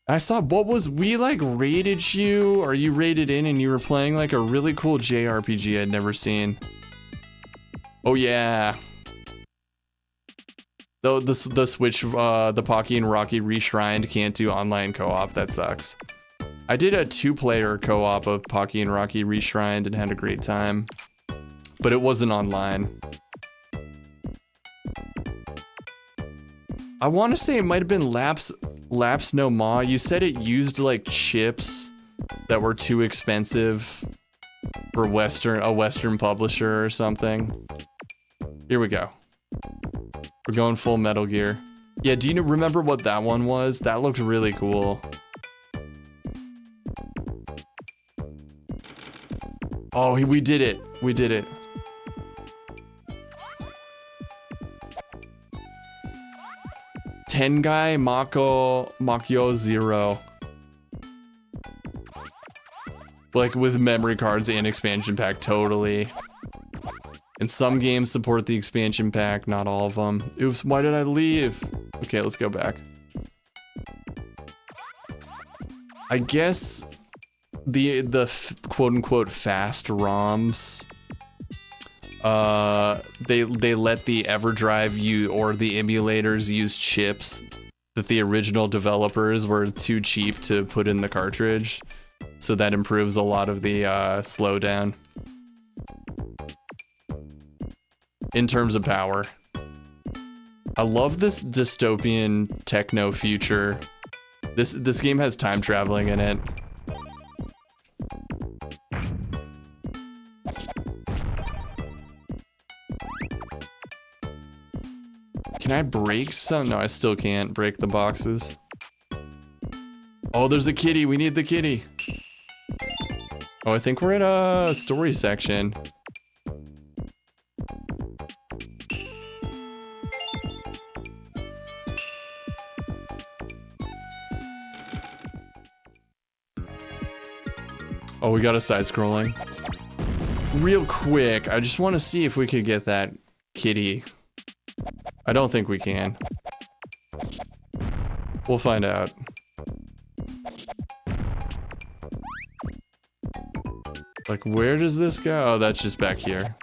I saw we like raided you, or you raided in and you were playing like a really cool JRPG I'd never seen. Oh yeah. Though the Switch, the Pocky and Rocky Reshrined can't do online co-op. That sucks. I did a 2-player co-op of Pocky and Rocky Reshrined and had a great time, but it wasn't online. I want to say it might have been Laps No Ma. You said it used like chips that were too expensive for a Western publisher or something. Here we go. We're going full Metal Gear. Yeah, do you remember what that one was? That looked really cool. Oh, we did it. We did it. Tengai Makyo Zero. Like with memory cards and expansion pack, totally. And some games support the expansion pack, not all of them. Oops, why did I leave? Okay, let's go back. I guess the quote-unquote fast ROMs, they let the EverDrive or the emulators use chips that the original developers were too cheap to put in the cartridge. So that improves a lot of the slowdown. In terms of power. I love this dystopian techno future. This game has time traveling in it. Can I break some? No, I still can't break the boxes. Oh, there's a kitty. We need the kitty. Oh, I think we're in a story section. Oh, we got a side-scrolling. Real quick, I just want to see if we could get that kitty. I don't think we can. We'll find out. Like, where does this go? Oh, that's just back here.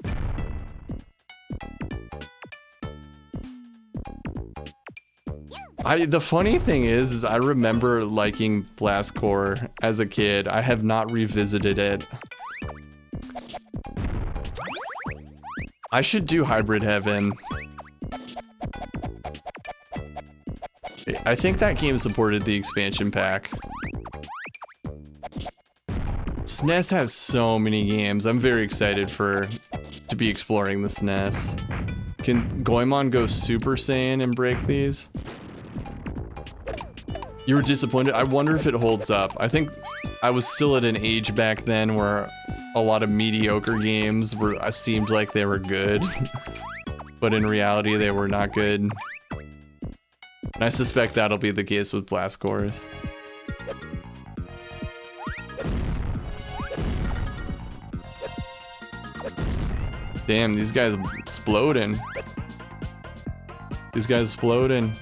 The funny thing is I remember liking Blast Core as a kid. I have not revisited it. I should do Hybrid Heaven. I think that game supported the expansion pack. SNES has so many games. I'm very excited to be exploring the SNES. Can Goemon go Super Saiyan and break these? You were disappointed? I wonder if it holds up. I think I was still at an age back then where a lot of mediocre games seemed like they were good. But in reality, they were not good. And I suspect that'll be the case with Blast Cores. Damn, these guys exploding. These guys exploding.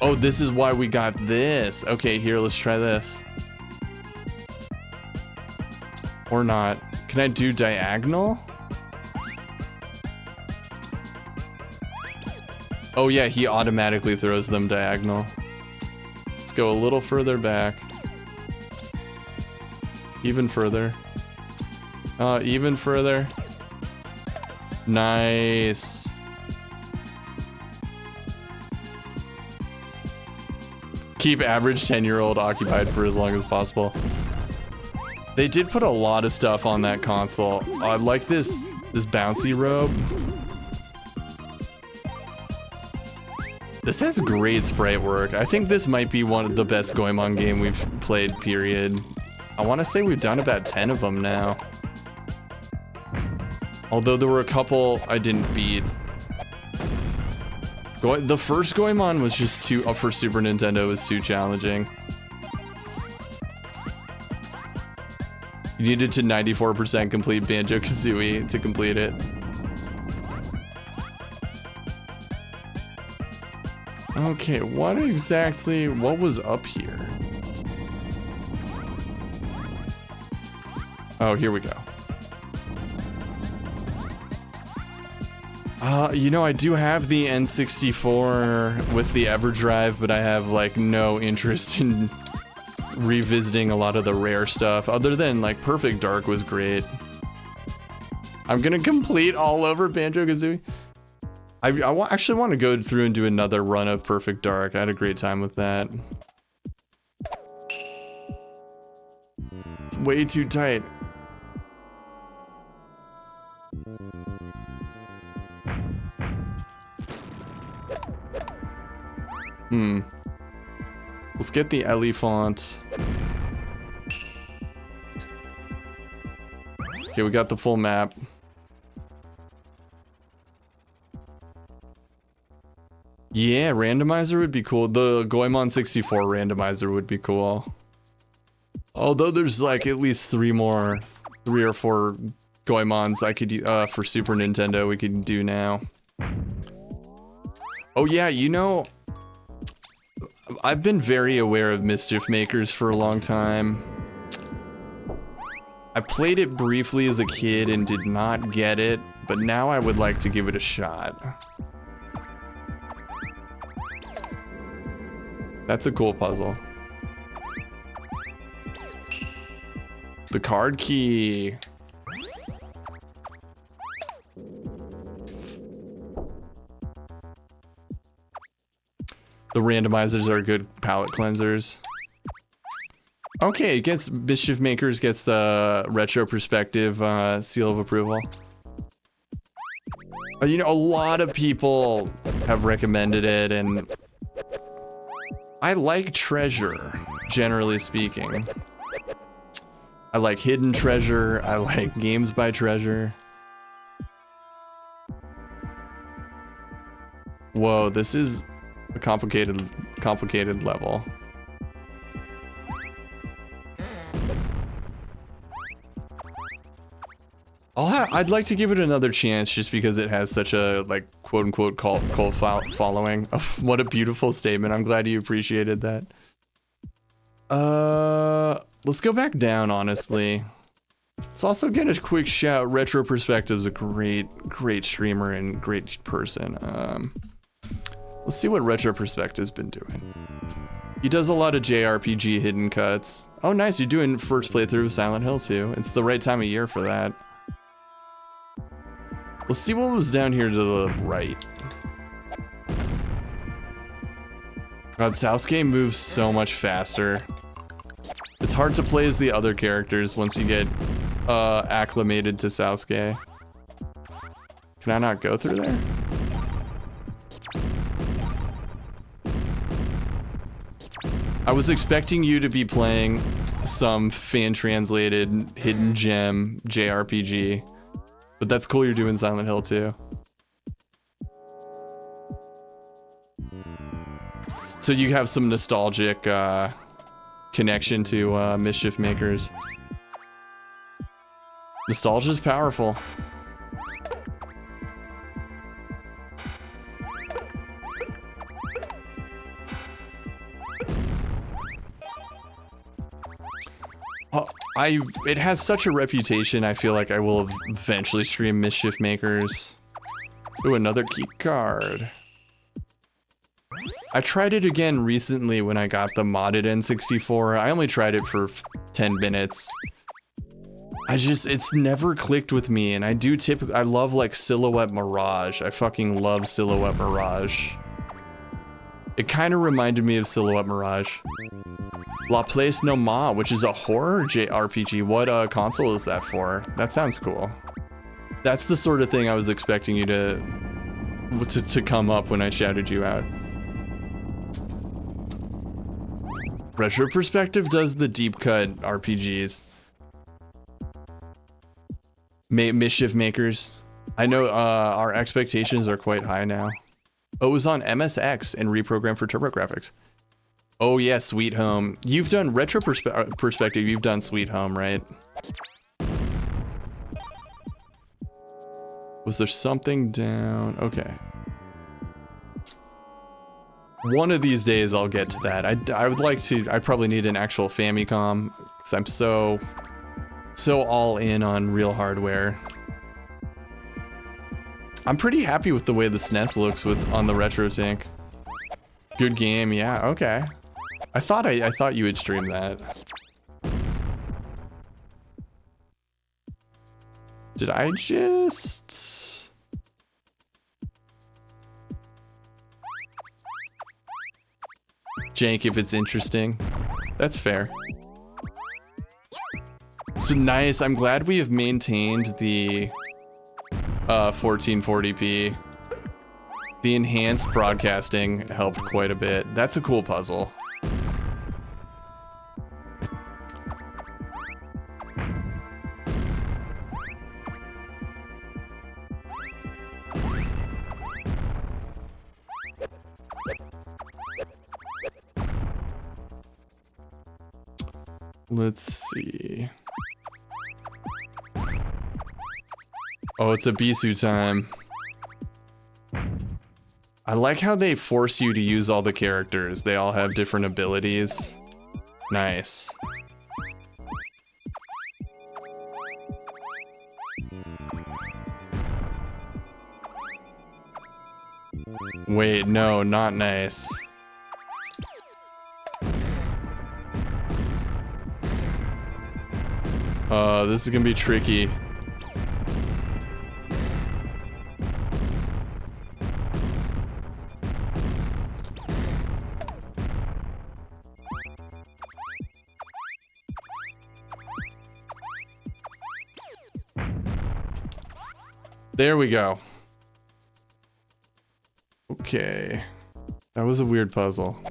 Oh, this is why we got this. Okay, here, let's try this. Or not. Can I do diagonal? Oh yeah, he automatically throws them diagonal. Let's go a little further back. Even further. Even further. Nice. Keep average 10-year-old occupied for as long as possible. They did put a lot of stuff on that console. I like this bouncy robe. This has great sprite work. I think this might be one of the best Goemon game we've played, period. I want to say we've done about 10 of them now. Although there were a couple I didn't beat. The first Goemon was just too, for Super Nintendo, was too challenging. You needed to 94% complete Banjo-Kazooie to complete it. Okay, what was up here? Oh, here we go. You know, I do have the N64 with the EverDrive, but I have like no interest in revisiting a lot of the rare stuff, other than like Perfect Dark was great. I'm gonna complete all over Banjo-Kazooie. I actually want to go through and do another run of Perfect Dark. I had a great time with that. It's way too tight. Let's get the Ellie font. Okay, we got the full map. Yeah, randomizer would be cool. The Goemon 64 randomizer would be cool. Although there's like at least three or four Goemons I could for Super Nintendo we could do now. Oh yeah, you know, I've been very aware of Mischief Makers for a long time. I played it briefly as a kid and did not get it, but now I would like to give it a shot. That's a cool puzzle. The card key. The randomizers are good palette cleansers. Okay, it gets Mischief Makers gets the retro perspective seal of approval. You know, a lot of people have recommended it, and I like Treasure, generally speaking. I like Hidden Treasure. I like Games by Treasure. Whoa, this is a complicated level. I'd like to give it another chance just because it has such a like quote-unquote cult following. Oh, what a beautiful statement. I'm glad you appreciated that. Let's go back down, honestly. Let's also get a quick shout. Retro Perspective's a great streamer and great person. Let's see what Retro Perspective's been doing. He does a lot of JRPG hidden cuts. Oh, nice. You're doing first playthrough of Silent Hill too. It's the right time of year for that. Let's see what was down here to the right. God, Sasuke moves so much faster. It's hard to play as the other characters once you get acclimated to Sasuke. Can I not go through there? I was expecting you to be playing some fan-translated hidden gem JRPG. But that's cool you're doing Silent Hill too. So you have some nostalgic connection to Mischief Makers. Nostalgia's powerful. It has such a reputation. I feel like I will eventually stream Mischief Makers. Ooh, another key card. I tried it again recently when I got the modded N64. I only tried it for 10 minutes. It's never clicked with me, and I love like Silhouette Mirage. I fucking love Silhouette Mirage. It kind of reminded me of Silhouette Mirage. La Place No Ma, which is a horror JRPG. What console is that for? That sounds cool. That's the sort of thing I was expecting you to come up when I shouted you out. Retro Perspective does the deep cut RPGs. Mischief Makers. I know our expectations are quite high now. Oh, it was on MSX and reprogrammed for TurboGrafx. Oh yeah, Sweet Home. You've done Retro Perspective, you've done Sweet Home, right? Was there something down? Okay. One of these days I'll get to that. I would like to, I probably need an actual Famicom, because I'm so all in on real hardware. I'm pretty happy with the way the SNES looks on the RetroTINK. Good game, yeah, okay. I thought you would stream that. Did I just... Jank if it's interesting. That's fair. It's nice. I'm glad we have maintained the 1440p. The enhanced broadcasting helped quite a bit. That's a cool puzzle. Let's see. Oh, it's a Bisu time. I like how they force you to use all the characters. They all have different abilities. Nice. Wait, no, not nice. This is gonna be tricky. There we go. Okay. That was a weird puzzle.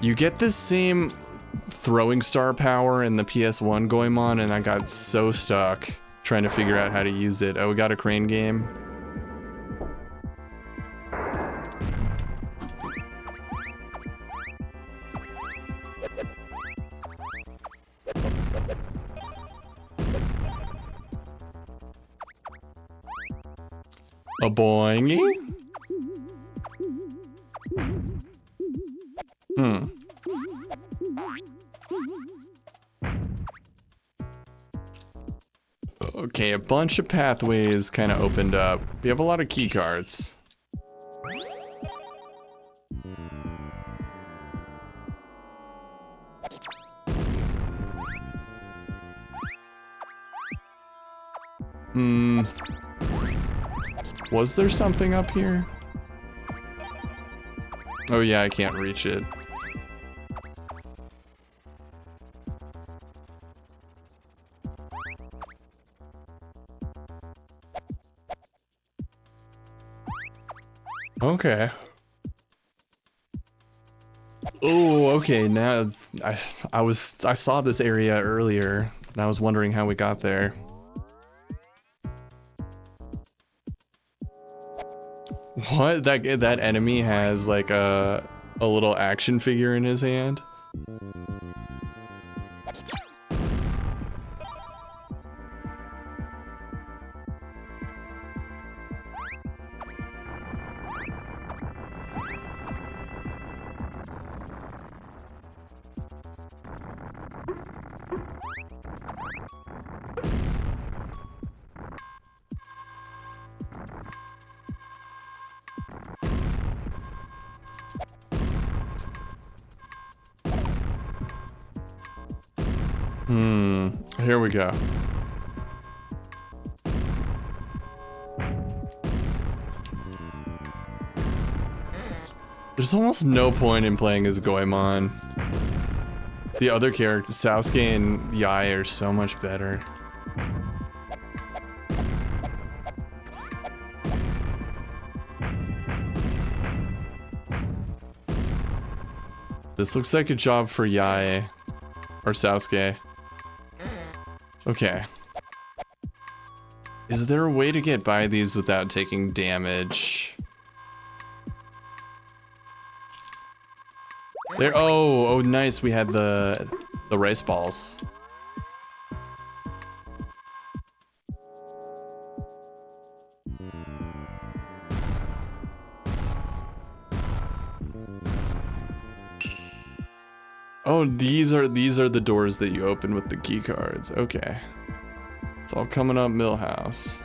You get this same throwing star power in the PS1 Goemon, and I got so stuck trying to figure out how to use it. Oh, we got a crane game. A boingy? Okay, a bunch of pathways kind of opened up. We have a lot of key cards. Was there something up here? Oh yeah, I can't reach it. Okay. Oh, okay, now I saw this area earlier and I was wondering how we got there. What? That enemy has like a little action figure in his hand? Here we go. There's almost no point in playing as Goemon. The other characters, Sasuke and Yae, are so much better. This looks like a job for Yae or Sasuke. Okay. Is there a way to get by these without taking damage? There. Oh, nice. We had the rice balls. Oh, these are the doors that you open with the key cards. Okay. It's all coming up Millhouse.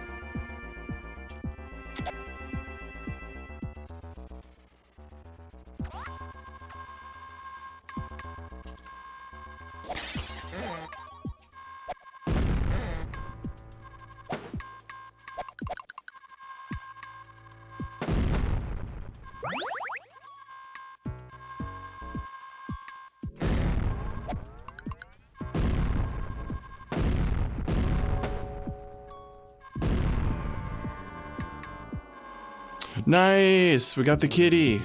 Nice, we got the kitty.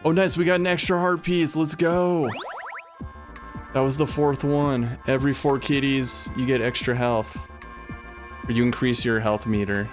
Oh, nice, we got an extra heart piece. Let's go. That was the 4th one. Every 4 kitties, you get extra health. Or you increase your health meter.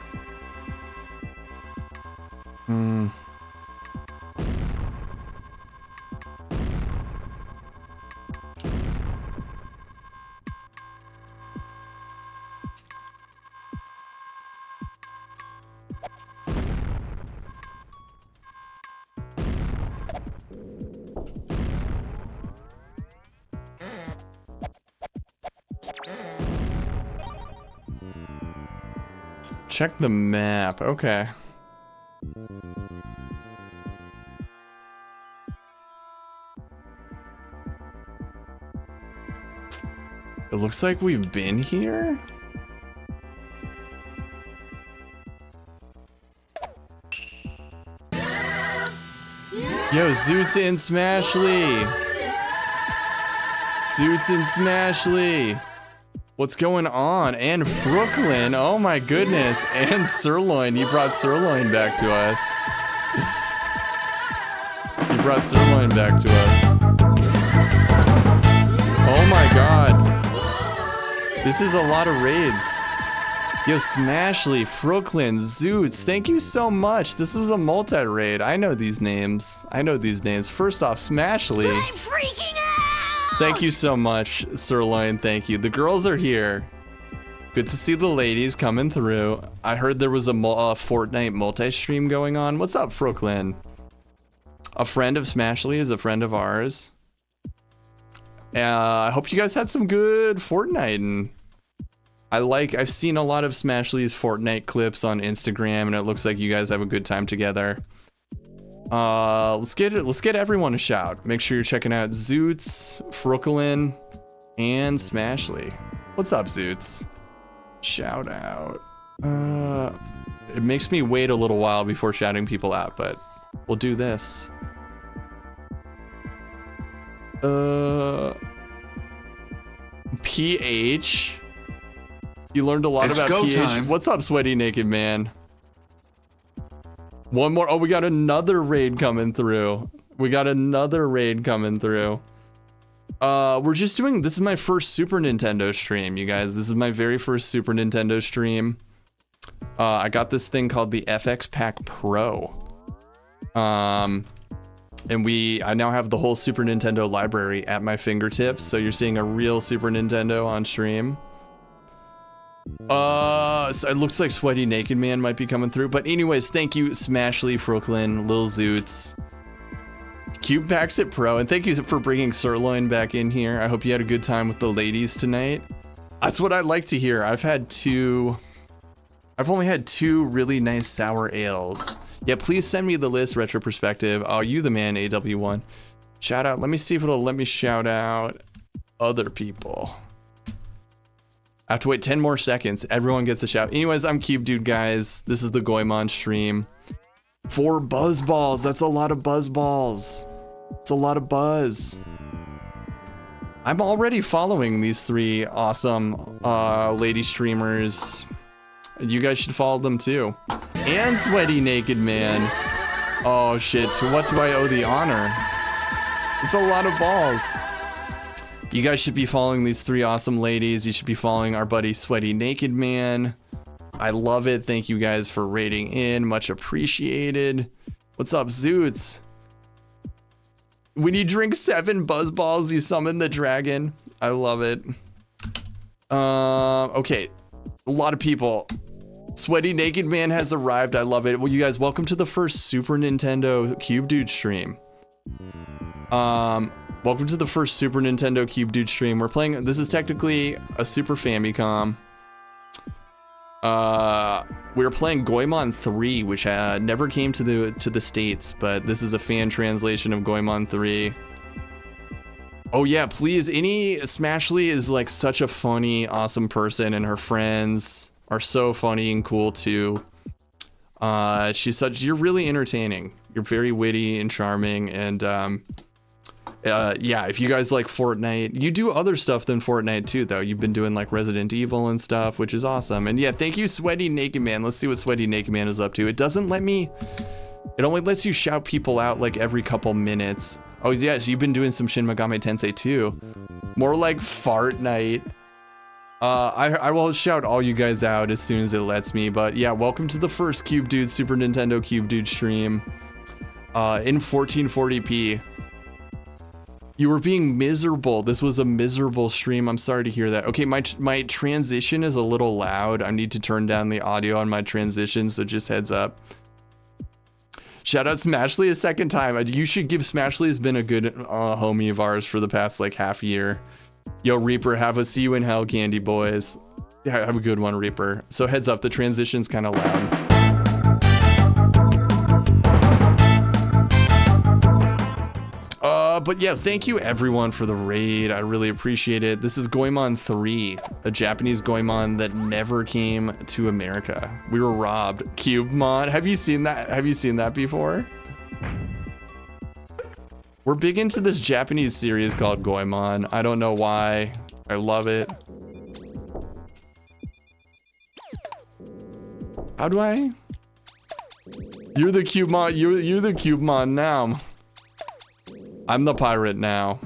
Check the map. Okay. It looks like we've been here. Yo, Zoots and Smashly. Zoots and Smashly. What's going on? And Brooklyn, oh my goodness. And Sirloin, you brought Sirloin back to us. You brought Sirloin back to us. Oh my god. This is a lot of raids. Yo, Smashly, Brooklyn, Zoots, thank you so much. This was a multi-raid. I know these names. First off, Smashly. I'm freaking out! Thank you so much, Sirloin. Thank you. The girls are here. Good to see the ladies coming through. I heard there was a Fortnite multi-stream going on. What's up, Brooklyn? A friend of Smashly is a friend of ours. I hope you guys had some good Fortnite. And I've seen a lot of Smashly's Fortnite clips on Instagram, and it looks like you guys have a good time together. Let's get everyone a shout. Make sure you're checking out Zoots, Brooklyn, and Smashly. What's up, Zoots? Shout out. It makes me wait a little while before shouting people out, but we'll do this. PH. You learned a lot about PH. Time. What's up, Sweaty Naked Man? One more. Oh, we got another raid coming through. We're just doing, this is my first Super Nintendo stream, you guys. This is my very first Super Nintendo stream. I got this thing called the FX Pack Pro. And I now have the whole Super Nintendo library at my fingertips. So you're seeing a real Super Nintendo on stream. So it looks like Sweaty Naked Man might be coming through, but anyways, thank you, Smashly, Brooklyn, Lil Zoots, Cube Packs It Pro, and thank you for bringing Sirloin back in here. I hope you had a good time with the ladies tonight. That's what I'd like to hear. I've only had 2 really nice sour ales. Yeah, please send me the list, Retro Perspective. Oh, you the man, AW1. Shout out. Let me see if it'll let me shout out other people. I have to wait 10 more seconds. Everyone gets a shout. Anyways, I'm CubeDude, guys. This is the Goemon stream. 4 buzz balls. That's a lot of buzz balls. It's a lot of buzz. I'm already following these 3 awesome lady streamers. You guys should follow them too. And Sweaty Naked Man. Oh shit, to what do I owe the honor? It's a lot of balls. You guys should be following these 3 awesome ladies. You should be following our buddy Sweaty Naked Man. I love it. Thank you guys for rating in. Much appreciated. What's up, Zoots? When you drink 7 buzz balls, you summon the dragon. I love it. Okay. A lot of people. Sweaty Naked Man has arrived. I love it. Well, you guys, welcome to the first Super Nintendo CubeDude stream. Welcome to the first Super Nintendo CubeDude stream. We're playing, this is technically a Super Famicom. We were playing Goemon 3, which never came to the States, but this is a fan translation of Goemon 3. Oh yeah, please, Smashly is like such a funny, awesome person, and her friends are so funny and cool too. You're really entertaining. You're very witty and charming, and yeah, if you guys like Fortnite, you do other stuff than Fortnite too, though. You've been doing like Resident Evil and stuff, which is awesome. And yeah, thank you, Sweaty Naked Man. Let's see what Sweaty Naked Man is up to. It doesn't let me, it only lets you shout people out like every couple minutes. Oh yes, you've been doing some Shin Megami Tensei too. More like Fart Night. I will shout all you guys out as soon as it lets me, but yeah, welcome to the first CubeDude Super Nintendo CubeDude stream in 1440p. You were being miserable. This was a miserable stream. I'm sorry to hear that. Okay, my transition is a little loud. I need to turn down the audio on my transition, so just heads up. Shout out Smashly a second time. You should give Smashly, has been a good homie of ours for the past like half year. Yo, Reaper, see you in hell, Candy Boys. Yeah, have a good one, Reaper. So heads up, the transition's kind of loud. But yeah, thank you everyone for the raid. I really appreciate it. This is Goemon 3, a Japanese Goemon that never came to America. We were robbed. CubeMon, have you seen that? Have you seen that before? We're big into this Japanese series called Goemon. I don't know why. I love it. How do I? You're the CubeMon. You're the CubeMon now. I'm the pirate now.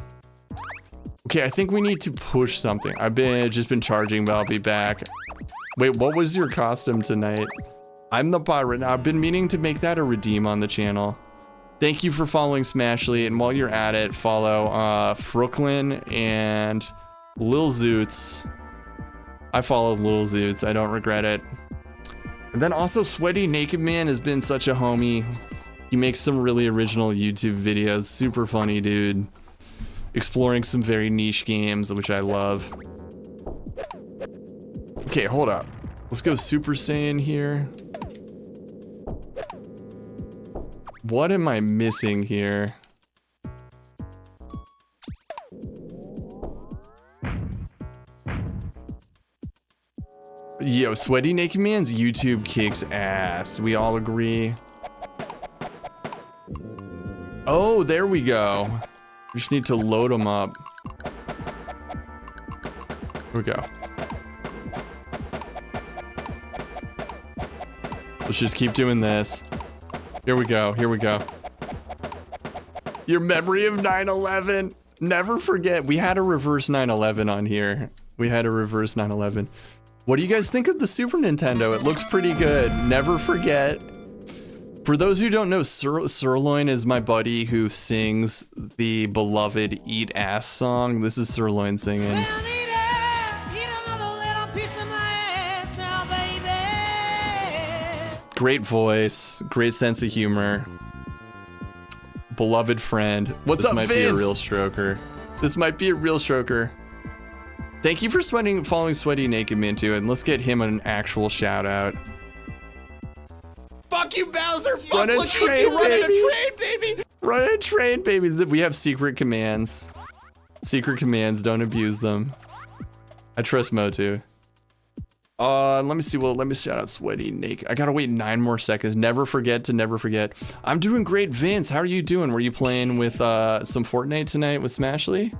Okay, I think we need to push something. I've just been charging, but I'll be back. Wait, what was your costume tonight? I'm the pirate now. I've been meaning to make that a redeem on the channel. Thank you for following Smashly, and while you're at it, follow Frooklyn and Lil Zoots. I followed Lil Zoots. I don't regret it. And then also Sweaty Naked Man has been such a homie. He makes some really original YouTube videos. Super funny, dude. Exploring some very niche games, which I love. Okay, hold up. Let's go Super Saiyan here. What am I missing here? Yo, Sweaty Naked Man's YouTube kicks ass. We all agree. Oh, there we go. We just need to load them up. Here we go. Let's just keep doing this. Here we go. Here we go. Your memory of 9/11. Never forget. We had a reverse 9/11 on here. We had a reverse 9/11. What do you guys think of the Super Nintendo? It looks pretty good. Never forget. For those who don't know, Sirloin is my buddy who sings the beloved Eat Ass song. This is Sirloin singing. Great voice, great sense of humor. Beloved friend. What's up, Vince? This might be a real stroker. This might be a real stroker. Thank you for following Sweaty Naked Man too, and let's get him an actual shout out. Fuck you, Bowser! Run and train, baby! Run and train, baby! We have secret commands. Secret commands, don't abuse them. I trust Motu. Let me see. Well, let me shout out Sweaty Naked. I gotta wait 9 more seconds. Never forget to never forget. I'm doing great, Vince. How are you doing? Were you playing with some Fortnite tonight with Smashly?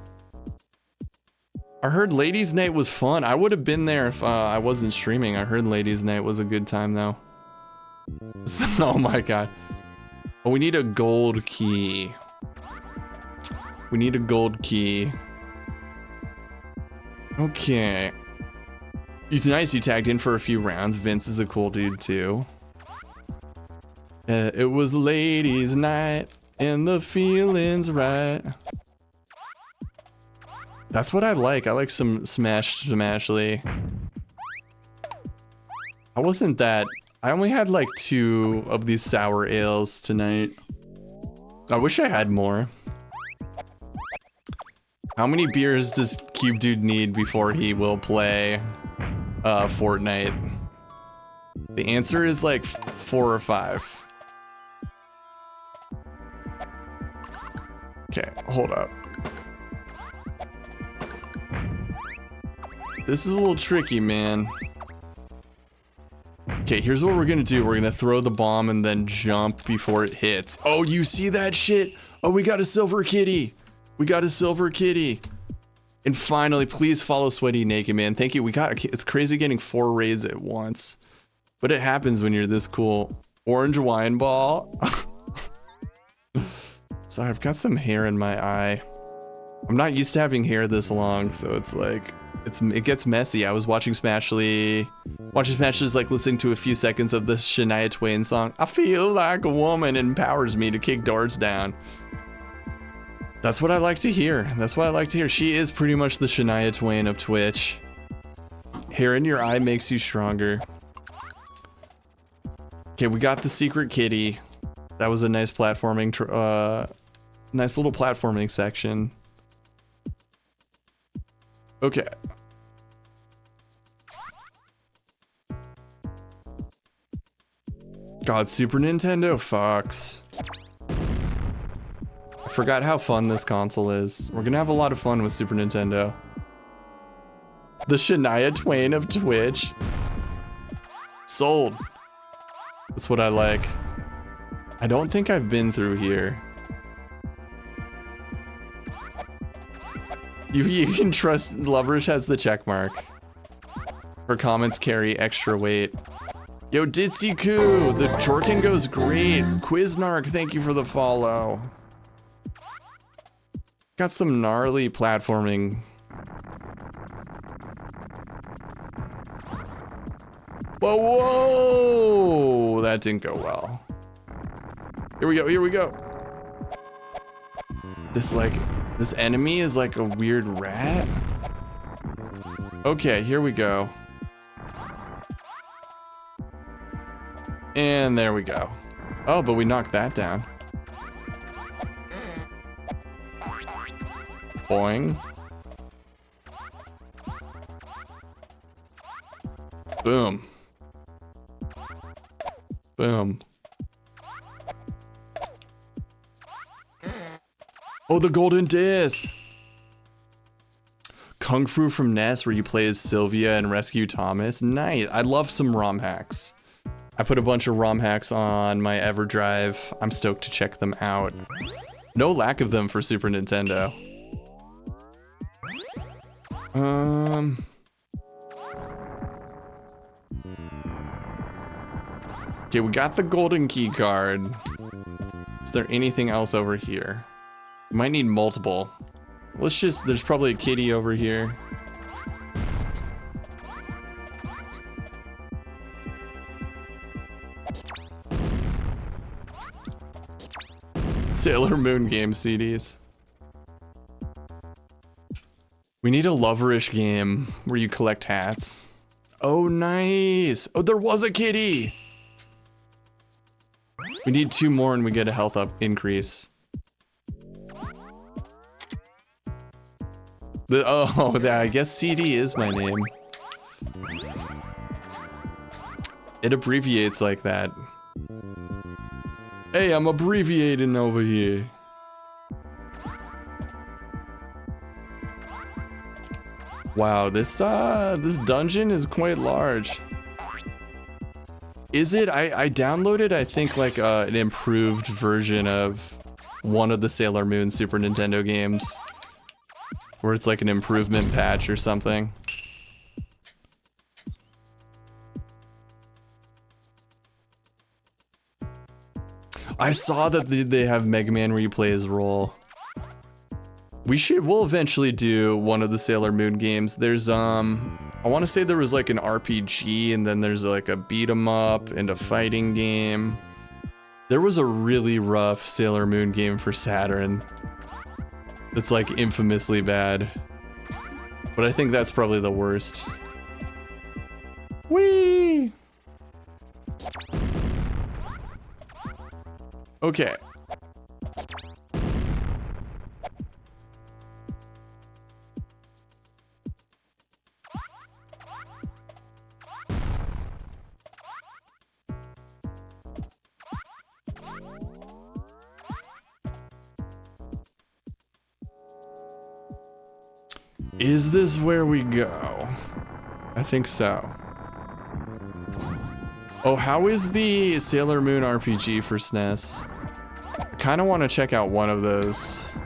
I heard Ladies Night was fun. I would have been there if I wasn't streaming. I heard Ladies Night was a good time though. Oh my god. Oh, we need a gold key. We need a gold key. Okay. It's nice you tagged in for a few rounds. Vince is a cool dude too. It was ladies' night and the feeling's right. That's what I like. I like some Smashly. I wasn't that. I only had like 2 of these sour ales tonight. I wish I had more. How many beers does CubeDude need before he will play Fortnite? The answer is like 4 or 5. Okay, hold up. This is a little tricky, man. Okay, here's what we're gonna do. We're gonna throw the bomb and then jump before it hits. Oh, you see that shit? Oh, we got a silver kitty. We got a silver kitty. And finally, please follow Sweaty Naked, man. Thank you. We got, it's crazy getting 4 raids at once. But it happens when you're this cool. Orange wine ball. Sorry, I've got some hair in my eye. I'm not used to having hair this long, so it's like, it gets messy. I was watching Smashly. Watching Smashly is like listening to a few seconds of the Shania Twain song. I feel like a woman empowers me to kick doors down. That's what I like to hear. That's what I like to hear. She is pretty much the Shania Twain of Twitch. Hair in your eye makes you stronger. Okay, we got the secret kitty. That was a nice platforming, nice little platforming section. Okay. God, Super Nintendo fucks. I forgot how fun this console is. We're gonna have a lot of fun with Super Nintendo. The Shania Twain of Twitch. Sold. That's what I like. I don't think I've been through here. You can trust Loverish has the check mark. Her comments carry extra weight. Yo, Ditzy-Koo, the Jorkin goes great. Quiznark, thank you for the follow. Got some gnarly platforming. Whoa, whoa! That didn't go well. Here we go, here we go. This enemy is like a weird rat. Okay, here we go. And there we go. Oh, but we knocked that down. Boing. Boom. Boom. Oh, the golden disc. Kung Fu from NES, where you play as Sylvia and rescue Thomas. Nice. I love some ROM hacks. I put a bunch of ROM hacks on my EverDrive. I'm stoked to check them out. No lack of them for Super Nintendo. Okay, we got the golden key card. Is there anything else over here? We might need multiple. Let's just, there's probably a kitty over here. Sailor Moon game CDs. We need a Loverish game where you collect hats. Oh, nice. Oh, there was a kitty. We need 2 more and we get a health up increase. I guess CD is my name. It abbreviates like that. Hey, I'm abbreviating over here. Wow, this dungeon is quite large. Is it? I downloaded, I think, like an improved version of one of the Sailor Moon Super Nintendo games, where it's like an improvement patch or something. I saw that they have Mega Man Replay's role. We'll eventually do one of the Sailor Moon games. There's, I want to say there was like an RPG, and then there's like a beat 'em up and a fighting game. There was a really rough Sailor Moon game for Saturn that's like infamously bad. But I think that's probably the worst. Whee! Okay. Is this where we go? I think so. Oh, how is the Sailor Moon RPG for SNES? I kind of want to check out one of those.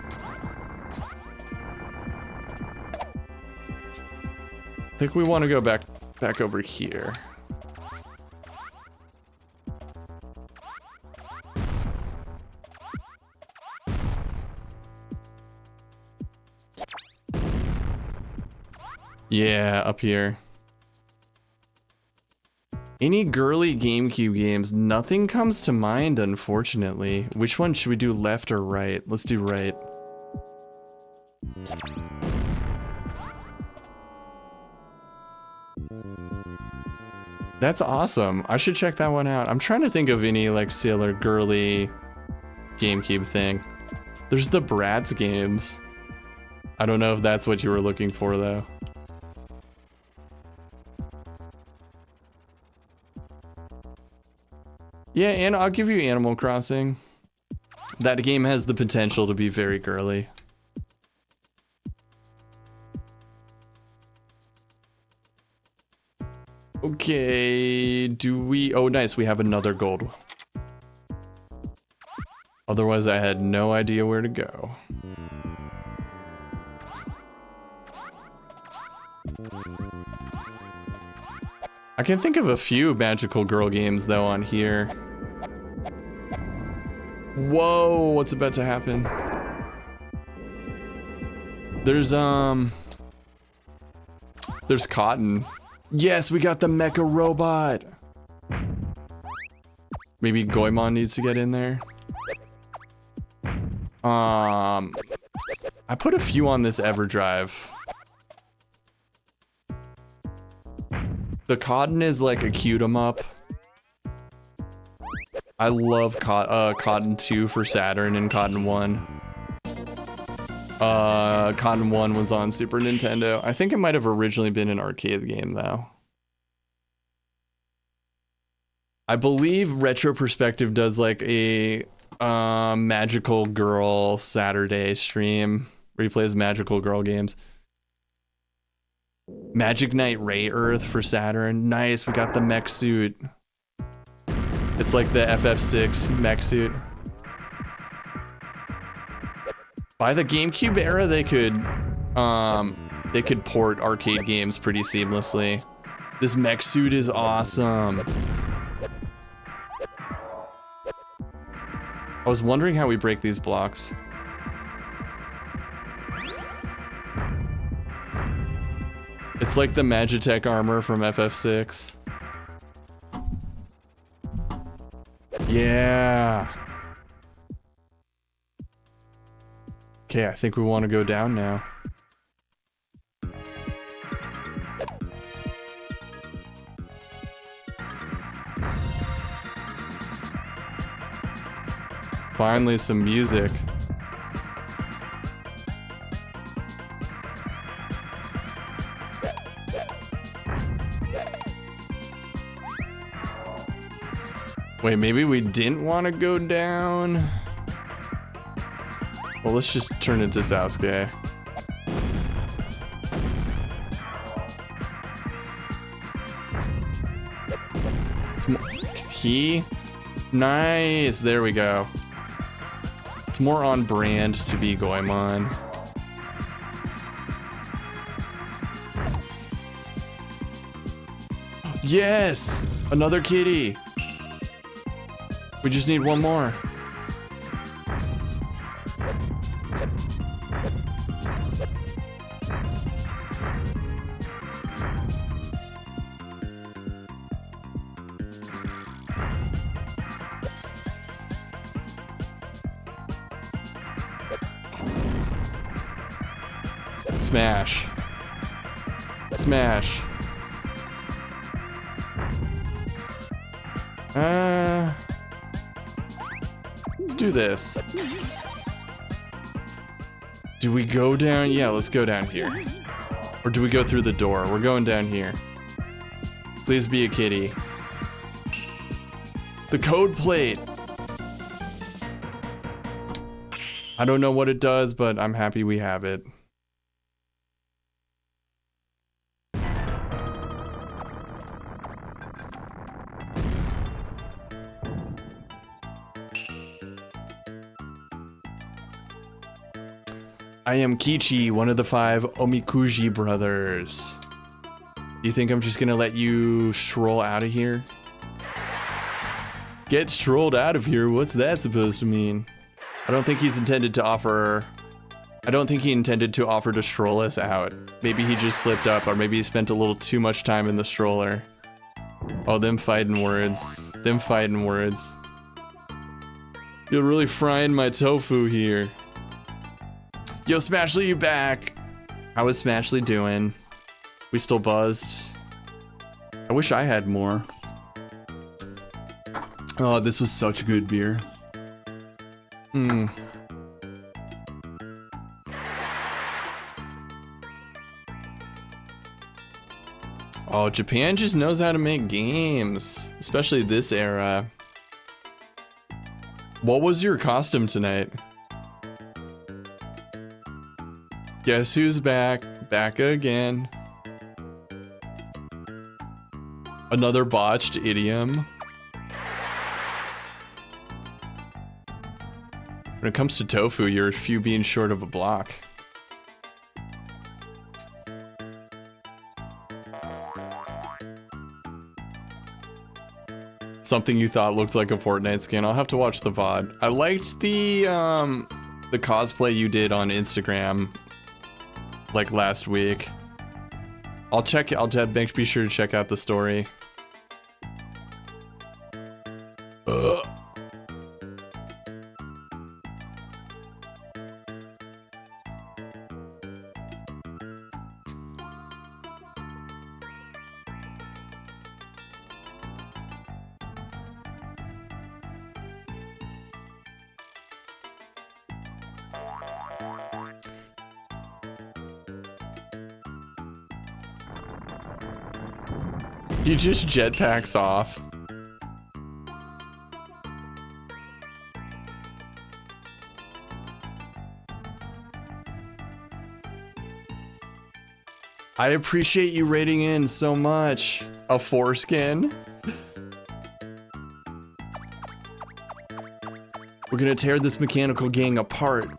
I think we want to go back over here. Yeah, up here. Any girly GameCube games? Nothing comes to mind, unfortunately. Which one should we do, left or right? Let's do right. That's awesome. I should check that one out. I'm trying to think of any like Sailor girly GameCube thing. There's the Bratz games. I don't know if that's what you were looking for though. Yeah, and I'll give you Animal Crossing. That game has the potential to be very girly. Okay, do we... Oh, nice, we have another gold. Otherwise, I had no idea where to go. I can think of a few magical girl games though on here. Whoa, what's about to happen? There's Cotton. Yes, we got the mecha robot. Maybe Goemon needs to get in there. I put a few on this EverDrive. The Cotton is like a cute 'em up. I love Cotton 2 for Saturn and Cotton 1. Cotton 1 was on Super Nintendo. I think it might have originally been an arcade game though. I believe Retro Perspective does like a magical girl Saturday stream where he plays magical girl games. Magic Knight Ray Earth for Saturn. Nice, we got the mech suit. It's like the FF6 mech suit. By the GameCube era, they could port arcade games pretty seamlessly. This mech suit is awesome. I was wondering how we break these blocks. It's like the Magitech armor from FF6. Yeah. Okay, I think we want to go down now. Finally, some music. Wait, maybe we didn't want to go down? Well, let's just turn into Sasuke. key. Nice. There we go. It's more on brand to be Goemon. Yes! Another kitty. We just need one more. Smash. Smash. Let's do this. Do we go down? Yeah, let's go down here. Or do we go through the door? We're going down here. Please be a kitty. The code plate. I don't know what it does, but I'm happy we have it. I am Kichi, one of the 5 Omikuji brothers. Do you think I'm just gonna let you stroll out of here? Get strolled out of here? What's that supposed to mean? I don't think he's intended to offer... I don't think he intended to offer to stroll us out. Maybe he just slipped up, or maybe he spent a little too much time in the stroller. Oh, them fighting words. Them fighting words. You're really frying my tofu here. Yo, Smashly, you back? How is Smashly doing? We still buzzed? I wish I had more. Oh, this was such a good beer. Oh, Japan just knows how to make games, especially this era. What was your costume tonight? Guess who's back? Back again. Another botched idiom. When it comes to tofu, you're a few beans short of a block. Something you thought looked like a Fortnite skin. I'll have to watch the VOD. I liked the cosplay you did on Instagram like last week. I'll check it. I'll be sure to check out the story. He just jetpacks off. I appreciate you rating in so much. A foreskin. We're gonna tear this mechanical gang apart.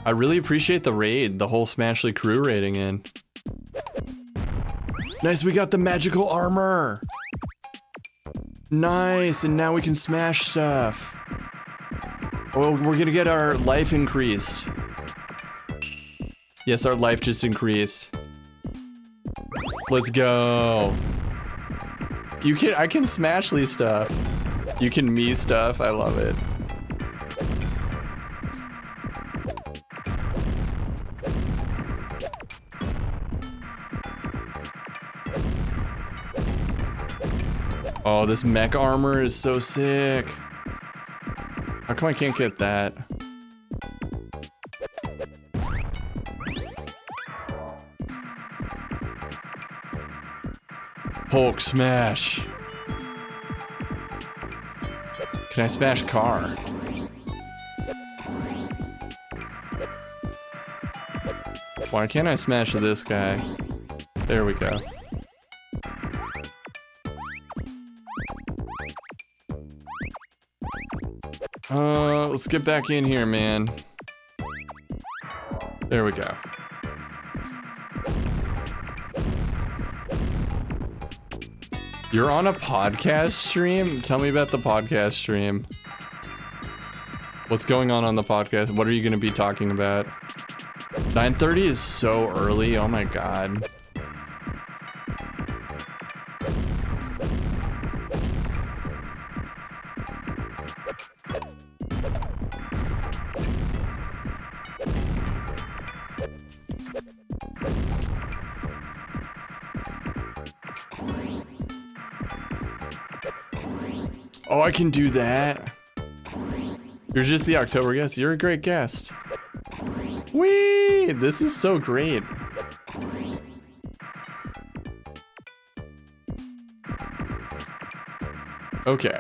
I really appreciate the raid, the whole Smashly crew raiding in. Nice, we got the magical armor. Nice, and now we can smash stuff. Oh, we're gonna get our life increased. Yes, our life just increased. Let's go. I can Smashly stuff. You can me stuff, I love it. Oh, this mech armor is so sick. How come I can't get that? Hulk smash. Can I smash car? Why can't I smash this guy? There we go. Let's get back in here, man. There we go. You're on a podcast stream? Tell me about the podcast stream. What's going on the podcast? What are you going to be talking about? 9:30 is so early. Oh my god. Oh, I can do that. You're just the October guest. You're a great guest. Whee! This is so great. Okay.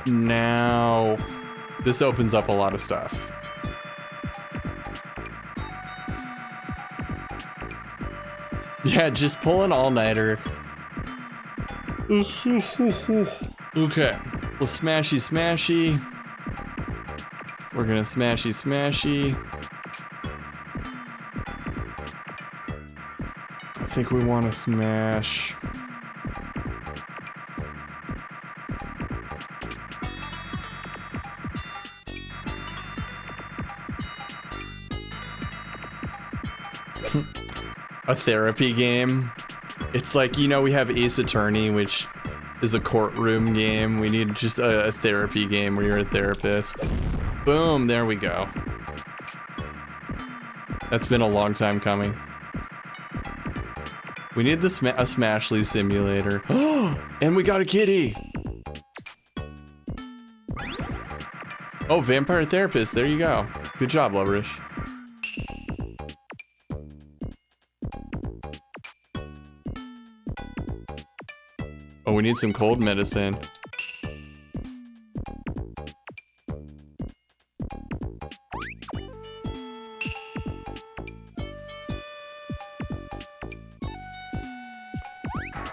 Now, this opens up a lot of stuff. Yeah, just pull an all-nighter. Okay. Well, smashy smashy. We're gonna smashy smashy. I think we want to smash. A therapy game. It's like, you know, we have Ace Attorney, which is a courtroom game. We need just a therapy game where you're a therapist. Boom, there we go. That's been a long time coming. We need the a Smashly simulator. And we got a kitty. Oh, vampire therapist. There you go. Good job, Loverish. Oh, we need some cold medicine.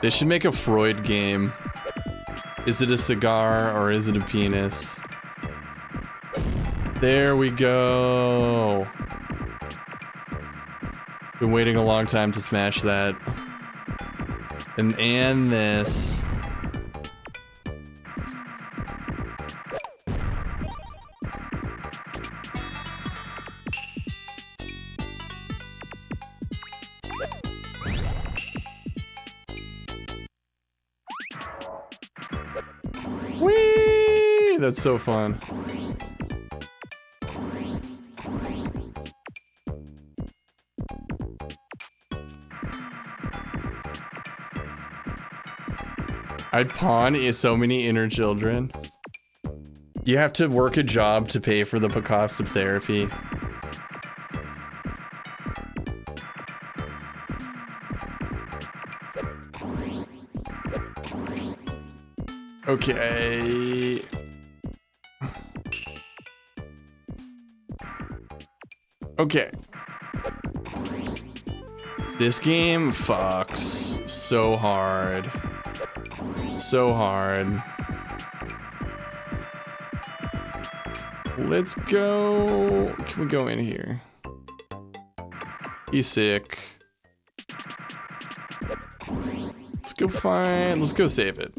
They should make a Freud game. Is it a cigar or is it a penis? There we go. Been waiting a long time to smash that. And this. Whee! That's so fun. I'd pawn so many inner children. You have to work a job to pay for the cost of therapy. Okay. Okay. This game fucks so hard. So hard. Let's go. Can we go in here? He's sick. Let's go find. Let's go save it.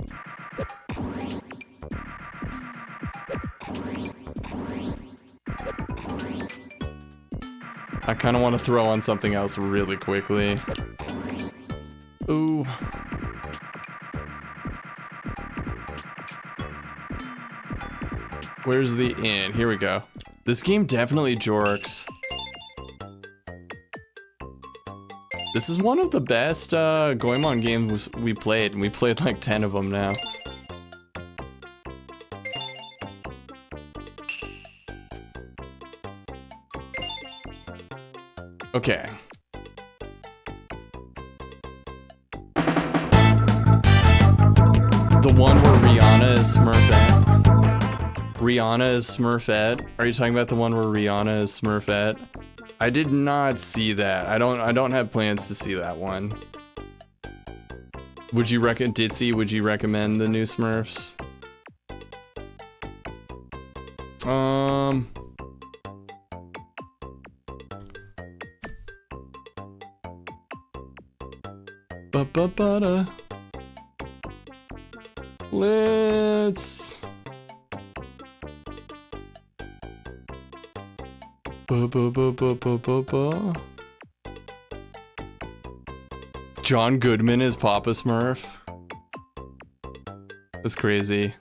I kind of want to throw on something else really quickly. Ooh. Where's the inn? Here we go. This game definitely jorks. This is one of the best Goemon games we played, and we played like 10 of them now. Okay. The one where Rihanna is Smurfette. Rihanna is Smurfette. Are you talking about the one where Rihanna is Smurfette? I did not see that. I don't have plans to see that one. Would you Ditzy, would you recommend the new Smurfs? Let's John Goodman is Papa Smurf. That's crazy.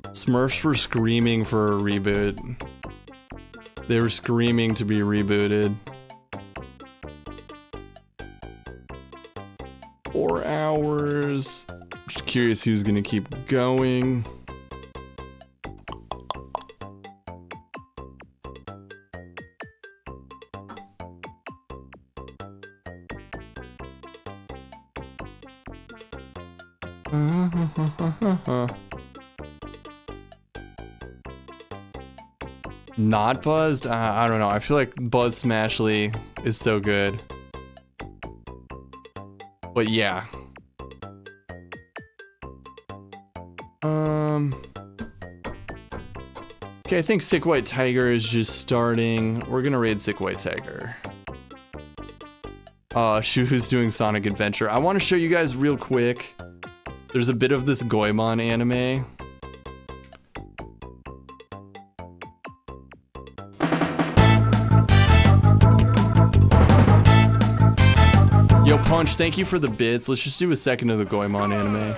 Smurfs were screaming for a reboot. They were screaming to be rebooted. 4 hours. Just curious who's gonna keep going. Not buzzed? I don't know. I feel like Buzz Smashley is so good. But yeah. Okay, I think Sick White Tiger is just starting. We're gonna raid Sick White Tiger. Who's doing Sonic Adventure. I want to show you guys real quick. There's a bit of this Goemon anime. Yo, Punch, thank you for the bits. Let's just do a second of the Goemon anime.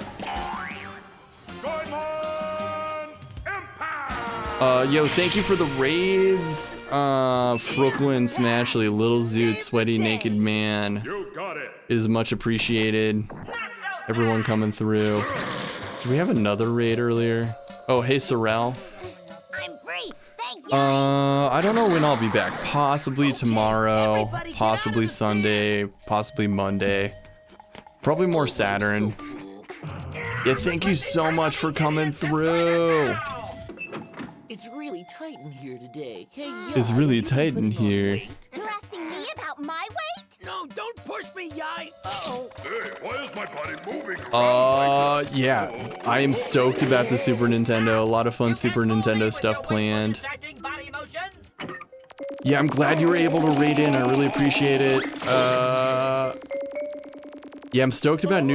Yo, thank you for the raids. Frooklyn, Smashley, Little Zoot, Sweaty Naked Man. You got it. It is much appreciated. Everyone coming through. Did we have another raid earlier? Oh, hey, Sorrel. I'm free. Thanks, I don't know when I'll be back. Possibly tomorrow, possibly Sunday, possibly Monday. Probably more Saturn. Yeah, thank you so much for coming through. It's really tight in here today. Hey, yeah, It's really tight in here. You're asking me about my weight? No, don't push me, Yai. Uh-oh. Hey, why is my body moving? Yeah. I am stoked about the Super Nintendo. A lot of fun Super Nintendo stuff planned. Yeah, I'm glad you were able to raid in. I really appreciate it. Yeah, I'm stoked about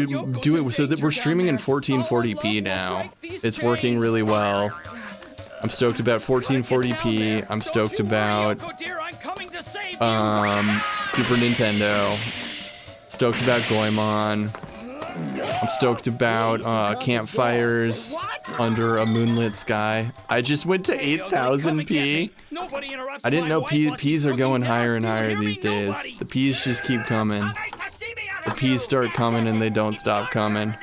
doing so that we're streaming in 1440p now. It's working really well. I'm stoked about 1440p. I'm stoked about Super Nintendo. Stoked about Goemon. I'm stoked about campfires under a moonlit sky. I just went to 8000p. I didn't know P's are going higher and higher these days. The P's just keep coming. The P's start coming and they don't stop coming.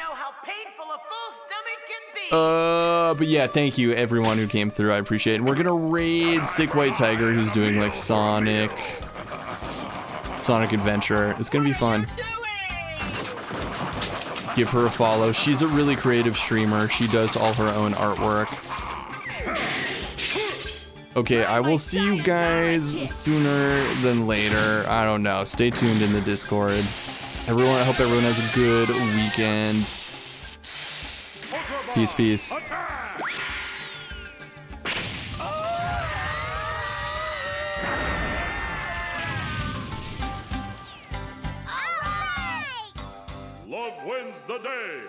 But yeah, thank you everyone who came through. I appreciate it. And we're gonna raid Sick White Tiger, who's doing like Sonic Adventure. It's gonna be fun. Give her a follow. She's a really creative streamer. She does all her own artwork. Okay, I will see you guys sooner than later. I don't know. Stay tuned in the Discord. Everyone, I hope everyone has a good weekend. Peace, peace. Love wins the day.